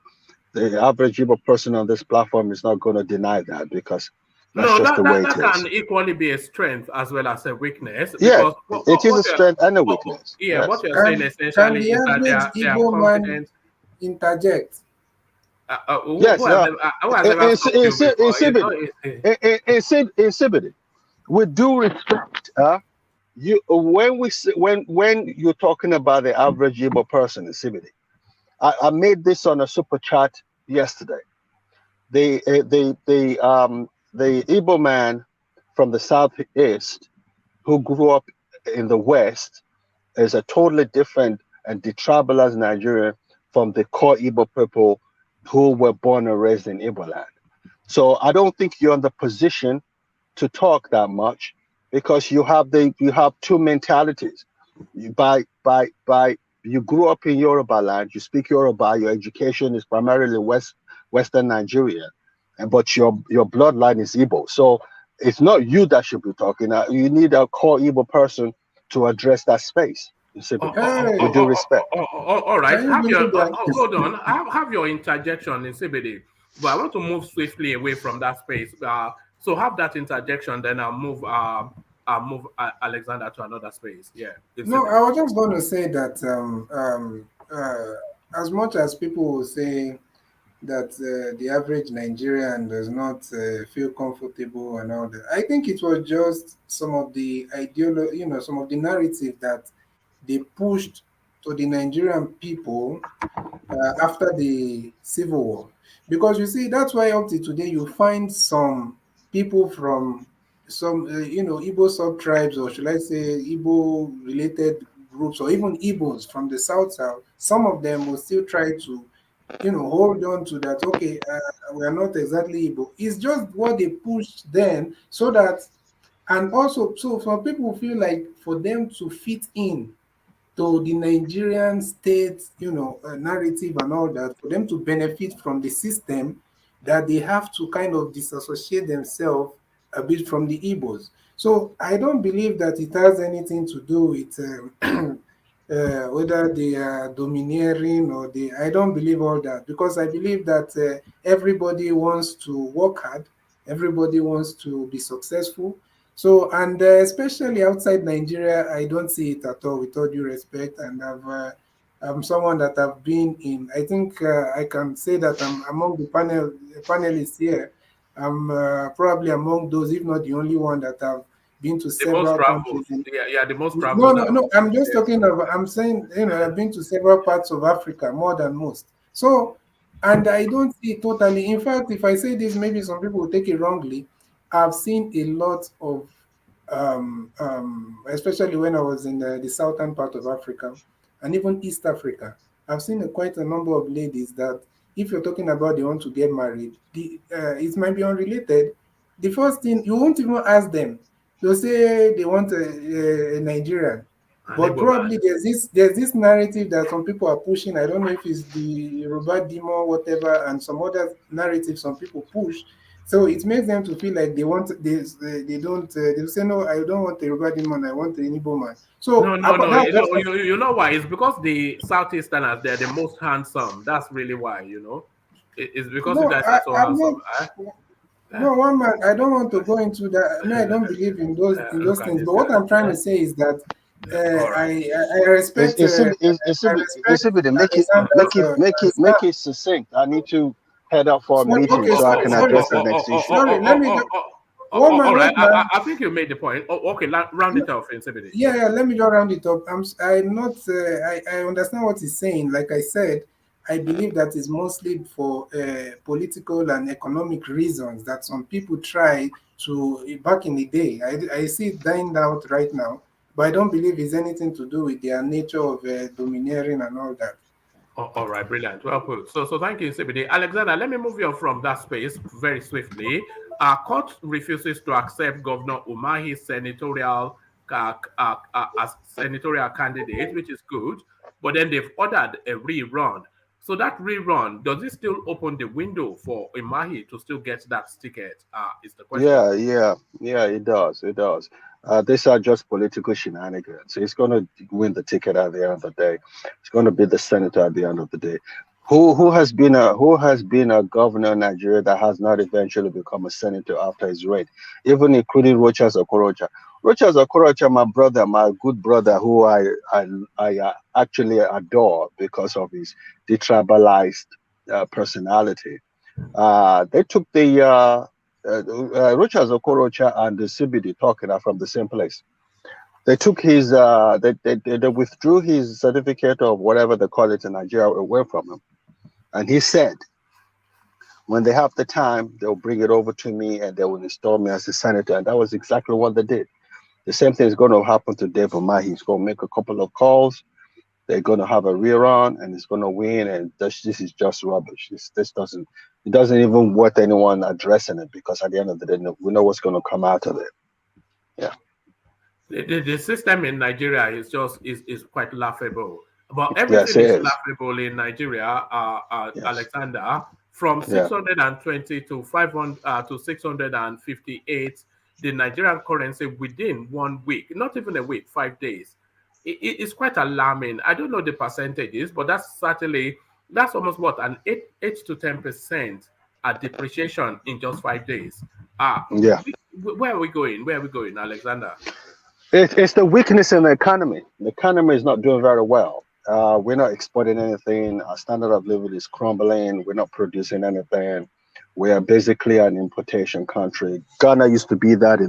the average Igbo person on this platform is not going to deny that, because that's just the way it is. That can equally be a strength as well as a weakness. Yeah, it is a strength and a weakness. Yeah, what you're saying essentially is that they are confident. Interject. Yes, in Civic, with due respect, when you're talking about the average Igbo person in Civic, I made this on a super chat yesterday. The Igbo man from the southeast who grew up in the west is a totally different and detribalized Nigerian from the core Igbo people who were born and raised in Igbo land. So I don't think you're in the position to talk that much, because you have two mentalities. You grew up in Yoruba land, you speak Yoruba, your education is primarily Western Nigeria, but your bloodline is Igbo. So it's not you that should be talking. You need a core Igbo person to address that space. With due respect. All right. Hold on. Have your interjection in CBD, but I want to move swiftly away from that space. So have that interjection, then I'll move Alexander to another space. Yeah. No, I was just going to say that as much as people will say that the average Nigerian does not feel comfortable and all that, I think it was just some of the ideology, some of the narrative that they pushed to the Nigerian people after the Civil War. Because you see, that's why up to today you find some people from some, Igbo sub-tribes, or should I say Igbo-related groups, or even Igbos from the South. Some of them will still try to, hold on to that. Okay, we are not exactly Igbo. It's just what they pushed then, so that, and also, so some people feel like for them to fit in to the Nigerian state, narrative and all that, for them to benefit from the system, that they have to kind of disassociate themselves a bit from the Igbos. So I don't believe that it has anything to do with whether they are domineering or they. I don't believe all that, because I believe that everybody wants to work hard, everybody wants to be successful. So, and especially outside Nigeria, I don't see it at all, with all due respect. And I'm someone that have been in, I think I can say that I'm among the panelists here. I'm probably among those, if not the only one, that have been to The most several traveled. countries. Yeah, the most No, traveled. no, no. I'm just talking about, I'm saying, I've been to several parts of Africa, more than most. So, and I don't see it totally. In fact, if I say this, maybe some people will take it wrongly. I've seen a lot of, especially when I was in the southern part of Africa and even East Africa, I've seen quite a number of ladies that, if you're talking about they want to get married, it might be unrelated. The first thing, you won't even ask them. They'll say they want a Nigerian. But probably there's this narrative that some people are pushing. I don't know if it's the Yoruba demo, whatever, and some other narrative some people push. So it makes them to feel like they don't they'll say, no, I don't want a Yoruba demon, I want an Igbo man. So No. that's You know why? It's because the Southeasterners, they're the most handsome. That's really why. It's because you no, guys are so I'm not. handsome. No, one man. I don't want to go into that. I don't believe in those Look at things. this But what guy. I'm trying to say is that All right. I respect Make it Alexander's make stand. it succinct. I need to head out for a Sorry, meeting okay, so I sorry, can sorry, address the sorry. next issue. Sorry, let me just one All man, right. wait, man. I think you made the point. Okay, round it off, Insipidi. Yeah, let me just round it up. I'm not. I understand what he's saying. Like I said, I believe that is mostly for political and economic reasons that some people try to back in the day. I see it dying out right now, but I don't believe it's anything to do with their nature of domineering and all that. All right, brilliant. Well put. So thank you, CBD. Alexander, let me move you on from that space very swiftly. Our court refuses to accept Governor Umahi's as senatorial candidate, which is good, but then they've ordered a rerun. So that rerun, does it still open the window for Umahi to still get that ticket? Is the question. Yeah, it does. It does. These are just political shenanigans. He's going to win the ticket at the end of the day. He's going to be the senator at the end of the day. Who has been a governor in Nigeria that has not eventually become a senator after his reign, even including Rochas Okorocha. Rochas Okorocha, my brother, my good brother, who I actually adore because of his detribalized personality. They took the Rochas Okorocha and the CBD talking are from the same place. They took his they withdrew his certificate of whatever they call it in Nigeria away from him. And he said, when they have the time, they'll bring it over to me and they will install me as a senator. And that was exactly what they did. The same thing is going to happen to Dave Umahi. He's going to make a couple of calls. They're going to have a rerun and he's going to win. And this is just rubbish. It doesn't even worth anyone addressing it, because at the end of the day, we know what's going to come out of it. Yeah. The system in Nigeria is quite laughable. But everything is laughable in Nigeria, Alexander. From 620 to 500 to 658, the Nigerian currency within 1 week, not even a week, 5 days. It's quite alarming. I don't know the percentages, but that's almost what, an 8 to 10% depreciation in just 5 days. Where are we going? Where are we going, Alexander? It's the weakness in the economy. The economy is not doing very well. We're not exporting anything. Our standard of living is crumbling. We're not producing anything. We are basically an importation country. Ghana used to be like that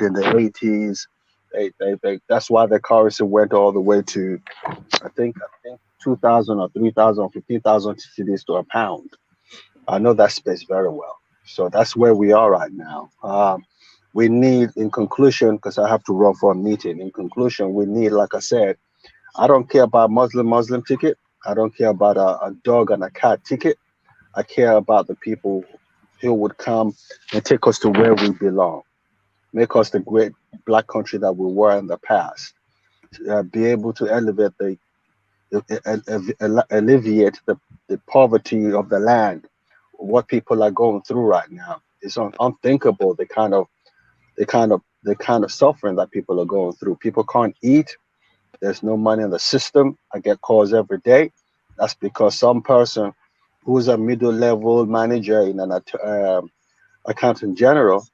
in the 80s. That's why the currency went all the way to, I think 2,000 or 3,000 or 15,000 cedis to a pound. I know that space very well. So that's where we are right now. We need, in conclusion, because I have to run for a meeting. In conclusion, we need, like I said, I don't care about Muslim ticket. I don't care about a dog and a cat ticket. I care about the people who would come and take us to where we belong, make us the great black country that we were in the past, be able to elevate alleviate the poverty of the land. What people are going through right now is unthinkable. The kind of suffering that people are going through. People can't eat. There's no money in the system. I get calls every day. That's because some person who's a middle-level manager in an accountant general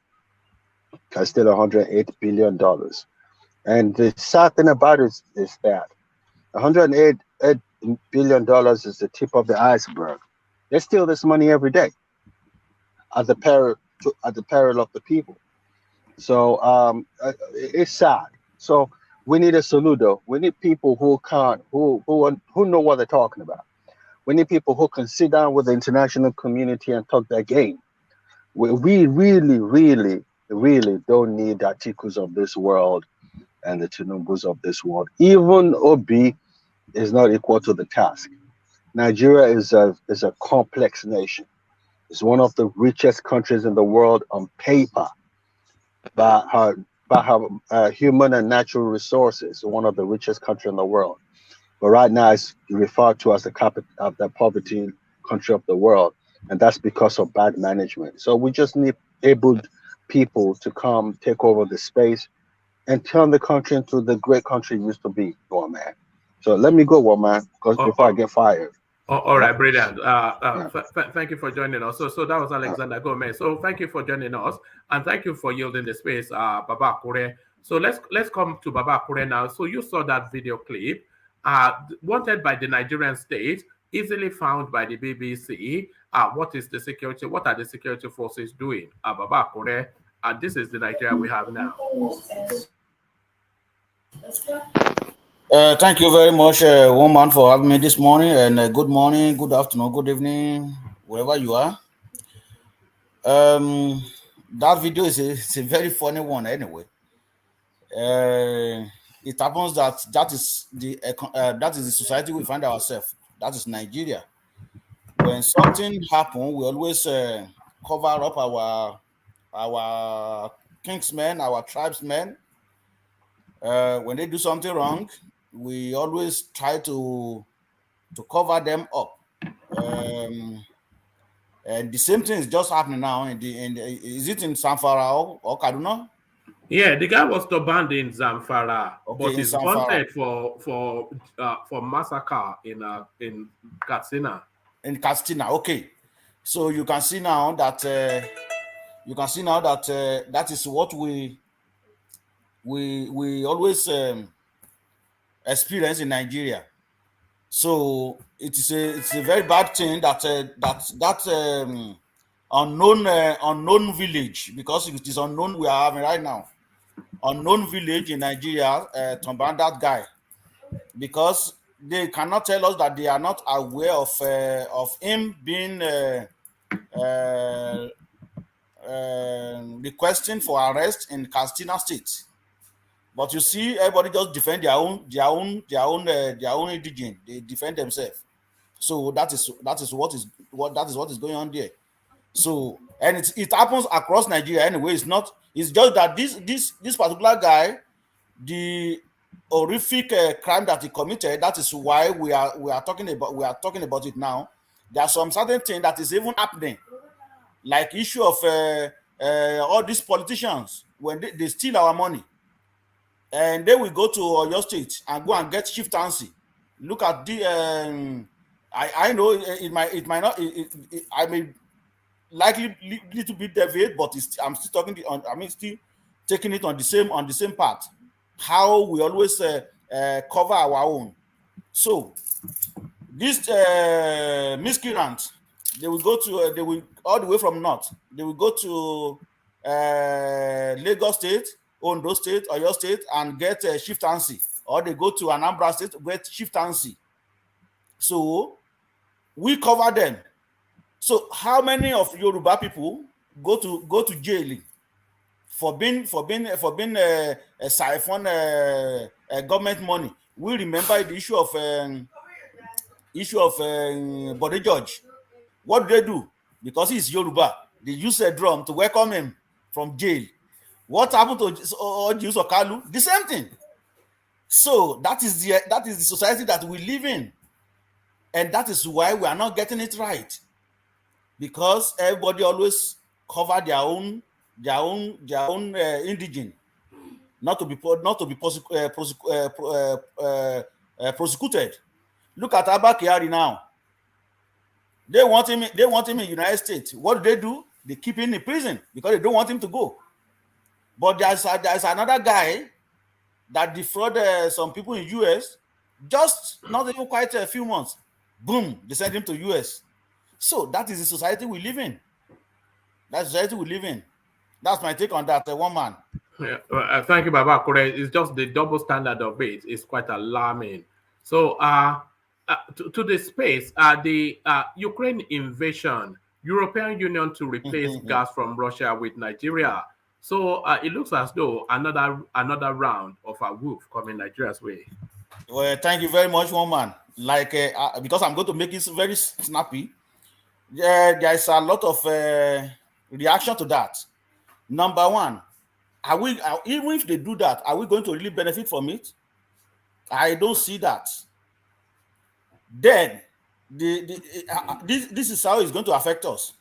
can steal $108 billion. And the sad thing about it is that $108 billion is the tip of the iceberg. They steal this money every day at the peril of the people. So it's sad. So we need a soludo. We need people who know what they're talking about. We need people who can sit down with the international community and talk their game. We really, really, really don't need the Atikus of this world and the Tinubus of this world. Even Obi is not equal to the task. Nigeria is a complex nation. It's one of the richest countries in the world on paper by her human and natural resources. One of the richest countries in the world. But right now it's referred to as the capital of the poverty country of the world. And that's because of bad management. So we just need able people to come take over the space and turn the country into the great country it used to be, one man. So let me go, one man, because before I get fired. All right, brilliant. Thank you for joining us. So that was Alexander Gomez. So thank you for joining us, and thank you for yielding the space, Baba Kure. So let's come to Baba Kure now. So you saw that video clip, wanted by the Nigerian state, easily found by the BBC. What are the security forces doing? Baba Kure, and this is the Nigeria we have now. Thank you very much, woman, for having me this morning. And good morning, good afternoon, good evening, wherever you are. That video is a very funny one, anyway. It happens that is the society we find ourselves. That is Nigeria. When something happens, we always cover up our kingsmen, our tribesmen. When they do something wrong, we always try to cover them up. And the same thing is just happening now. Is it in Zamfara or Kaduna? Yeah, the guy was to banned in Zamfara, Okay, but in he's Zamfara. wanted for massacre in Katsina. In Katsina, okay. So you can see now that that is what we always experience in Nigeria. So it's a very bad thing that unknown village, because it is unknown we are having right now, unknown village in Nigeria to ban that guy, because they cannot tell us that they are not aware of him being requesting for arrest in Katsina State. But you see, everybody just defend their own indigene. They defend themselves. So that is what is going on there. So, and it happens across Nigeria anyway. It's just that this particular guy, the horrific crime that he committed, that is why we are talking about it now. There are some certain things that is even happening, like issue of all these politicians when they steal our money. And then we go to Oyo State and go and get chieftaincy. Look at the I know it might not I may likely little bit deviate, but I'm still still taking it on the same path. How we always cover our own. So this miscreant, they will all the way from north. They will go to Lagos State Ondo State or your state and get a chieftaincy, or they go to Anambra State to get chieftaincy. So we cover them. So how many of Yoruba people go to jail for being siphon government money? We remember the issue of Body Judge. What do they do? Because he's Yoruba, they use a drum to welcome him from jail. What happened to Jews or Kalu? The same thing. So that is the society that we live in, and that is why we are not getting it right, because everybody always cover their own indigene, not to be prosecuted. Look at Abba Kyari now. They want him in United States. What do? They keep him in prison because they don't want him to go. But there's another guy that defrauded some people in US, just not even quite a few months. Boom, they sent him to US. So that is the society we live in. That's the society we live in. That's my take on that, one man. Yeah, thank you, Baba Kure. It's just the double standard of it is quite alarming. So to the space, the Ukraine invasion, European Union to replace gas from Russia with Nigeria. So it looks as though another round of a wolf coming Nigeria's way. Well, thank you very much, one man. Like because I'm going to make it very snappy. There is a lot of reaction to that. Number one, even if they do that, are we going to really benefit from it? I don't see that. Then this is how it's going to affect us.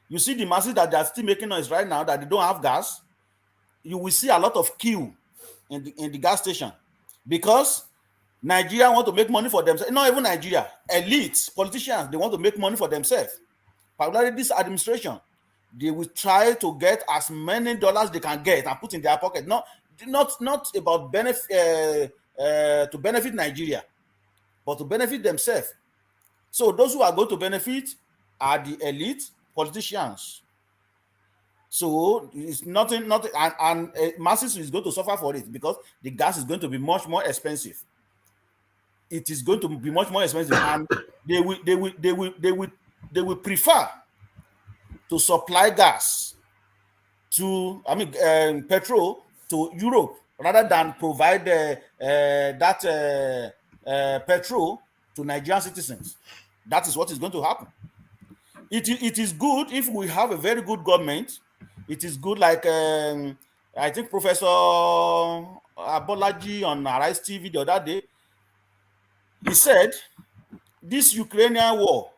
You see the masses that are still making noise right now that they don't have gas. You will see a lot of queue in the gas station because Nigeria want to make money for themselves. Not even Nigeria, elites, politicians, they want to make money for themselves. Particularly this administration, they will try to get as many dollars they can get and put in their pocket. Not about benefit to benefit Nigeria, but to benefit themselves. So those who are going to benefit are the elite politicians. So it's nothing, and masses is going to suffer for it because the gas is going to be much more expensive. It is going to be much more expensive, and they will prefer to supply gas to, petrol to Europe rather than provide that petrol to Nigerian citizens. That is what is going to happen. It is good if we have a very good government. It is good, like I think Professor Abolaji on Arise TV the other day, he said this Ukrainian war,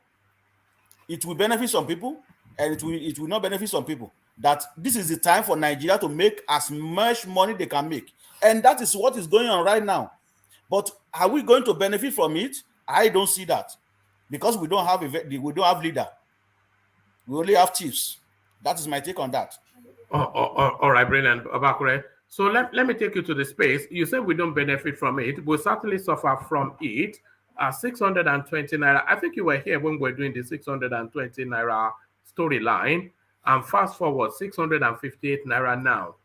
it will benefit some people and it will not benefit some people. That this is the time for Nigeria to make as much money they can make, and that is what is going on right now. But are we going to benefit from it? I don't see that, because we don't have leader. We only have chiefs. That is my take on that. All right, brilliant, Abakure. So let me take you to the space. You said we don't benefit from it. We'll certainly suffer from it. 620 Naira. I think you were here when we were doing the 620 Naira storyline. And fast forward, 658 Naira now.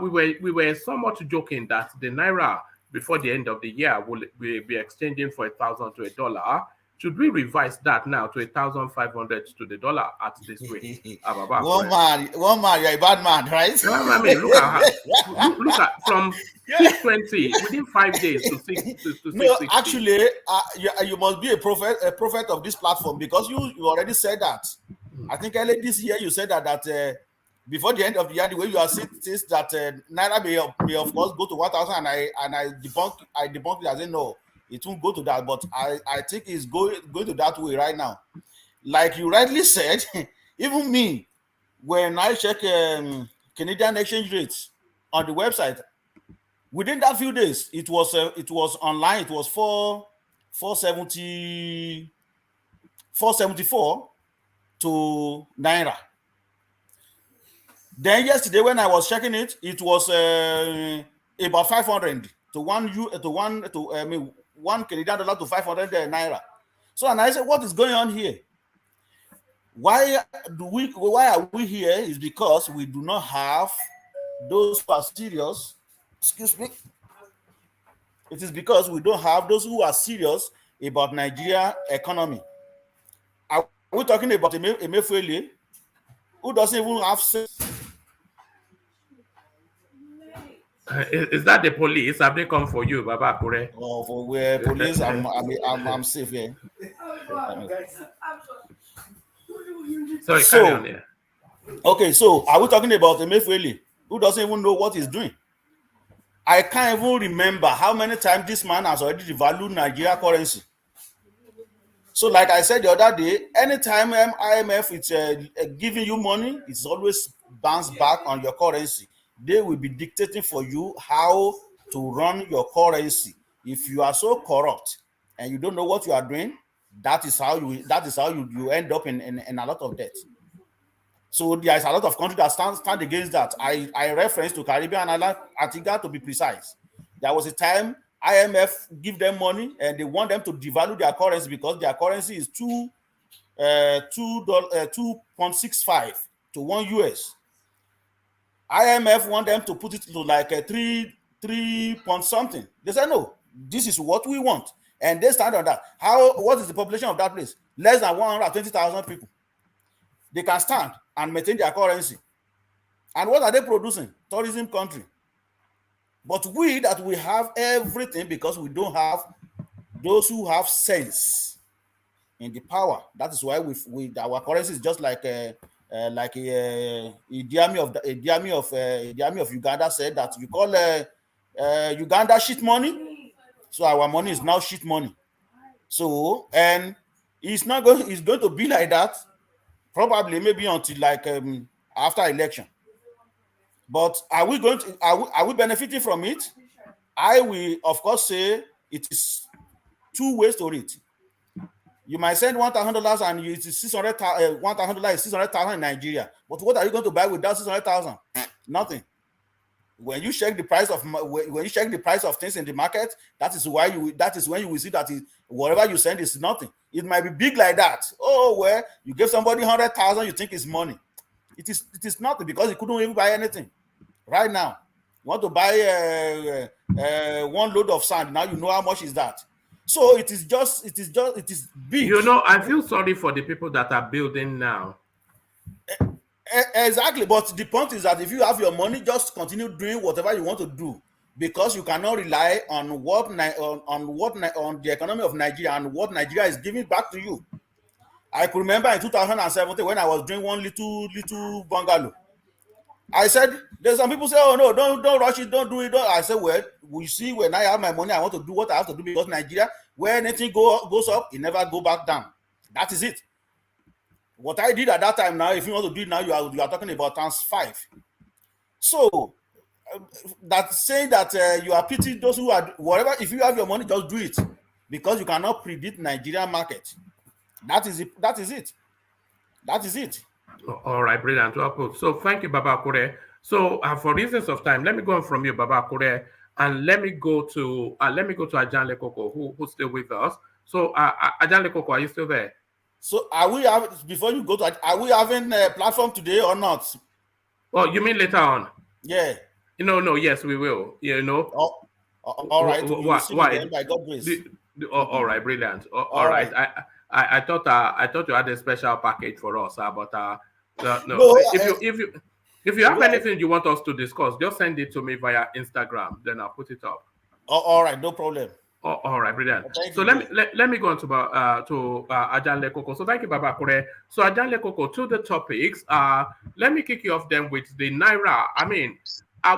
We were somewhat joking that the Naira before the end of the year will be exchanging for 1,000 to $1. Should we revise that now to 1,500 to the dollar at this rate? One man, you're a bad man, right? Well, I mean, look at from 620 within 5 days to 660. No, actually, you must be a prophet of this platform, because you already said that. I think earlier this year you said that before the end of the year, the way you are saying is that Naira may of course go to 1,000, and I debunked it as in no. It won't go to that, but I think it's going to that way right now. Like you rightly said, even me, when I check Canadian exchange rates on the website, within that few days, it was online. It was 474 to Naira. Then yesterday, when I was checking it, it was about 500 to $1 Canadian dollar to 500 Naira. So, and I said, what is going on here? Why are we here? Is because we do not have those who are serious, excuse me, it is because we don't have those who are serious about Nigeria economy. Are we talking about Emefiele, who doesn't even have sense? Is that the police? Have they come for you, Baba Akure? Oh, for where police, I'm safe here. Sorry, So, carry on here. okay, so are we talking about Emefiele, who doesn't even know what he's doing? I can't even remember how many times this man has already devalued Nigeria currency. So, like I said the other day, anytime IMF is giving you money, it's always bounced back on your currency. They will be dictating for you how to run your currency. If you are so corrupt and you don't know what you are doing, that is how you end up in a lot of debt. So there is a lot of countries that stand against that. I reference to Caribbean island, Antigua to be precise. There was a time IMF give them money and they want them to devalue their currency because their currency is 2.65 to 1 US. IMF want them to put it to like a 3 point something. They said no, this is what we want, and they stand on that. What is the population of that place? Less than 120,000 people. They can stand and maintain their currency. And what are they producing? Tourism country. But we have everything because we don't have those who have sense in the power. That is why our currency is just like a Idi Amin of Uganda said that you call Uganda shit money, so our money is now shit money. So, and it's going to be like that probably maybe until like after election. But are we benefiting from it? I will of course say it is two ways to it. You might send $1,000 and it is $1,000 is 600,000 in Nigeria. But what are you going to buy with that 600,000? Nothing. When you check the price of things in the market, that is when you will see that whatever you send is nothing. It might be big like that. Oh, where you give somebody 100,000, you think it's money. It is nothing because you couldn't even buy anything. Right now, you want to buy one load of sand. Now you know how much is that. So it is big. You know, I feel sorry for the people that are building now. Exactly, but the point is that if you have your money, just continue doing whatever you want to do, because you cannot rely on the economy of Nigeria and what Nigeria is giving back to you. I could remember in 2017 when I was doing one little bungalow. I said, there's some people say, oh no, don't rush it, don't do it. I said, well, we see when I have my money, I want to do what I have to do, because Nigeria, where anything goes up, it never go back down. That is it. What I did at that time now, if you want to do it now, you are talking about times 5. So that's saying that you are pitying those who are whatever. If you have your money, just do it, because you cannot predict Nigerian market. That is it. That is it. All right, brilliant. So thank you, Baba Akure. So for reasons of time, let me go on from you, Baba Akure, and let me go to Ajanle Koko, who's still with us. So Ajanle Koko, are you still there? So are we having a platform today or not? Oh, you mean later on? Yeah. No, yes, we will. You know. Oh, all right. Why? By God's grace. All right, brilliant. All right. I thought you had a special package for us, but no. If you have anything you want us to discuss, just send it to me via Instagram. Then I'll put it up. All right, no problem. All right, brilliant. So let me go on to Ajanle Koko. So thank you, Baba Akure. So Ajanle Koko, to the topics. Let me kick you off then with the Naira. I mean, I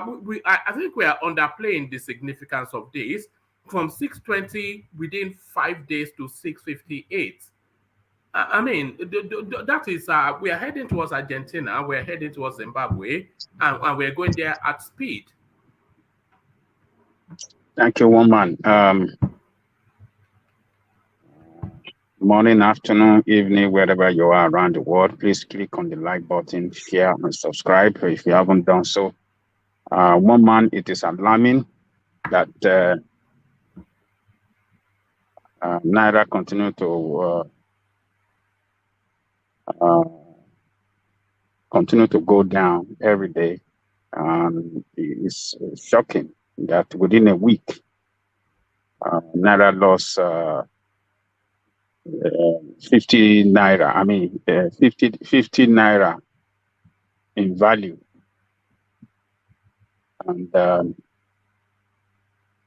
think we are underplaying the significance of this. From 620 within 5 days to 658. I mean, that is we are heading towards Argentina. We are heading towards Zimbabwe, and we're going there at speed. Thank you, woman. Morning, afternoon, evening, wherever you are around the world, please click on the like button, share, and subscribe if you haven't done so. Woman, it is alarming that Naira continue to go down every day. It's shocking that within a week, Naira lost 50 Naira. I mean, 50 Naira in value. And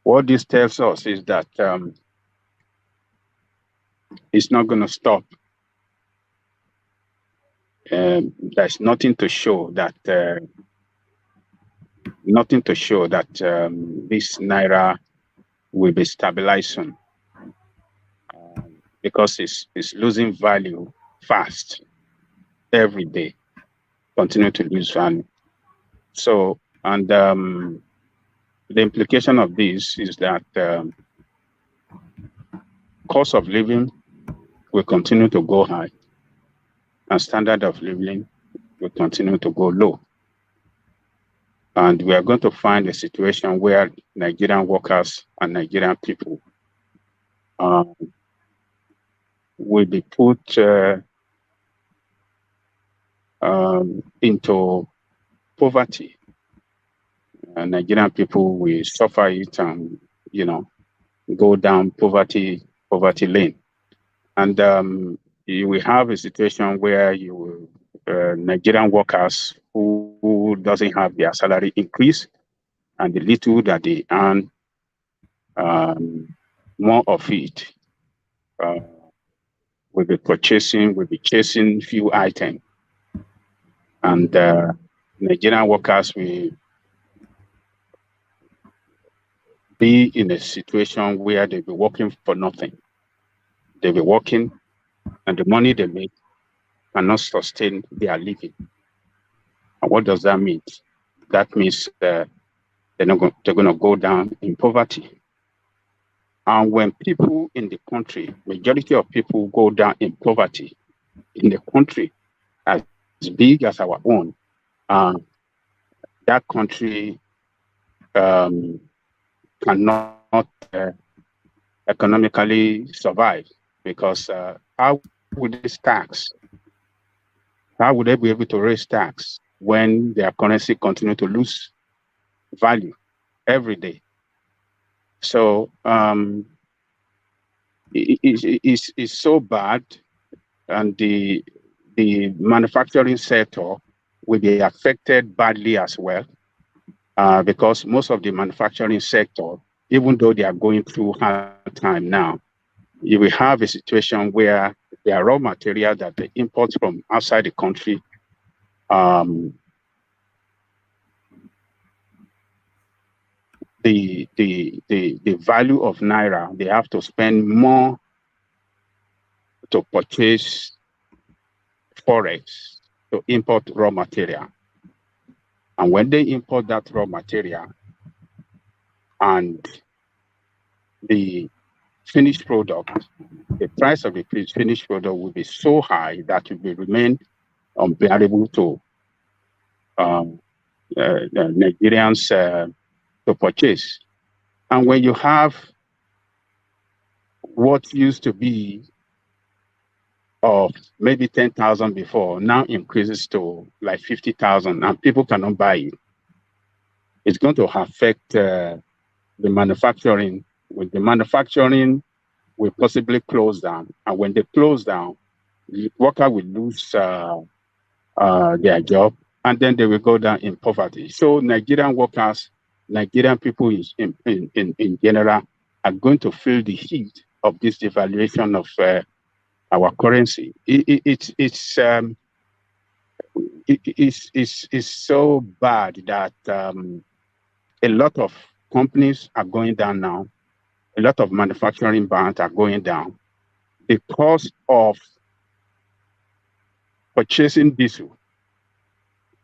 what this tells us is that it's not going to stop. There's nothing to show that this Naira will be stabilizing, because it's losing value fast every day, continue to lose value. So, and the implication of this is that cost of living will continue to go high, and standard of living will continue to go low. And we are going to find a situation where Nigerian workers and Nigerian people will be put into poverty. Nigerian people will suffer it and, go down poverty lane. And you will have a situation where Nigerian workers who doesn't have their salary increase, and the little that they earn, more of it will be chasing few items. And Nigerian workers will be in a situation where they'll be working for nothing. They'll be working, and the money they make cannot sustain their living. And what does that mean? That means they're going to go down in poverty. And when people in the country, majority of people go down in poverty in the country as big as our own, that country cannot economically survive, because how would this tax? How would they be able to raise tax when their currency continue to lose value every day? So it's so bad, and the manufacturing sector will be affected badly as well, because most of the manufacturing sector, even though they are going through hard time now, you will have a situation where their raw material that they import from outside the country the value of Naira, they have to spend more to purchase forex to import raw material. And when they import that raw material, and the finished product, the price of the finished product will be so high that it will remain unbearable to Nigerians to purchase. And when you have what used to be of maybe 10,000 before, now increases to like 50,000, and people cannot buy it, it's going to affect the manufacturing. With the manufacturing will possibly close down, and when they close down, the worker will lose their job, and then they will go down in poverty. So Nigerian workers, Nigerian people in general, are going to feel the heat of this devaluation of our currency. It's so bad that a lot of companies are going down now. A lot of manufacturing plants are going down because of purchasing diesel,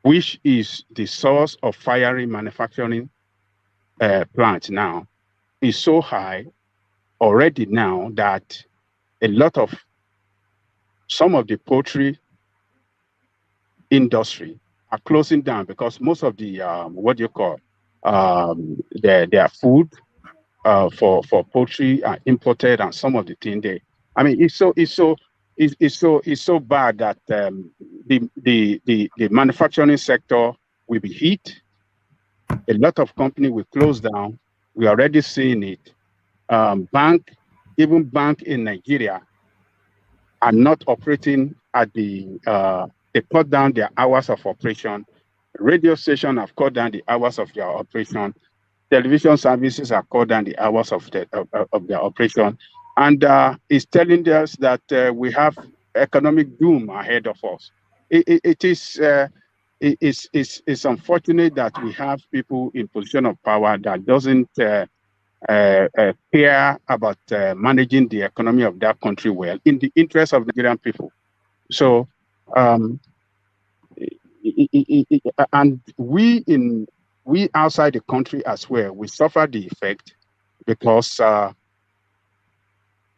which is the source of firing manufacturing plants now, is so high already now that some of the poultry industry are closing down, because most of the their food for poultry are imported, and some of the thing it's so bad that the manufacturing sector will be hit, A lot of companies will close down. We're already seeing it. Even bank in Nigeria are not operating at the, they cut down their hours of operation. Radio stations have cut down the hours of their operation. Television services have cut down the hours of their operation. And it's telling us that we have economic doom ahead of us. It's unfortunate that we have people in position of power that doesn't care about managing the economy of that country well in the interest of Nigerian people. So, and we outside the country as well, we suffer the effect because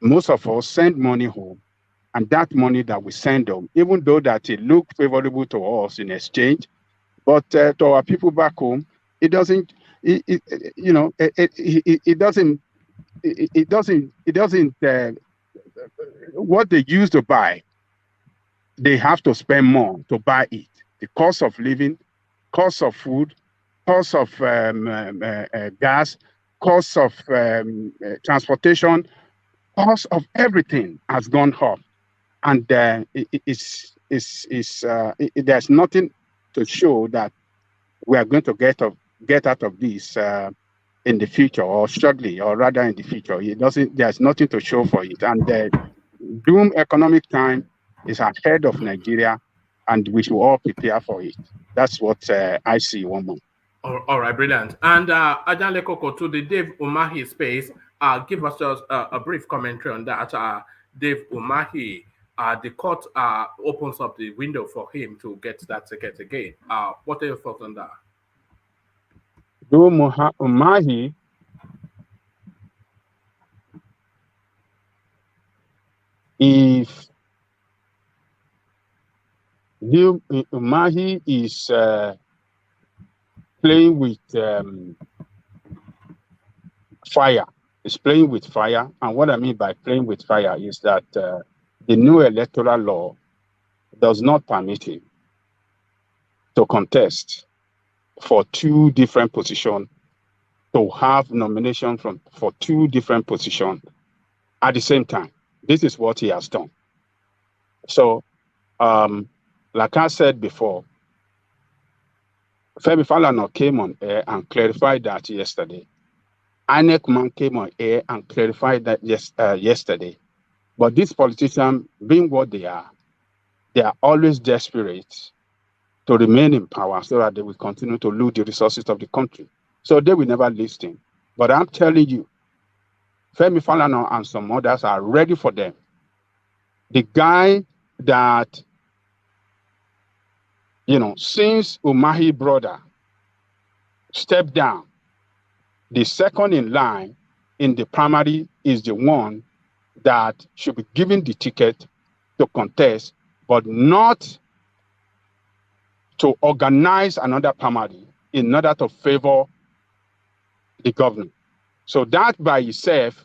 most of us send money home, and that money that we send home, even though that it looked favorable to us in exchange, but to our people back home, it doesn't. It doesn't. What they used to buy, they have to spend more to buy it. The cost of living, cost of food, cost of gas, cost of transportation, cost of everything has gone up, and there's nothing to show that we are going to get out of this in the future, or shortly, or rather in the future. There's nothing to show for it, and the doom economic time is ahead of Nigeria, and we should all prepare for it. That's what I see. One more. All right, brilliant. And Ajanle Koko, to the Dave Umahi space, give us just a brief commentary on that. Dave Umahi, the court opens up the window for him to get that ticket again. What are your thoughts on that? Umahi Umahi is playing with fire. It's playing with fire. And what I mean by playing with fire is that the new electoral law does not permit him to contest for two different positions, to have nomination for two different positions at the same time. This is what he has done. So, like I said before, Femi Falana came on air and clarified that yesterday. INEC man came on air and clarified that yesterday. But these politicians, being what they are always desperate to remain in power so that they will continue to loot the resources of the country. So they will never listen. But I'm telling you, Femi Falana and some others are ready for them. The guy that, since Umahi brother stepped down, the second in line in the primary is the one that should be given the ticket to contest, but not to organize another primary in order to favor the government. So that by itself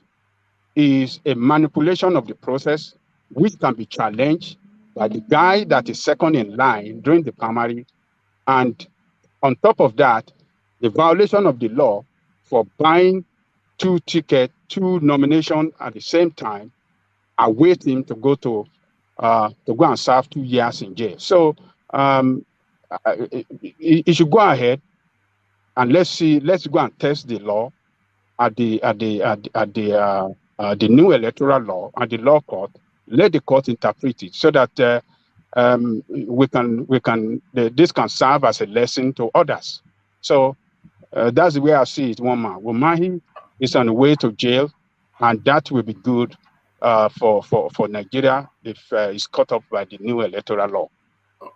is a manipulation of the process, which can be challenged by the guy that is second in line during the primary. And on top of that, the violation of the law for buying two tickets, two nominations at the same time, await him to go and serve 2 years in jail. So he should go ahead and let's go and test the law at the new electoral law and the law court. Let the court interpret it so that this can serve as a lesson to others. So that's the way I see it. One man, Umahi is on the way to jail, and that will be good for Nigeria if it's caught up by the new electoral law.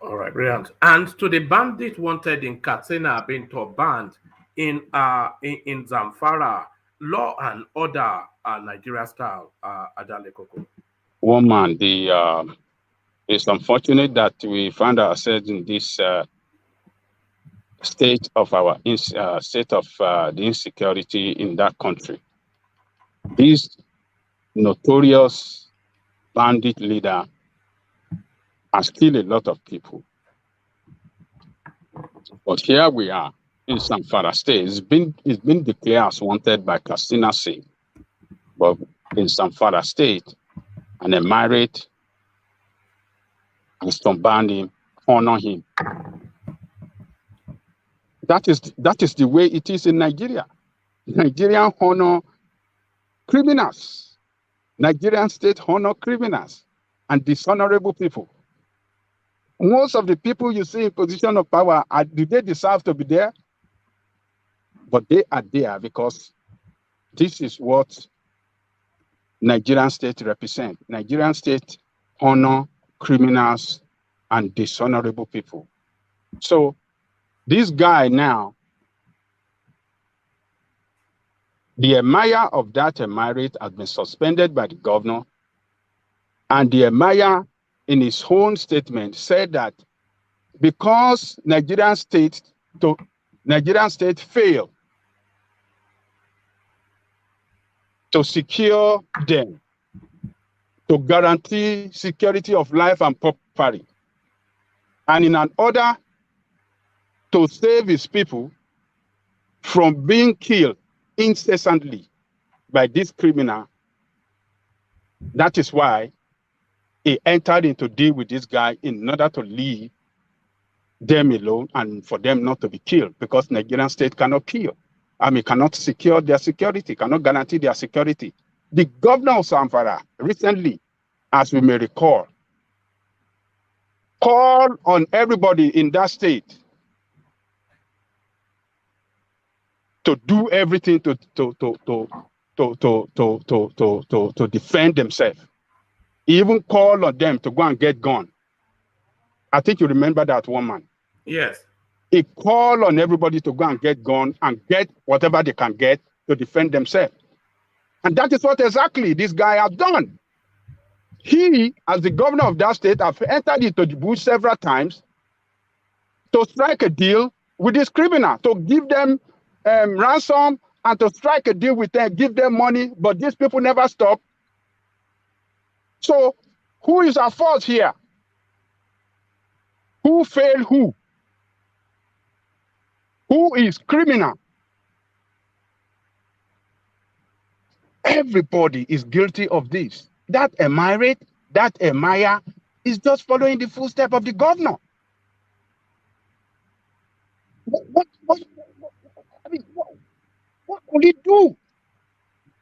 All right, brilliant. And to the bandit wanted in Katsina being banned in Zamfara, law and order Nigeria style, Adale Koko. One man, it's unfortunate that we found ourselves in this state of the insecurity in that country. This notorious bandit leader has killed a lot of people. But here we are. in Zamfara state. It's been declared as wanted by Katsina State, but in Zamfara state, an emirate has to ban him, honor him. That is the way it is in Nigeria. Nigerian honor criminals. Nigerian state honor criminals and dishonorable people. Most of the people you see in position of power, do they deserve to be there? But they are there because this is what Nigerian state represent. Nigerian state honor criminals and dishonorable people. So this guy now, the emir of that emirate has been suspended by the governor, and the emir in his own statement said that because Nigerian state failed to secure them, to guarantee security of life and property, and in an order to save his people from being killed incessantly by this criminal, that is why he entered into deal with this guy in order to leave them alone and for them not to be killed, because Nigerian state cannot kill. Cannot secure their security, cannot guarantee their security. The governor of Zamfara recently, as we may recall, called on everybody in that state to do everything to defend themselves. He even called on them to go and get gun. I think you remember that woman. Yes. He called on everybody to go and get gun and get whatever they can get to defend themselves. And that is what exactly this guy has done. He, as the governor of that state, has entered into the bush several times to strike a deal with this criminal, to give them ransom and to strike a deal with them, give them money, but these people never stop. So who is at fault here? Who failed who? Who is criminal? Everybody is guilty of this. That emirate, that emir is just following the footsteps of the governor. What could he do?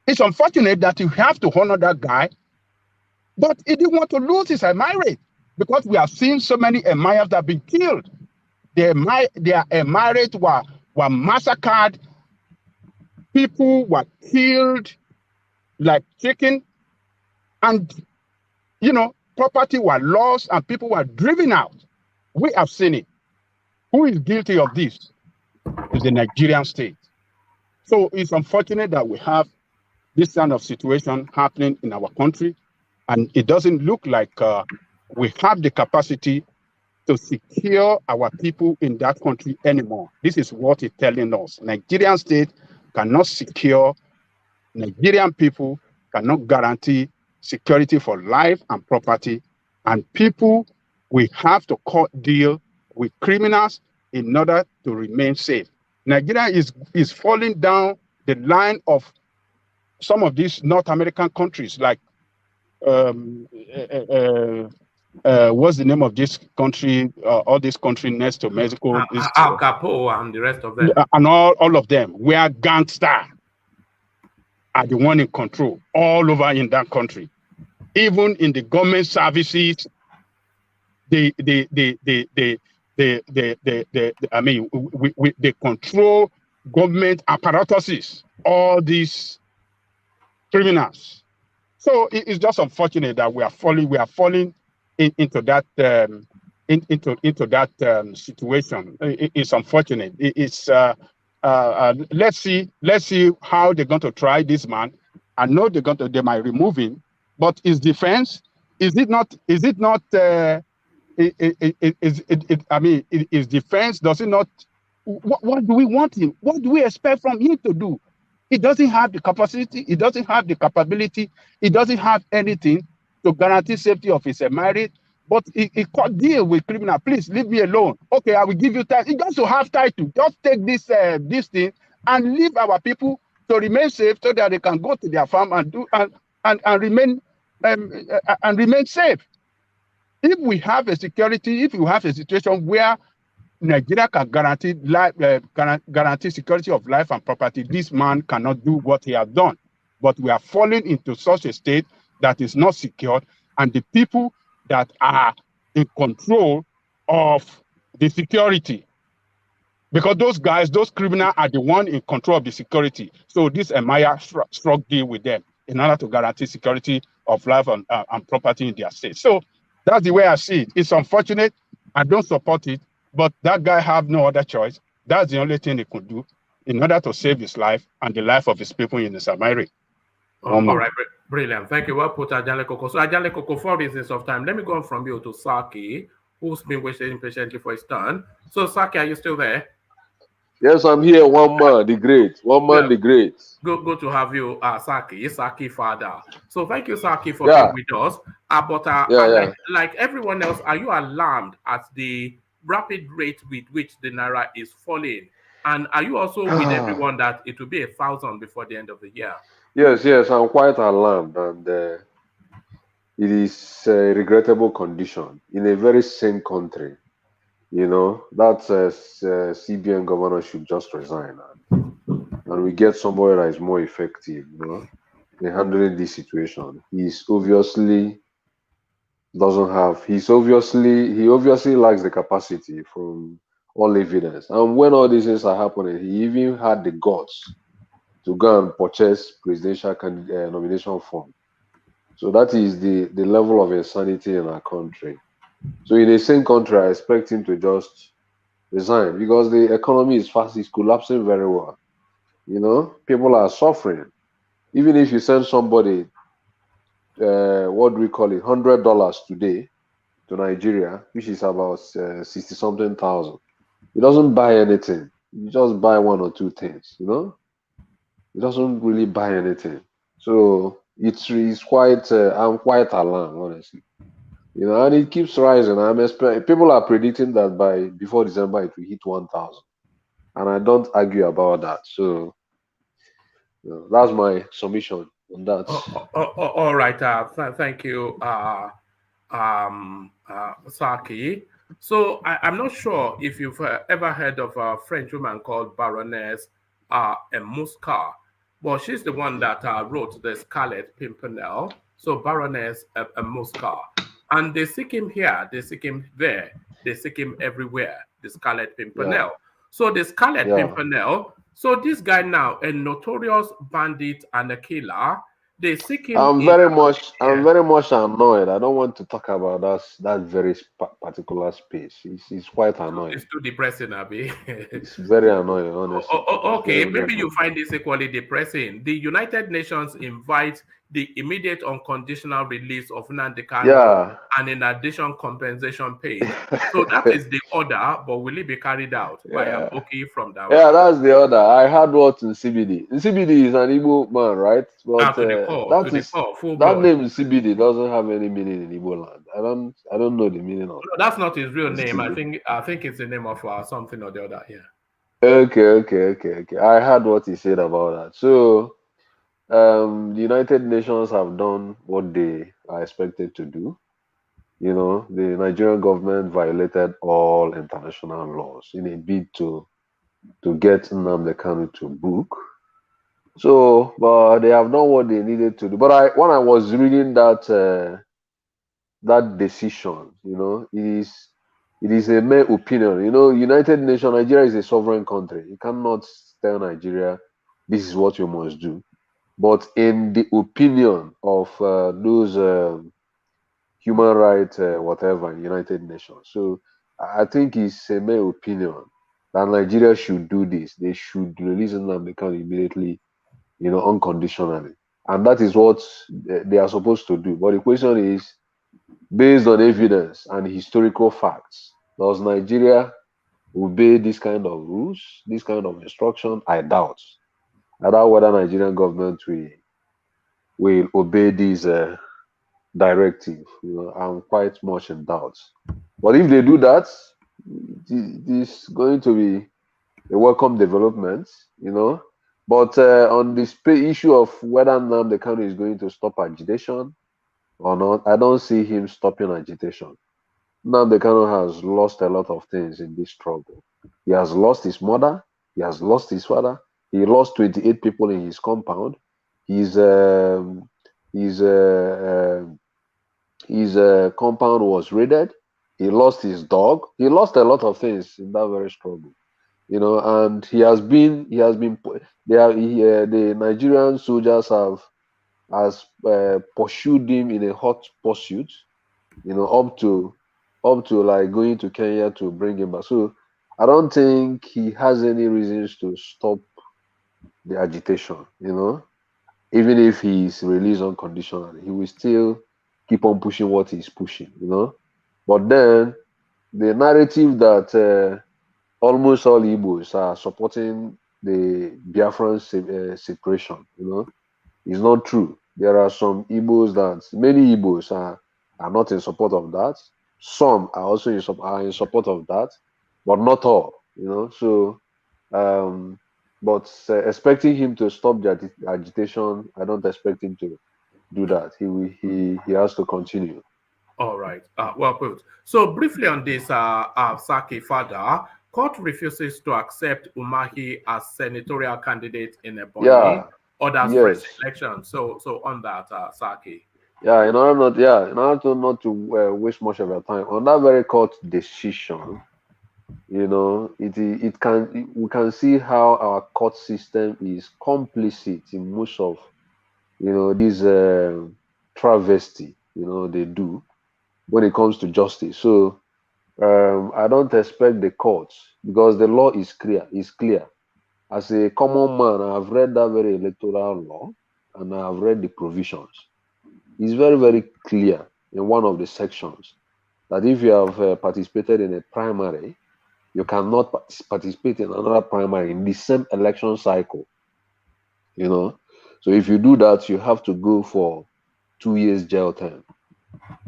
It's unfortunate that you have to honor that guy, but he didn't want to lose his emirate, because we have seen so many emirs that have been killed. Their emirate were massacred. People were killed like chicken, and property were lost and people were driven out. We have seen it. Who is guilty of this? Is the Nigerian state. So it's unfortunate that we have this kind of situation happening in our country, and it doesn't look like we have the capacity to secure our people in that country anymore. This is what it's telling us. Nigerian state cannot secure Nigerian people, cannot guarantee security for life and property, and people will have to deal with criminals in order to remain safe. Nigeria is falling down the line of some of these North American countries, like what's the name of this country? All this country next to Mexico, Al Capone and the rest of them, and all of them, where gangsters are the one in control all over in that country. Even in the government services, they control government apparatuses, all these criminals. So it's just unfortunate that we are falling into that situation. It's unfortunate. Let's see how they're going to try this man. I know they might remove him, but his defense, his defense, does it not? What do we want him? What do we expect from him to do? He doesn't have the capacity. He doesn't have the capability. He doesn't have anything to guarantee safety of his emirate, but he can't deal with criminal. Please leave me alone. Okay, I will give you time. He just to have title. Just take this thing and leave our people to remain safe so that they can go to their farm and do and remain safe. If we have a security, if you have a situation where Nigeria can guarantee life, guarantee security of life and property, this man cannot do what he has done. But we are falling into such a state that is not secure, and the people that are in control of the security, because those guys, those criminals are the one in control of the security. So this Emaya struck deal with them in order to guarantee security of life and property in their state. So that's the way I see it. It's unfortunate. I don't support it, but that guy have no other choice. That's the only thing he could do in order to save his life and the life of his people in the Samari. All right, brilliant. Thank you. Well put, Ajale Koko. So, Ajale Koko, for reasons of time, let me go on from you to Saki, who's been waiting patiently for his turn. So, Saki, are you still there? Yes, I'm here. One man, the great. One man, the great. Good to have you, Saki father. So, thank you, Saki, for being with us. Like everyone else, are you alarmed at the rapid rate with which the Naira is falling? And are you also with everyone that it will be 1,000 before the end of the year? Yes, I'm quite alarmed, and it is a regrettable condition in a very sane country. You know, that CBN governor should just resign, and we get somebody that is more effective, you know, in handling this situation. He obviously lacks the capacity from all evidence. And when all these things are happening, he even had the guts to go and purchase presidential nomination form. So that is the level of insanity in our country. So in the same country, I expect him to just resign because the economy is collapsing very well. You know, people are suffering. Even if you send somebody, what do we call it, $100 today to Nigeria, which is about 60-something thousand, it doesn't buy anything. You just buy one or two things, you know. It doesn't really buy anything. So it's quite. I'm quite alarmed, honestly. You know, and it keeps rising. People are predicting that before December it will hit 1,000, and I don't argue about that. So you know, that's my submission on that. All right. Thank you, Saki. So I'm not sure if you've ever heard of a French woman called Baroness Muscat. Well, she's the one that wrote the Scarlet Pimpernel. So Baroness Muscat. And they seek him here, they seek him there, they seek him everywhere, the Scarlet Pimpernel. Yeah. So the Scarlet Pimpernel, so this guy now, a notorious bandit and a killer, they seek him. I'm very much annoyed. I don't want to talk about that very particular space. It's quite annoying. It's too depressing, Abi. It's very annoying, honestly. Okay, maybe you find this equally depressing. The United Nations invite the immediate unconditional release of Nnamdi Kanu and in addition compensation paid. So that is the order, but will it be carried out by a bookie from that? Yeah, that's the order. I heard what in CBD. CBD is an Igbo man, right? But that name CBD doesn't have any meaning in Igbo land. I don't know the meaning of it. No, that's not his real name. I think it's the name of something or the other. Yeah. Okay. I heard what he said about that. So the United Nations have done what they are expected to do. You know, the Nigerian government violated all international laws in a bid to get Nnamdi Kanu to book. So, but they have done what they needed to do. But when I was reading that decision, you know, it is a mere opinion. You know, United Nations, Nigeria is a sovereign country. You cannot tell Nigeria this is what you must do. But in the opinion of those human rights, whatever, United Nations. So I think it's a mere opinion that Nigeria should do this. They should release Nnamdi Kanu immediately, you know, unconditionally. And that is what they are supposed to do. But the question is, based on evidence and historical facts, does Nigeria obey this kind of rules, this kind of instruction? I doubt. I doubt whether Nigerian government will obey these directive. I'm quite much in doubt. But if they do that, this is going to be a welcome development. But on this issue of whether Nnamdi Kanu is going to stop agitation or not, I don't see him stopping agitation. Nnamdi Kanu has lost a lot of things in this struggle. He has lost his mother. He has lost his father. He lost 28 people in his compound. His compound was raided. He lost his dog. He lost a lot of things in that very struggle. And the Nigerian soldiers has pursued him in a hot pursuit, up to like going to Kenya to bring him back. So I don't think he has any reasons to stop the agitation. Even if he's released unconditionally, he will still keep on pushing what he's pushing. But then the narrative that almost all Igbos are supporting the Biafran separation, is not true. There are some Igbos many Igbos are not in support of that. Some are also in support of that, but not all. So, but expecting him to stop the agitation, I don't expect him to do that. He has to continue. All right. Well put. So briefly on this, Saki Fada, court refuses to accept Umahi as senatorial candidate in Ebonyi. Yeah. Others Yes. election. So on that, Saki. Yeah. In order not to waste much of your time on that very court decision, we can see how our court system is complicit in most of these travesty they do when it comes to justice. So I don't expect the courts, because the law is clear. As a common man, I have read that very electoral law and I have read the provisions. It's very, very clear in one of the sections that if you have participated in a primary, you cannot participate in another primary in the same election cycle. So if you do that, you have to go for 2 years jail term.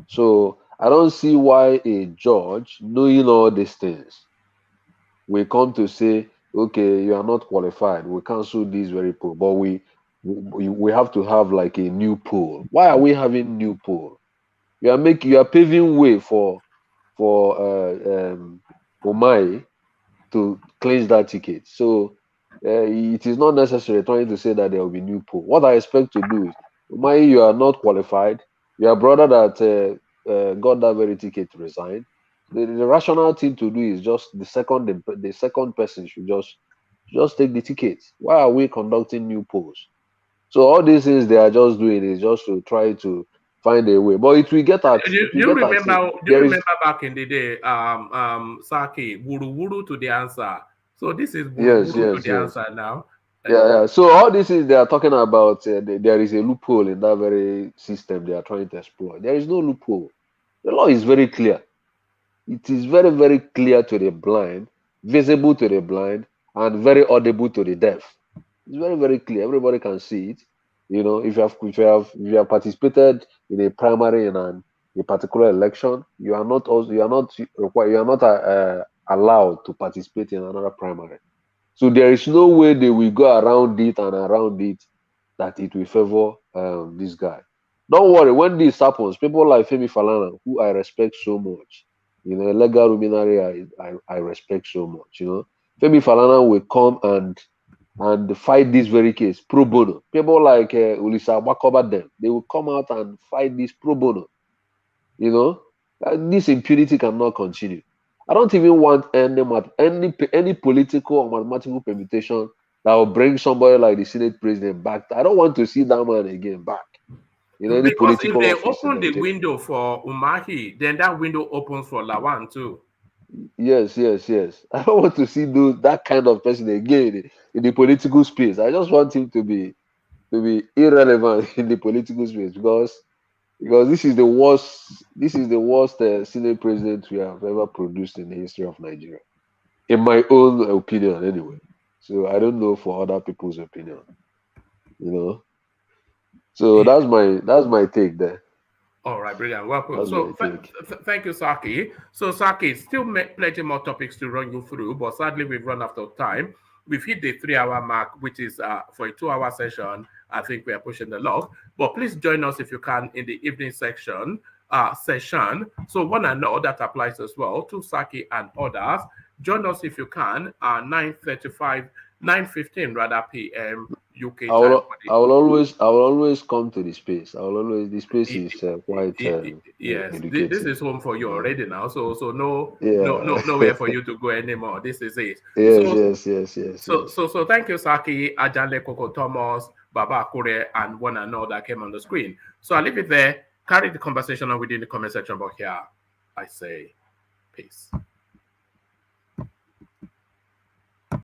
So I don't see why a judge, knowing all these things, will come to say, okay, you are not qualified, we cancel this very poll, but we have to have like a new poll. Why are we having new poll? You are paving way for Umahi to clinch that ticket. So it is not necessary trying to say that there will be new poll. What I expect to do is, Umahi, you are not qualified. Your brother that got that very ticket resigned. The rational thing to do is just the second person should just take the ticket. Why are we conducting new polls? So all these things they are just doing is just to try to find a way. But it will get at. Do you remember back in the day, Saki, wuru to the answer. So this is wuru to the answer now. Yeah. So all this is they are talking about. There is a loophole in that very system they are trying to exploit. There is no loophole. The law is very clear. It is very, very clear to the blind, visible to the blind, and very audible to the deaf. It's very, very clear. Everybody can see it. If you have participated in a primary in a particular election, you are not allowed to participate in another primary. So there is no way they will go around it that it will favor this guy. Don't worry, when this happens, people like Femi Falana, who I respect so much, legal luminary I respect so much, Femi Falana will come and fight this very case pro bono. People like Ulisa Wakoba, they will come out and fight this pro bono. This impunity cannot continue. I don't even want any political or mathematical permutation that will bring somebody like the Senate president back. I don't want to see that man again back. Because if they open the window for Umahi, then that window opens for Lawan too. Yes. I don't want to see that kind of person again in the political space. I just want him to be irrelevant in the political space because this is the worst Senate president we have ever produced in the history of Nigeria, in my own opinion, anyway. So I don't know for other people's opinion, So that's my take there. All right, brilliant. Well put. That's So what I think. thank you, Saki. So Saki, still plenty more topics to run you through, but sadly we've run out of time. We've hit the 3-hour mark, which is for a 2-hour session. I think we are pushing the log. But please join us if you can in the evening session. So one and all that applies as well to Saki and others. Join us if you can. 9:15 rather p.m. UK I time. will always come to the space. The space is quite yes. educative. This is home for you already now. So Yeah. nowhere for you to go anymore. This is it. Yes. So thank you, Saki, Ajanle Koko Thomas, Baba Akure, and one and all that came on the screen. So I'll leave it there. Carry the conversation on within the comment section, but here I say peace.